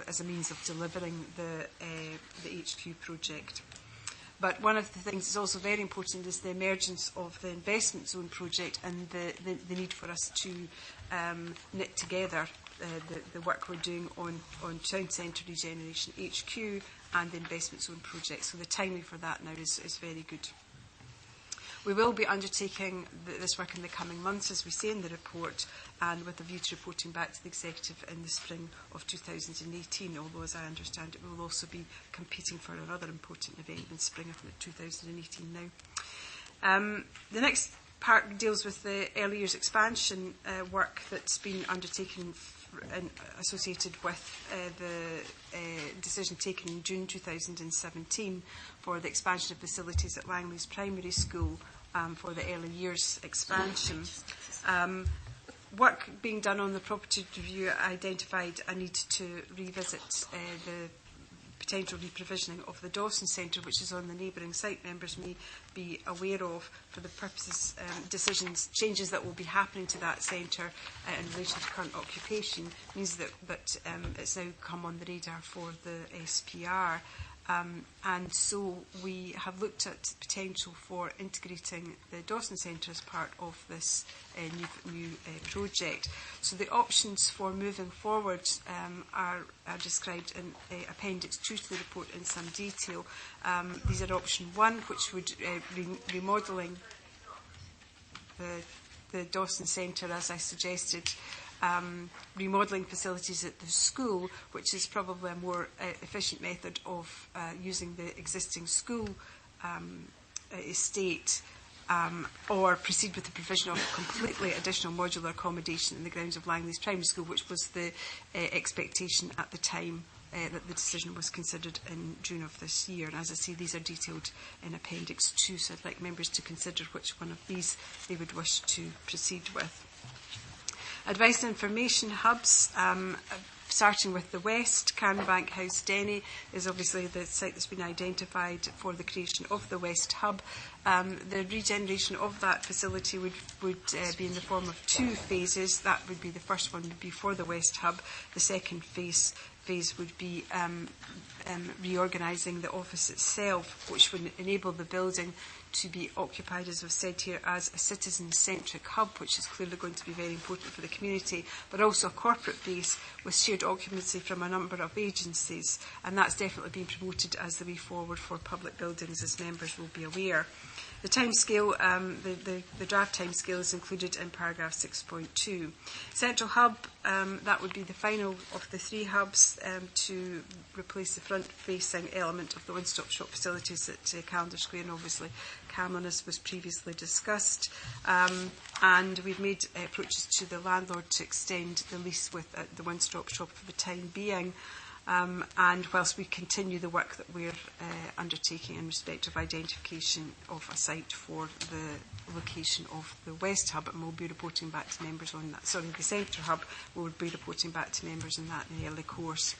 as a means of delivering the HQ project. But one of the things that's also very important is the emergence of the investment zone project and the need for us to knit together the work we're doing on town centre regeneration HQ and the investment zone project. So the timing for that now is very good. We will be undertaking this work in the coming months, as we say in the report, and with a view to reporting back to the Executive in the spring of 2018, although, as I understand it, we will also be competing for another important event in spring of 2018 now. The next part deals with the early years expansion work that's been undertaken associated with the decision taken in June 2017 for the expansion of facilities at Langley's Primary School for the early years expansion. Work being done on the property review identified a need to revisit the potential reprovisioning of the Dawson Centre, which is on the neighbouring site. Members may be aware of, for the purposes, changes that will be happening to that centre in relation to current occupation, means that it's now come on the radar for the SPR. And so we have looked at potential for integrating the Dawson Centre as part of this new project. So the options for moving forward are described in Appendix 2 to the report in some detail. These are option 1, which would remodelling the Dawson Centre, as I suggested, remodelling facilities at the school, which is probably a more efficient method of using the existing school estate, or proceed with the provision of completely additional modular accommodation in the grounds of Langley's Primary School, which was the expectation at the time that the decision was considered in June of this year. And as I say, these are detailed in Appendix 2, so I'd like members to consider which one of these they would wish to proceed with. Advice and information hubs, starting with the West, Cairnbank House, Denny, is obviously the site that's been identified for the creation of the West Hub. The regeneration of that facility would be in the form of 2 phases. That would be, the first one would be for the West Hub. The second phase would be reorganising the office itself, which would enable the building to be occupied, as I've said here, as a citizen-centric hub, which is clearly going to be very important for the community, but also a corporate base with shared occupancy from a number of agencies. And that's definitely been promoted as the way forward for public buildings, as members will be aware. The timescale, the draft timescale is included in paragraph 6.2. Central Hub that would be the final of the 3 hubs to replace the front-facing element of the one-stop shop facilities at Calendar Square, and obviously Camlin, as was previously discussed. And we've made approaches to the landlord to extend the lease with the one-stop shop for the time being. And whilst we continue the work that we're undertaking in respect of identification of a site for the location of the West Hub, and we'll be reporting back to members on that. Sorry, the Centre Hub, we'll be reporting back to members on that in the early course.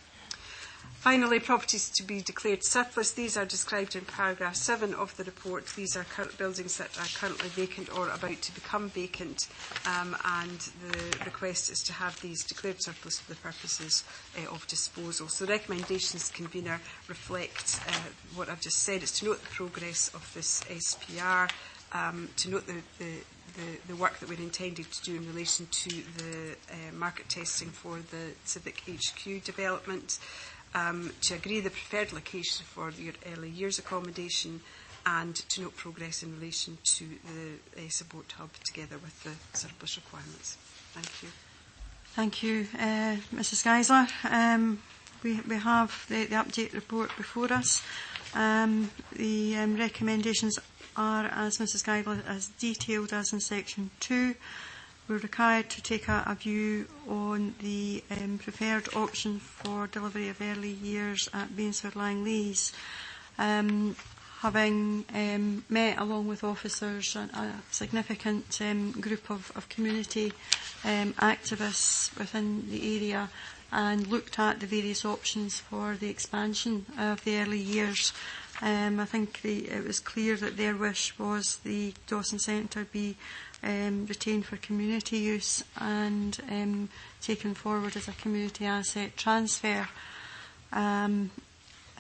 Finally, properties to be declared surplus. These are described in paragraph 7 of the report. These are buildings that are currently vacant or about to become vacant, and the request is to have these declared surplus for the purposes of disposal. So the recommendations, Convener, reflect what I've just said. It's to note the progress of this SPR, to note the work that we're intending to do in relation to the market testing for the Civic HQ development, to agree the preferred location for your early years accommodation, and to note progress in relation to the support hub together with the surplus requirements. Thank you. Thank you, Mrs Geisler. We have the update report before us. The recommendations are, as Mrs Geisler has detailed as in section 2. We're required to take a view on the preferred option for delivery of early years at Bainsford Langleys. Having met along with officers and a significant group of community activists within the area, and looked at the various options for the expansion of the early years, I think it was clear that their wish was the Dawson Centre be retained for community use and taken forward as a community asset transfer. I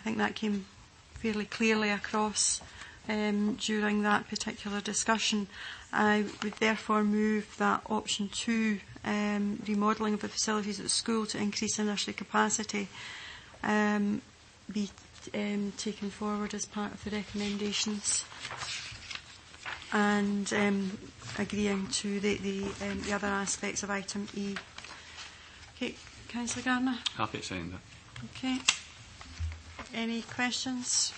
think that came fairly clearly across during that particular discussion. I would therefore move that option 2, remodelling of the facilities at the school to increase the nursery capacity, be taken forward as part of the recommendations, and agreeing to the other aspects of item E. Okay, Councillor Gardner. Happy to sign that. Okay. Any questions?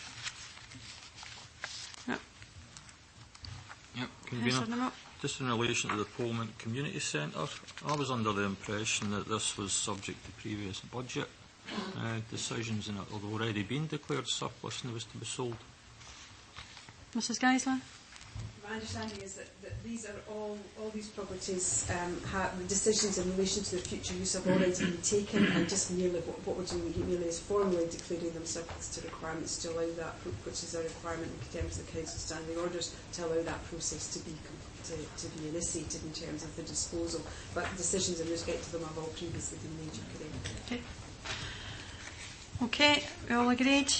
No. Yep. Convener, just in relation to the Pullman Community Centre, I was under the impression that this was subject to previous budget decisions, and it had already been declared surplus and it was to be sold. Mrs Geisler? My understanding is that these are all these properties, the decisions in relation to their future use have already been taken, and just merely what we're doing merely is formally declaring them surplus to requirements to allow that, which is a requirement in terms of the Council standing orders, to allow that process to be initiated in terms of the disposal. But decisions in respect to them have all previously been made. Okay. Okay, we all agreed?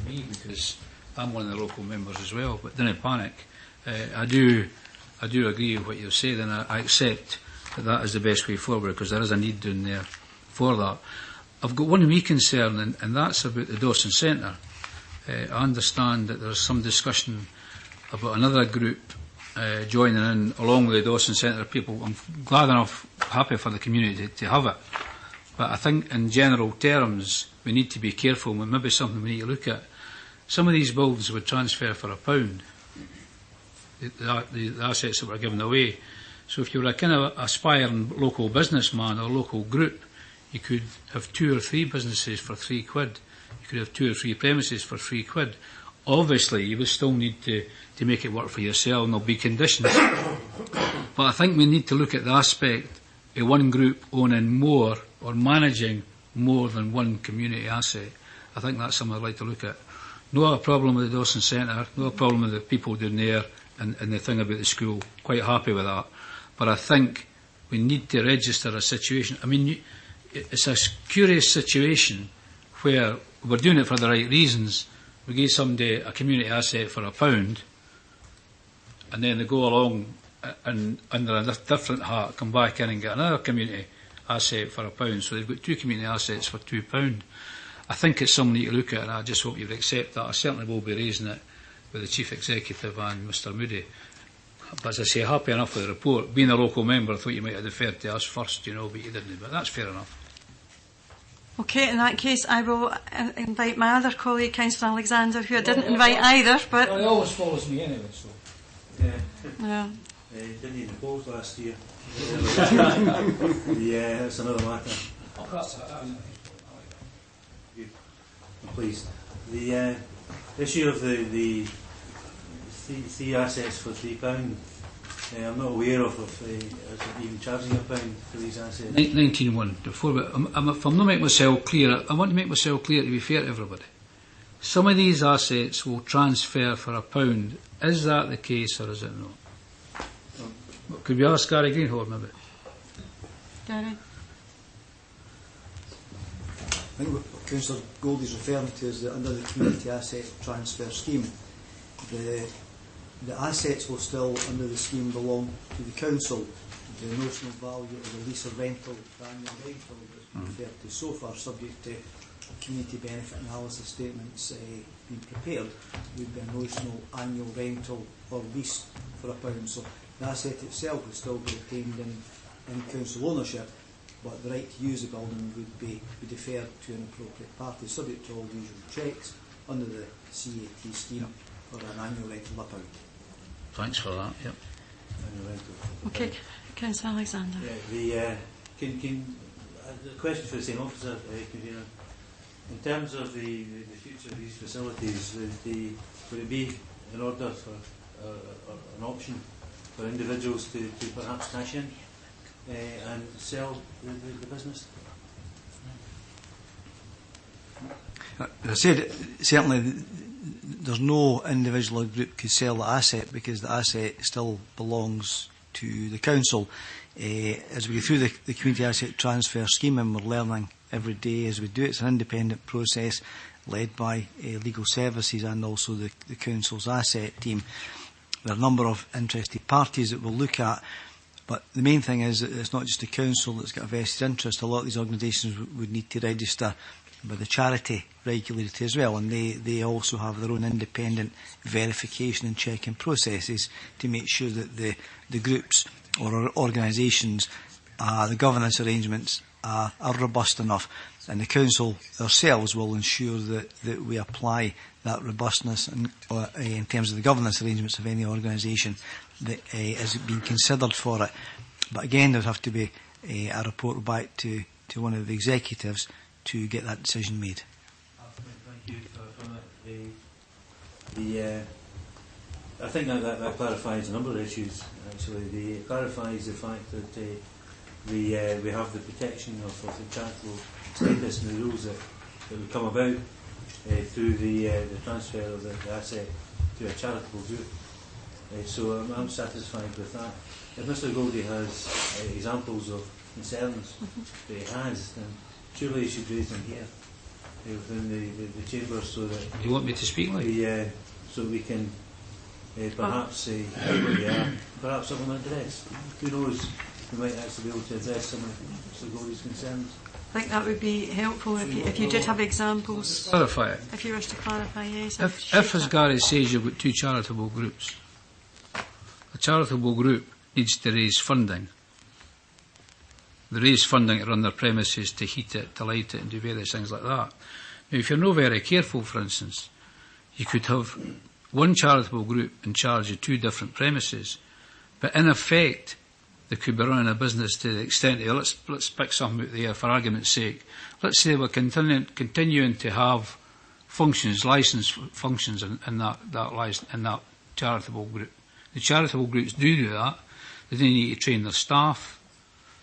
Because I'm one of the local members as well, but don't panic. I do agree with what you've said, and I accept that is the best way forward, because there is a need down there for that. I've got one wee concern, and that's about the Dawson Centre. I understand that there's some discussion about another group joining in along with the Dawson Centre people. I'm glad enough, happy for the community to have it. But I think in general terms, we need to be careful, and maybe something we need to look at. Some of these buildings would transfer for £1, the assets that were given away. So if you were a kind of aspiring local businessman or local group, you could have 2 or 3 businesses for £3. You could have 2 or 3 premises for £3. Obviously, you would still need to make it work for yourself, and there'll be conditions. But I think we need to look at the aspect of one group owning more or managing more than one community asset. I think that's something I'd like to look at. No problem with the Dawson Centre, no problem with the people down there, and the thing about the school. Quite happy with that. But I think we need to register a situation. I mean, it's a curious situation where we're doing it for the right reasons. We give somebody a community asset for £1, and then they go along and under a different hat come back in and get another community asset for £1. So they've got 2 community assets for £2. I think it's something you look at, and I just hope you would accept that. I certainly will be raising it with the Chief Executive and Mr Moody. But as I say, happy enough with the report. Being a local member, I thought you might have deferred to us first, you know, but you didn't. But that's fair enough. Okay, in that case, I will invite my other colleague, Councillor Alexander, who I didn't invite either. But he always follows me anyway, so. Yeah. Didn't even polls last year. That's another matter. Good. I'm pleased. The issue of the three assets for £3, I'm not aware of even charging £1 for these assets. 19.1. If I'm not making myself clear, I want to make myself clear to be fair to everybody. Some of these assets will transfer for £1. Is that the case or is it not? Could we ask Gary Greenhalgh maybe? Gary? I think what Councillor Goldie is referring to is that under the Community Asset Transfer Scheme, the assets will still, under the scheme, belong to the Council. The notional value of the lease or rental, the annual rental that's referred to so far, subject to community benefit analysis statements being prepared, would be a notional annual rental or lease for £1. So the asset itself would still be retained in council ownership, but the right to use the building would be deferred to an appropriate party, subject to all the usual checks under the CAT scheme for an annual rental of £1. Thanks for that. Yep. Annual rental. Okay, Councillor Alexander. Yeah, the question for the same officer, convener. In terms of the future of these facilities, would it be in order for an option for individuals to perhaps cash in and sell the business? As I said, certainly there's no individual or group could sell the asset because the asset still belongs to the council. As we go through the Community Asset Transfer Scheme, and we're learning every day as we do it, it's an independent process led by legal services and also the council's asset team. There are a number of interested parties that we'll look at, but the main thing is that it's not just the council that's got a vested interest. A lot of these organisations would need to register with the charity regulator as well, and they also have their own independent verification and checking processes to make sure that the groups or organisations, the governance arrangements are robust enough, and the council ourselves will ensure that we apply that robustness in terms of the governance arrangements of any organisation that is being considered for it. But again, there would have to be a report back to one of the executives to get that decision made. Thank you for that. I think that clarifies a number of issues. Actually, it clarifies the fact that we have the protection of the charitable status and the rules that would come about through the transfer of the asset to a charitable group. So I'm satisfied with that. If Mr. Goldie has examples of concerns that he has, then surely he should raise them here within the chamber, so that you want me to speak like? So we can perhaps say where we are, perhaps someone address. Who knows? We might actually be able to address some of Mr. Goldie's concerns. I think that would be helpful if you did have examples. Clarify it. If you wish to clarify, yes. If as Gary says, you've got two charitable groups, a charitable group needs to raise funding. They raise funding to run their premises, to heat it, to light it, and do various things like that. Now, if you're not very careful, for instance, you could have one charitable group in charge of two different premises, but in effect, they could be running a business to the extent of, let's pick something out there for argument's sake. Let's say we're continuing to have functions, licensed functions in that charitable group. The charitable groups do that. They don't need to train their staff.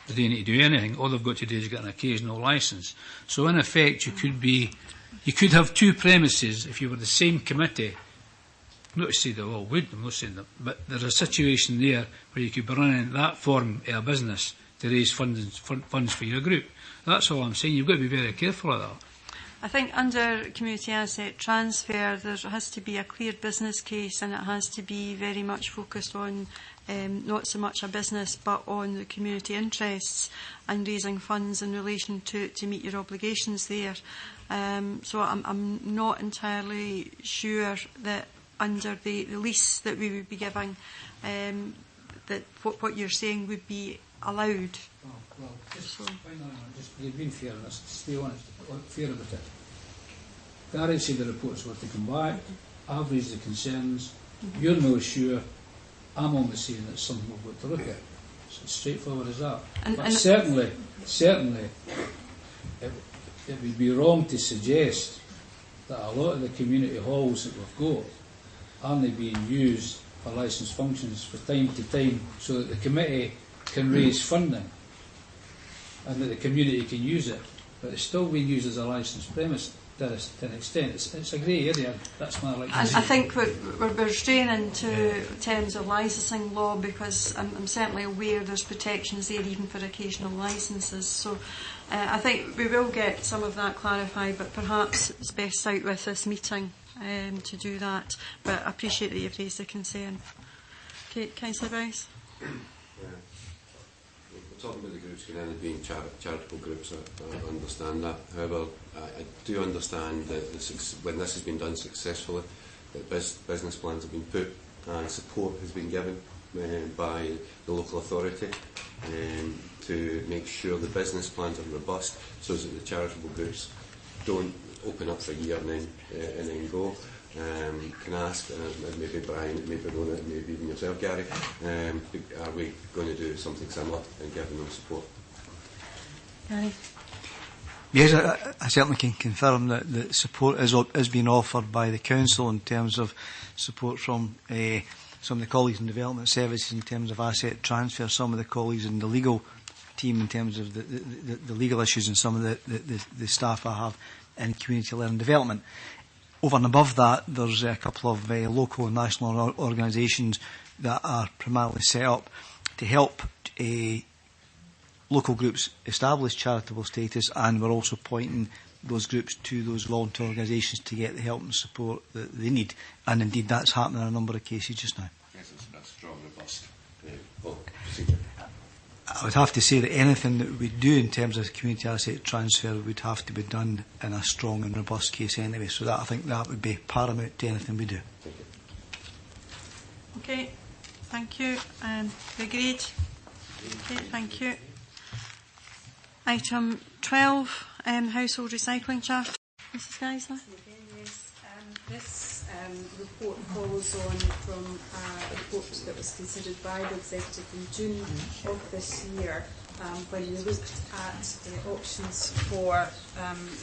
They don't need to do anything. All they've got to do is get an occasional licence. So in effect, you could have two premises if you were the same committee. I'm not to say they all would, I'm not saying that, but there's a situation there where you could be running that form of a business to raise funds for your group. That's all I'm saying. You've got to be very careful of that. I think under community asset transfer, there has to be a clear business case, and it has to be very much focused on not so much a business, but on the community interests and raising funds in relation to meet your obligations there. So I'm not entirely sure that under the lease that we would be giving, that what you're saying would be allowed. Well, just being fair on this, just be honest, fair about it. Gary said the reports were to come back. I've raised the concerns. You're not sure. I'm only saying it's something we've got to look at. It's as straightforward as that. But certainly, it would be wrong to suggest that a lot of the community halls that we've got aren't being used for licensed functions from time to time, so that the committee can raise funding and that the community can use it, but it's still being used as a licensed premise to an extent. It's a grey area. That's what I like to say. I think we're straying into terms of licensing law, because I'm certainly aware there's protections there even for occasional licences. So I think we will get some of that clarified, but perhaps it's best out with this meeting to do that. But I appreciate that you've raised the concern. Okay, Councillor Rice. We're talking about the groups can only be charitable groups. I understand that. However, I do understand that when this has been done successfully, that business plans have been put and support has been given by the local authority to make sure the business plans are robust, so that the charitable groups don't open up for a year and then go. Can I ask, maybe Brian, maybe Rona, maybe even yourself, Gary, are we going to do something similar and give them support? Gary? Yes, I certainly can confirm that support is being offered by the Council in terms of support from some of the colleagues in Development Services in terms of asset transfer, some of the colleagues in the legal team in terms of the legal issues, and some of the staff I have in Community Learning Development. Over and above that, there's a couple of local and national organisations that are primarily set up to help local groups establish charitable status, and we're also pointing those groups to those voluntary organisations to get the help and support that they need. And indeed, that's happening in a number of cases just now. Yes, it's a strong, robust procedure. I would have to say that anything that we do in terms of community asset transfer would have to be done in a strong and robust case anyway. So that, I think that would be paramount to anything we do. Okay, thank you. Agreed. Okay, thank you. Item 12, household recycling charge. Mrs. Geisler. Yes, this report follows on from a report that was considered by the Executive in June of this year, when we looked at options for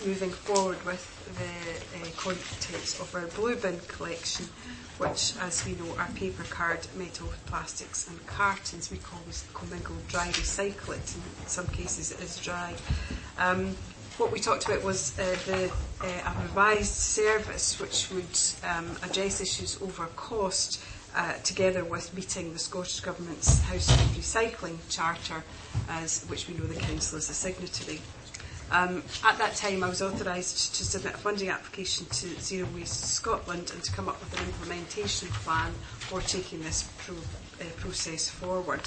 moving forward with the contents of our blue bin collection, which, as we know, are paper, card, metal, plastics and cartons. We call this commingled dry recyclate. In some cases it is dry. What we talked about was a revised service which would address issues over cost, together with meeting the Scottish Government's Household Recycling Charter, which we know the Council is a signatory. At that time, I was authorised to submit a funding application to Zero Waste Scotland and to come up with an implementation plan for taking this process forward.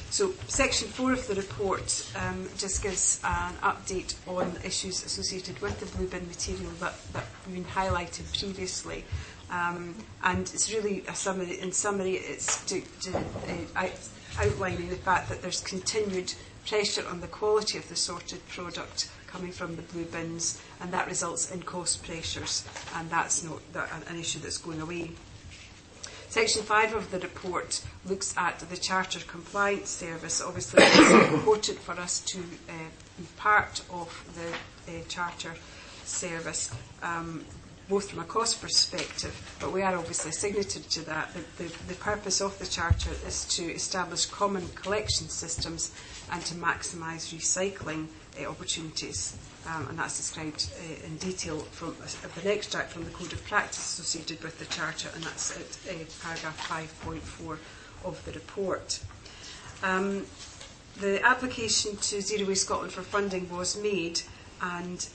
So section 4 of the report just gives an update on issues associated with the blue bin material that have been highlighted previously. And it's really a summary. In summary, it's outlining the fact that there's continued pressure on the quality of the sorted product coming from the blue bins, and that results in cost pressures, and that's not an issue that's going away. Section 5 of the report looks at the Charter Compliance Service. Obviously, it's important for us to be part of the Charter Service, both from a cost perspective, but we are obviously signatory to that. The purpose of the Charter is to establish common collection systems and to maximise recycling opportunities. And that's described in detail from an extract from the Code of Practice associated with the Charter, and that's at paragraph 5.4 of the report. The application to Zero Waste Scotland for funding was made, and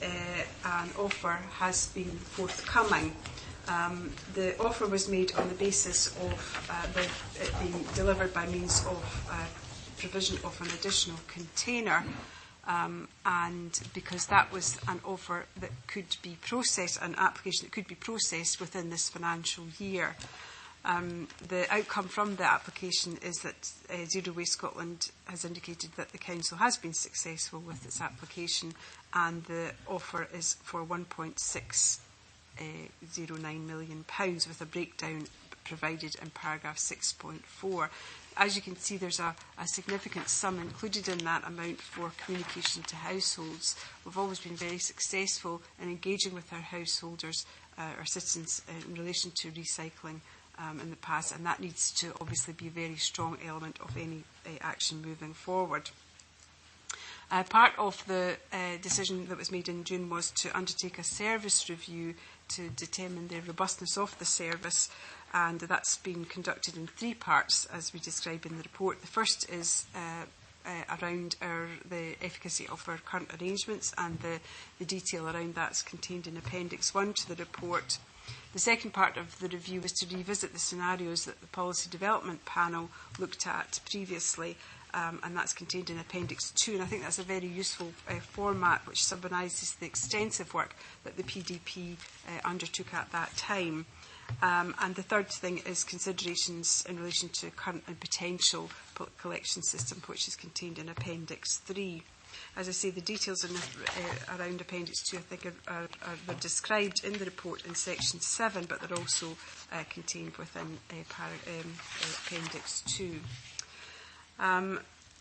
an offer has been forthcoming. The offer was made on the basis of it being delivered by means of provision of an additional container. and because that was an offer that could be processed, an application that could be processed within this financial year. The outcome from the application is that Zero Waste Scotland has indicated that the Council has been successful with its application, and the offer is for £1.609 million, with a breakdown provided in paragraph 6.4. As you can see, there's a significant sum included in that amount for communication to households. We've always been very successful in engaging with our householders, our citizens, in relation to recycling in the past, and that needs to obviously be a very strong element of any action moving forward. Part of the decision that was made in June was to undertake a service review to determine the robustness of the service, and that's been conducted in 3 parts, as we describe in the report. The first is around the efficacy of our current arrangements, and the detail around that's contained in Appendix 1 to the report. The second part of the review was to revisit the scenarios that the Policy Development Panel looked at previously, and that's contained in Appendix 2, and I think that's a very useful format which summarises the extensive work that the PDP undertook at that time. And the third thing is considerations in relation to current and potential collection system, which is contained in Appendix 3. As I say, the details around Appendix 2, I think, they're described in the report in Section 7, but they're also contained within Appendix 2.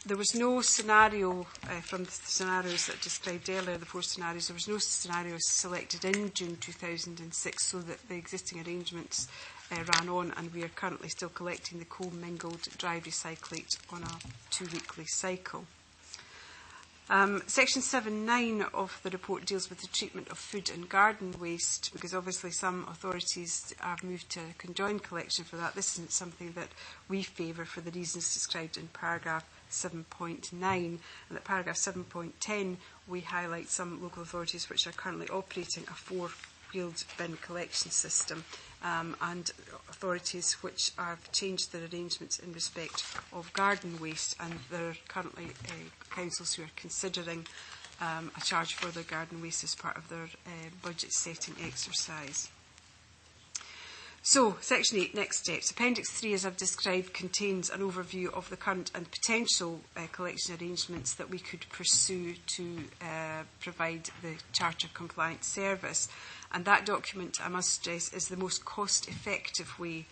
There was no scenario from the scenarios that I described earlier, the 4 scenarios, there was no scenarios selected in June 2006, so that the existing arrangements ran on, and we are currently still collecting the co-mingled dry recyclate on a 2-weekly cycle. Section 7.9 of the report deals with the treatment of food and garden waste, because obviously some authorities have moved to conjoined collection for that. This isn't something that we favour for the reasons described in paragraph 7.9, and at paragraph 7.10 we highlight some local authorities which are currently operating a 4-wheeled bin collection system, and authorities which have changed their arrangements in respect of garden waste, and there are currently councils who are considering a charge for their garden waste as part of their budget setting exercise. So, Section 8, next steps. Appendix 3, as I've described, contains an overview of the current and potential collection arrangements that we could pursue to provide the Charter compliant service. And that document, I must stress, is the most cost-effective way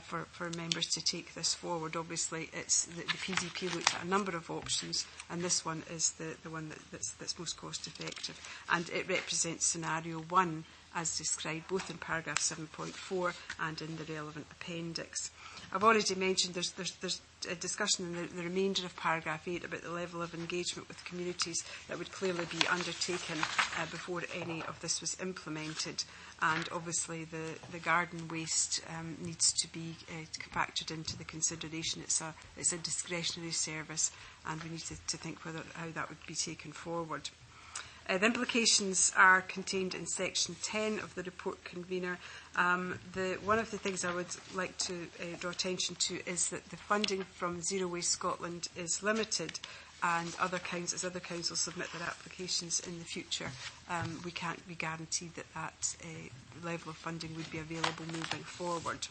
for members to take this forward. Obviously, it's the PDP looked at a number of options, and this one is the one that's most cost-effective. And it represents scenario 1, as described both in paragraph 7.4 and in the relevant appendix. I've already mentioned there's a discussion in the remainder of paragraph 8 about the level of engagement with communities that would clearly be undertaken before any of this was implemented. And obviously the garden waste needs to be factored into the consideration. It's a discretionary service, and we need to think how that would be taken forward. The implications are contained in Section 10 of the report, Convener. One of the things I would like to draw attention to is that the funding from Zero Waste Scotland is limited, and as other councils submit their applications in the future, we can't be guaranteed that level of funding would be available moving forward.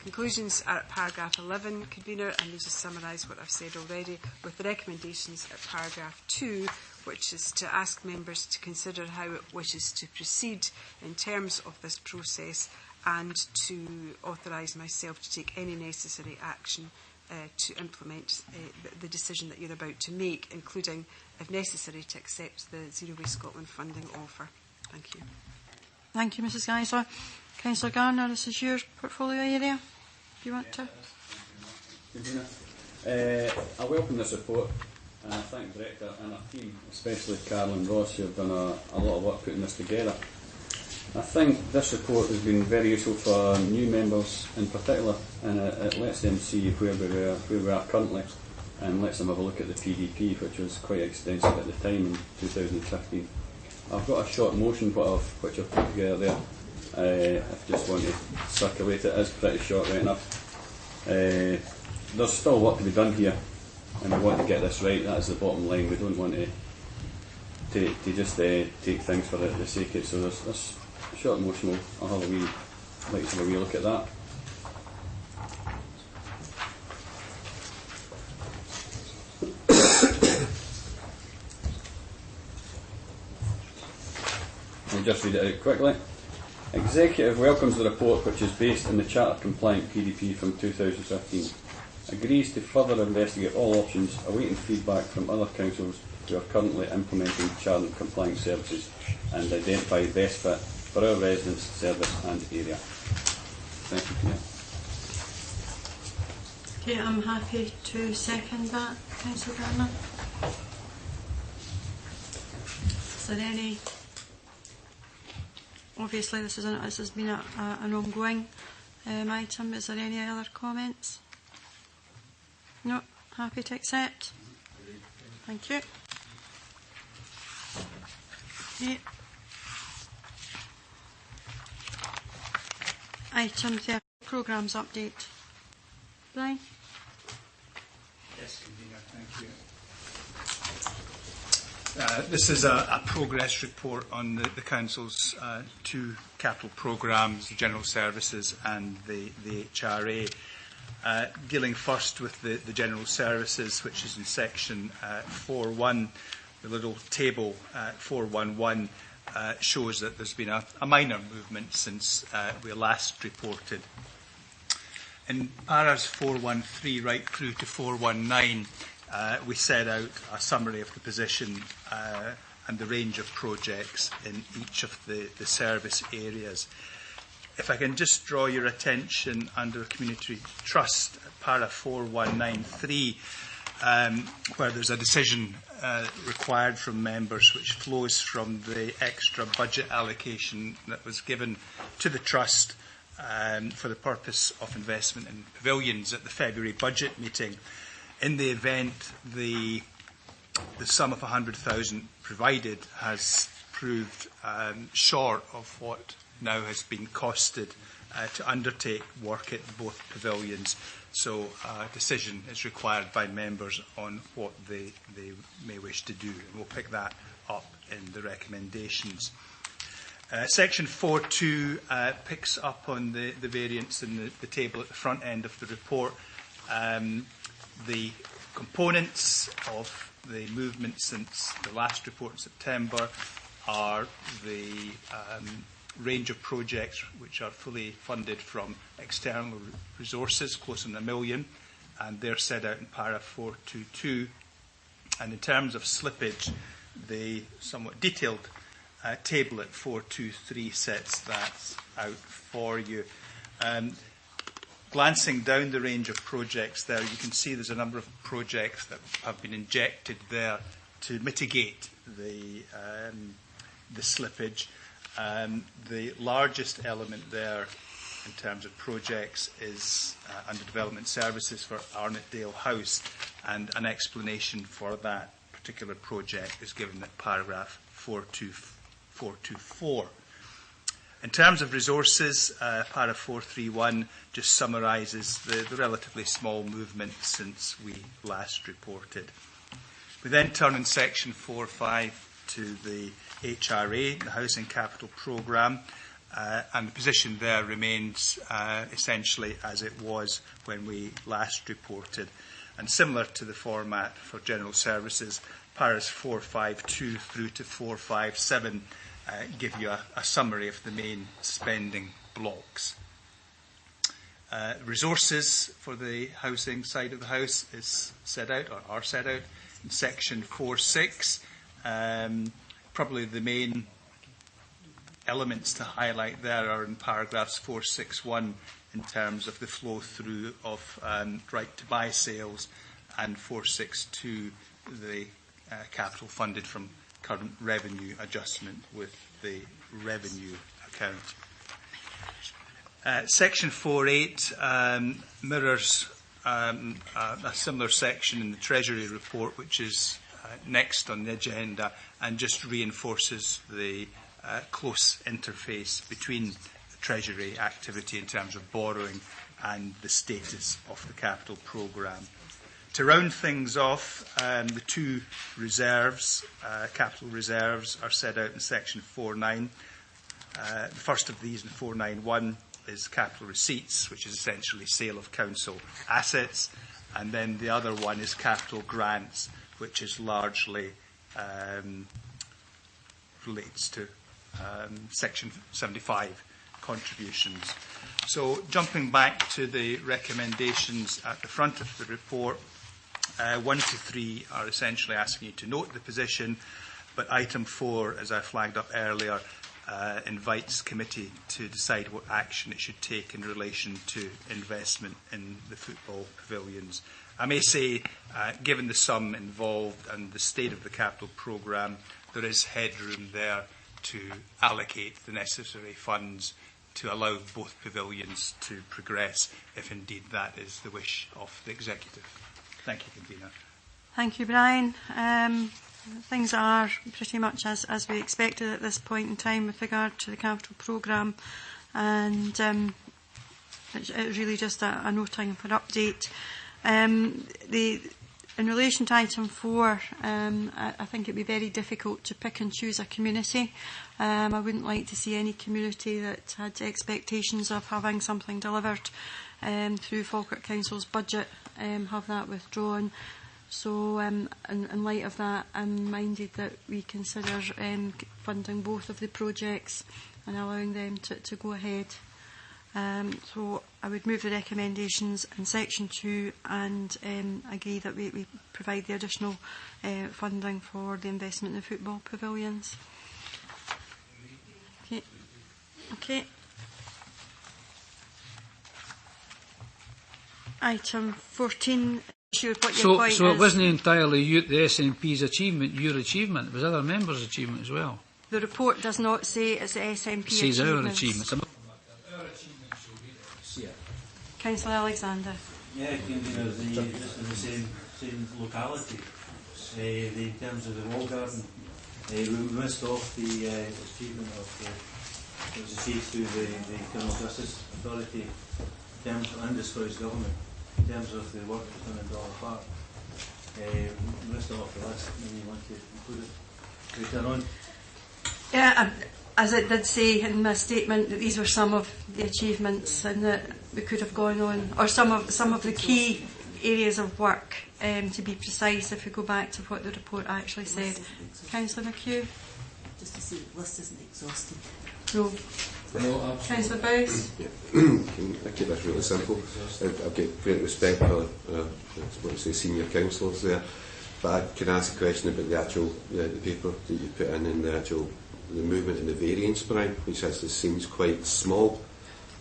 Conclusions are at paragraph 11, Convener, and these just summarise what I've said already, with the recommendations at paragraph 2, which is to ask members to consider how it wishes to proceed in terms of this process, and to authorise myself to take any necessary action to implement the decision that you're about to make, including, if necessary, to accept the Zero Waste Scotland funding offer. Thank you. Thank you, Mrs Geisler. Councillor Garner, this is your portfolio area. If you want to. I welcome this report, and I thank the Director and our team, especially Carol and Ross, who have done a lot of work putting this together. I think this report has been very useful for new members in particular, and it lets them see where we are currently, and lets them have a look at the PDP, which was quite extensive at the time in 2015. I've got a short motion which I've put together there. I just want to circulate it. It's pretty short right enough. There's still work to be done here, and we want to get this right. That is the bottom line. We don't want to to just take things for the sake of it. So this short motion, I'll have a wee, like to have a wee look at that. I'll just read it out quickly. Executive welcomes the report, which is based on the Charter Compliant PDP from 2015. Agrees to further investigate all options, awaiting feedback from other councils who are currently implementing Charter Compliant services, and identify best fit for our residents, service and area. Thank you, Claire. Okay, I'm happy to second that, Councillor Gardner. Is there any... Obviously, this has been an ongoing item. Is there any other comments? No. Happy to accept. Thank you. Okay. Item 30, programmes update. Brian? Yes, Convener, thank you. This is a progress report on the Council's two capital programmes, the General Services and the HRA. Dealing first with the General Services, which is in section 4.1, the little table 4.1.1 shows that there's been a minor movement since we last reported. In paras 4.1.3 right through to 4.1.9, we set out a summary of the position and the range of projects in each of the service areas. If I can just draw your attention under Community Trust, para 4193, where there's a decision required from members which flows from the extra budget allocation that was given to the Trust for the purpose of investment in pavilions at the February budget meeting. In the event the sum of 100,000 provided has proved short of what now has been costed to undertake work at both pavilions, so a decision is required by members on what they may wish to do, and we'll pick that up in the recommendations. Section 4.2 picks up on the variance in the table at the front end of the report. The components of the movement since the last report in September are the range of projects which are fully funded from external resources, close on £1 million, and they're set out in para 4.2.2. And in terms of slippage, the somewhat detailed table at 4.2.3 sets that out for you. Glancing down the range of projects there, you can see there's a number of projects that have been injected there to mitigate the slippage. The largest element there in terms of projects is under development services for Arnotdale House, and an explanation for that particular project is given at paragraph 424. In terms of resources, para 431 just summarises the relatively small movement since we last reported. We then turn in section 4.5 to the HRA, the Housing Capital Programme, and the position there remains essentially as it was when we last reported. And similar to the format for General Services, paras 4.5.2 through to 4.5.7 give you a summary of the main spending blocks. Resources for the housing side of the house is set out, or are set out, in section 4.6. Probably the main elements to highlight there are in paragraphs 4.6.1 in terms of the flow through of right to buy sales, and 4.6.2 the capital funded from current revenue adjustment with the revenue account. Section 4.8 mirrors a similar section in the Treasury report, which is next on the agenda, and just reinforces the close interface between the Treasury activity in terms of borrowing and the status of the capital programme. To round things off, the two reserves, capital reserves, are set out in section 4.9. The first of these in 4.9.1 is capital receipts, which is essentially sale of council assets, and then the other one is capital grants, which is largely relates to section 75 contributions. So jumping back to the recommendations at the front of the report, 1 to 3 are essentially asking you to note the position, but item 4, as I flagged up earlier, invites committee to decide what action it should take in relation to investment in the football pavilions. I may say, given the sum involved and the state of the capital programme, there is headroom there to allocate the necessary funds to allow both pavilions to progress, if indeed that is the wish of the Executive. Thank you, Convener. Thank you, Brian. Things are pretty much as we expected at this point in time with regard to the capital programme, and it's really just a noting for update. In relation to item 4, I think it would be very difficult to pick and choose a community. I wouldn't like to see any community that had expectations of having something delivered through Falkirk Council's budget have that withdrawn. So in light of that, I'm minded that we consider funding both of the projects and allowing them to go ahead. So I would move the recommendations in section 2 and agree that we provide the additional funding for the investment in the football pavilions. Okay. Item 14. Sure what your point so is. It wasn't entirely the SNP's achievement, your achievement. It was other members' achievement as well. The report does not say it's the SNP it says achievements. Our achievements. Councillor Alexander. Yeah, Convener, just in the same locality. In terms of the wall garden, we missed off the achievement of it was achieved through the Criminal Justice Authority in terms of, and the Scottish Government in terms of the work that's done in Dollar Park. We missed off the list. Maybe you want to include it later on. Yeah, as it did say in my statement, that these were some of the achievements and that we could have gone on, or some of the key areas of work, to be precise, if we go back to what the report actually said. Councillor McHugh? Just to see the list isn't exhausted. No. Councillor Bowes? Yeah. I keep this really simple. I've got great respect for senior councillors there, but I can ask a question about the actual the paper that you put in the actual the movement in the variance, Brian, which actually seems quite small.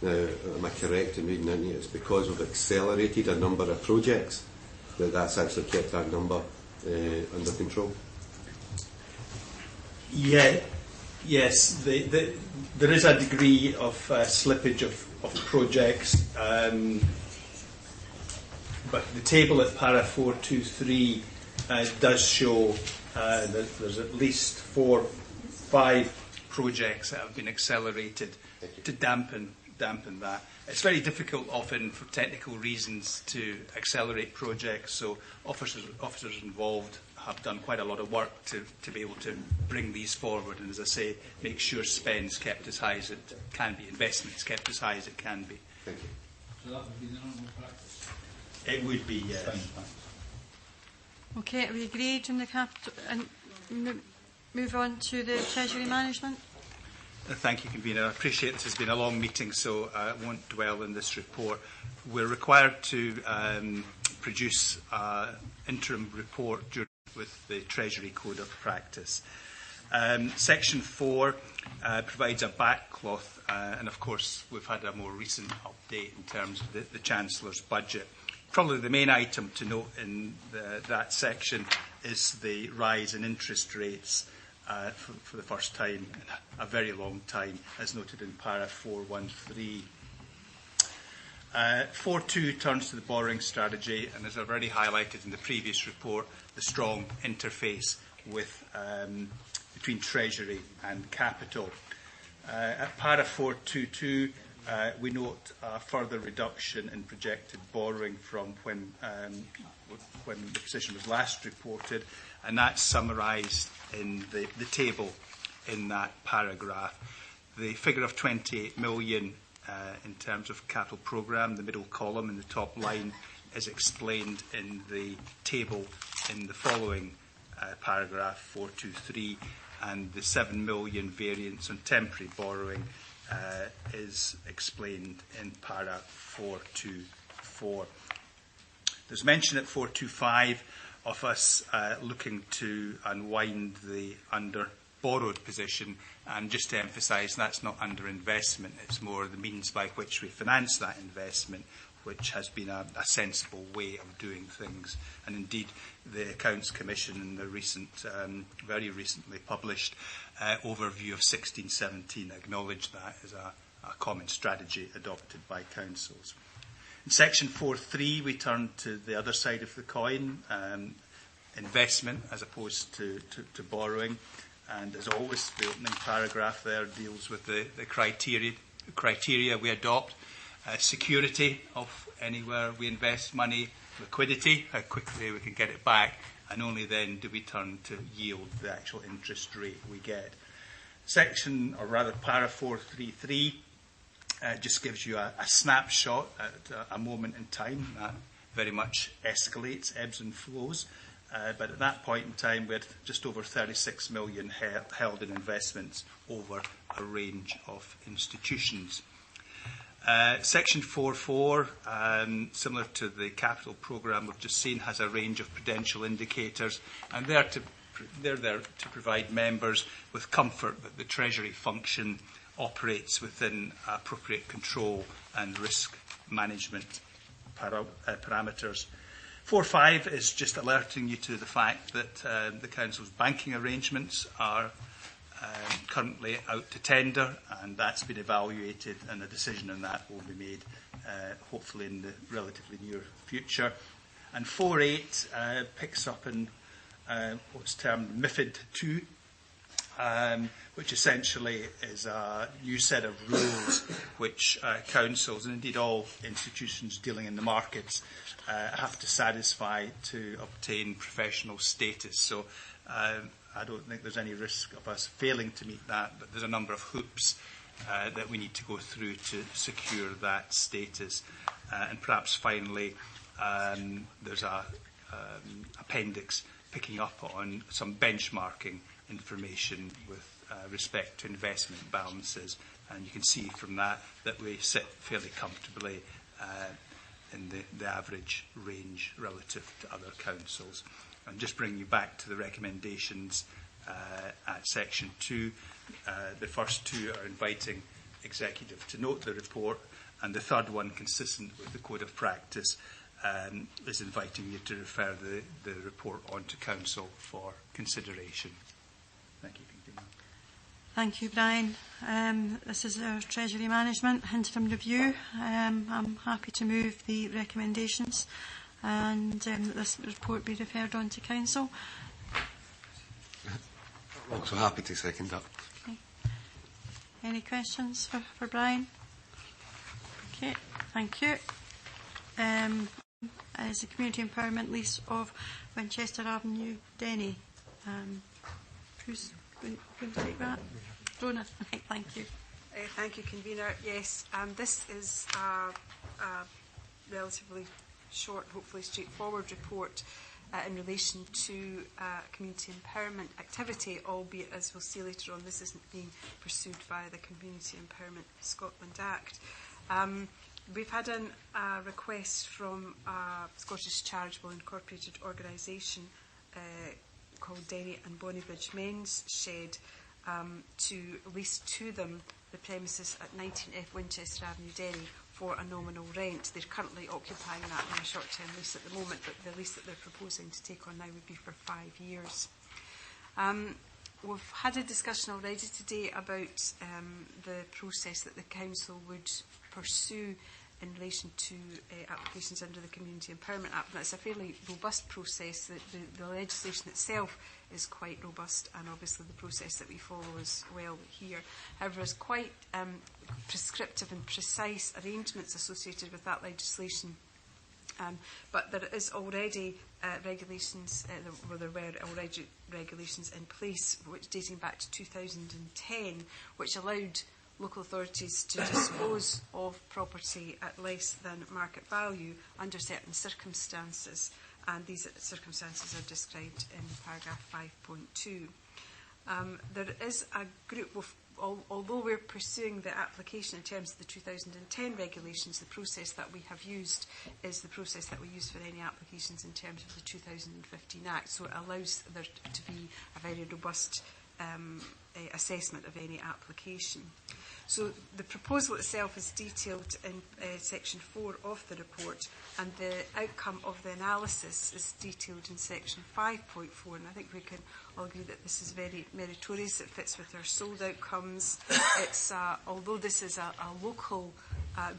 Now, am I correct in reading into it? It's because we've accelerated a number of projects that's actually kept that number under control. Yeah, yes, there is a degree of slippage of projects, but the table at para 423 does show that there's at least 4-5 projects that have been accelerated to dampen that. It's very difficult often for technical reasons to accelerate projects, so officers involved have done quite a lot of work to be able to bring these forward and, as I say, make sure spend's kept as high as it can be, investment's kept as high as it can be. Thank you. So that would be the normal practice? It would be, yes. Okay, are we agreed on the capital? And move on to the Treasury Management? Thank you, Convener. I appreciate this has been a long meeting, so I won't dwell in this report. We're required to produce an interim report with the Treasury Code of Practice. Section 4 provides a backcloth, and of course we've had a more recent update in terms of the Chancellor's budget. Probably the main item to note in that section is the rise in interest rates for the first time in a very long time, as noted in para 413. 4.2 turns to the borrowing strategy, and as I've already highlighted in the previous report, the strong interface with between Treasury and Capital. At para 422, We note a further reduction in projected borrowing from when the position was last reported, and that's summarised in the table in that paragraph. The figure of 28 million in terms of capital programme, the middle column in the top line, is explained in the table in the following paragraph 423, and the 7 million variance on temporary borrowing is explained in para 424. There's mention at 425 of us looking to unwind the under-borrowed position, and just to emphasise, that's not under-investment, it's more the means by which we finance that investment, which has been a sensible way of doing things. And indeed, the Accounts Commission in the recent, very recently published overview of 1617 acknowledged that as a common strategy adopted by councils. In section 4.3, we turn to the other side of the coin, investment as opposed to borrowing. And as always, the opening paragraph there deals with the criteria we adopt. Security of anywhere we invest money, liquidity, how quickly we can get it back, and only then do we turn to yield, the actual interest rate we get. Section, or rather para 433, just gives you a snapshot at a moment in time. That very much escalates, ebbs and flows. But at that point in time, we had just over 36 million held in investments over a range of institutions. Section 4.4, similar to the capital programme we've just seen, has a range of prudential indicators, and they're there to provide members with comfort that the Treasury function operates within appropriate control and risk management parameters. 4.5 is just alerting you to the fact that the Council's banking arrangements are currently out to tender, and that's been evaluated, and a decision on that will be made hopefully in the relatively near future. And 4.8 picks up in what's termed MiFID II, which essentially is a new set of rules which councils, and indeed all institutions dealing in the markets, have to satisfy to obtain professional status. So I don't think there's any risk of us failing to meet that, but there's a number of hoops that we need to go through to secure that status. And perhaps finally, there's a appendix picking up on some benchmarking information with respect to investment balances, and you can see from that that we sit fairly comfortably in the average range relative to other councils. And just bring you back to the recommendations at section 2. The first two are inviting executive to note the report, and the third one, consistent with the code of practice, is inviting you to refer the report on to council for consideration. Thank you. Thank you, Brian. This is our Treasury Management interim review. I'm happy to move the recommendations and this report be referred on to council. I'm also happy to second that. Okay. Any questions for Brian? Okay, thank you. Is the community empowerment lease of Winchester Avenue, Denny? Who's going to take that? Rona, thank you. Thank you, Convener. Yes, this is a relatively short, hopefully straightforward report in relation to community empowerment activity, albeit, as we'll see later on, this isn't being pursued via the Community Empowerment Scotland Act. We've had a request from a Scottish charitable incorporated organisation called Derry and Bonnybridge Men's Shed to lease to them the premises at 19F Winchester Avenue, Derry, for a nominal rent. They're currently occupying that in a short-term lease at the moment, but the lease that they're proposing to take on now would be for 5 years. We've had a discussion already today about the process that the council would pursue in relation to applications under the Community Empowerment Act. That's a fairly robust process. The legislation itself is quite robust, and obviously the process that we follow as well here. However, there's quite prescriptive and precise arrangements associated with that legislation. But there is already regulations, there were already regulations in place which dating back to 2010, which allowed local authorities to dispose of property at less than market value under certain circumstances, and these circumstances are described in paragraph 5.2. There is a group of, although we're pursuing the application in terms of the 2010 regulations, the process that we have used is the process that we use for any applications in terms of the 2015 Act, so it allows there to be a very robust assessment of any application. So the proposal itself is detailed in section 4 of the report, and the outcome of the analysis is detailed in section 5.4, and I think we can all agree that this is very meritorious. It fits with our sold outcomes. It's, although this is a local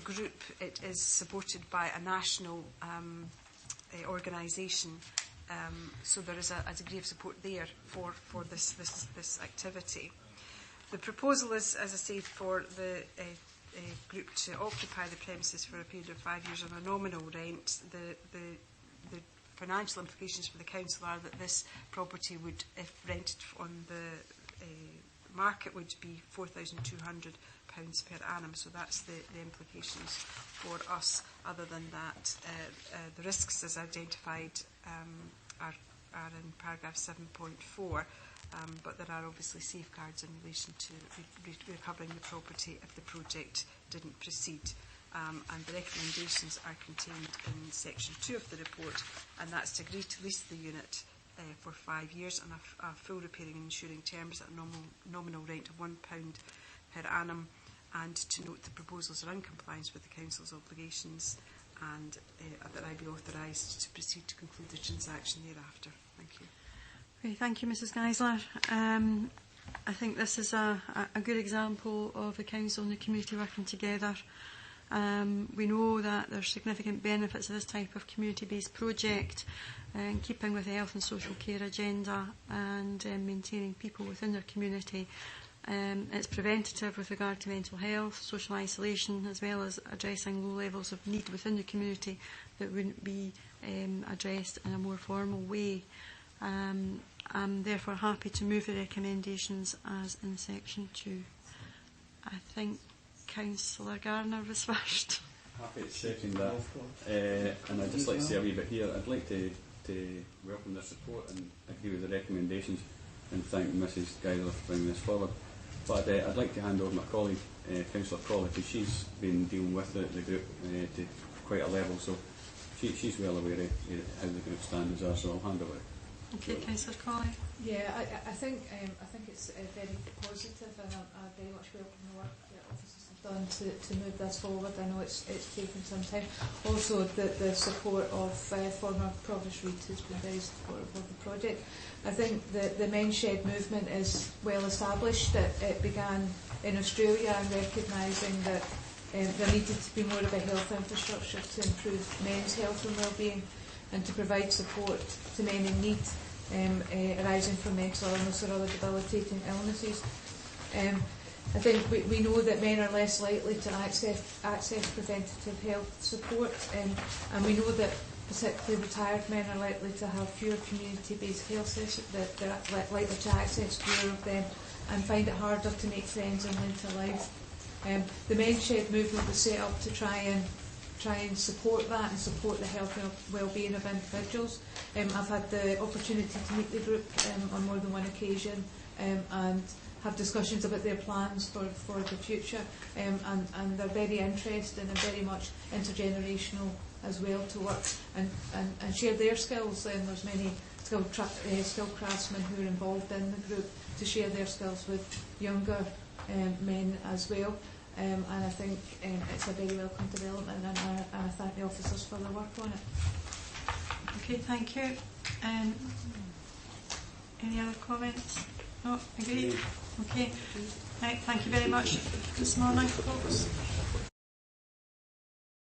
group, it is supported by a national organisation. So there is a degree of support there for this activity. The proposal is, as I said, for the group to occupy the premises for a period of 5 years on a nominal rent. The financial implications for the council are that this property would, if rented on the market, would be £4,200 per annum. So that's the implications for us. Other than that, the risks as identified are in paragraph 7.4. But there are obviously safeguards in relation to recovering the property if the project didn't proceed. And the recommendations are contained in section 2 of the report, and that's to agree to lease the unit for 5 years on a full repairing and insuring terms at a nominal rent of £1 per annum, and to note the proposals are in compliance with the Council's obligations, and that I be authorised to proceed to conclude the transaction thereafter. Thank you. Okay, thank you, Mrs. Geisler. I think this is a good example of the Council and the community working together. We know that there are significant benefits of this type of community-based project in keeping with the health and social care agenda and maintaining people within their community. It's preventative with regard to mental health, social isolation, as well as addressing low levels of need within the community that wouldn't be addressed in a more formal way. I'm therefore happy to move the recommendations as in section 2. I think Councillor Garner was first. Happy to second that. And I'd just like to say a wee bit here. I'd like to welcome this report and agree with the recommendations and thank Mrs. Geisler for bringing this forward. But I'd like to hand over my colleague, Councillor Crawley, because she's been dealing with the group to quite a level, so she's well aware of how the group standards are, so I'll hand over. Okay, Councillor Crawley. Yeah, I think it's very positive, and I very much welcome the work that officers have done to move this forward. I know it's taken some time. Also, the support of former Provost Reid, who's been very supportive of the project. I think the men's shed movement is well established. It began in Australia, and recognising that there needed to be more of a health infrastructure to improve men's health and well-being, and to provide support to men in need arising from mental illness or other debilitating illnesses. I think we know that men are less likely to access preventative health support, and we know that particularly retired men are likely to have fewer community-based health sessions, that they're likely to access fewer of them and find it harder to make friends in later life. The Men's Shed movement was set up to try and support that and support the health and well-being of individuals. I've had the opportunity to meet the group on more than one occasion and have discussions about their plans for the future, and they're very interested and very much intergenerational as well to work and share their skills. There's many skilled craftsmen who are involved in the group to share their skills with younger men as well. And I think it's a very welcome development, and I thank the officers for their work on it. Okay, thank you. Any other comments? No, agreed? Okay. Right, thank you very much this morning, folks.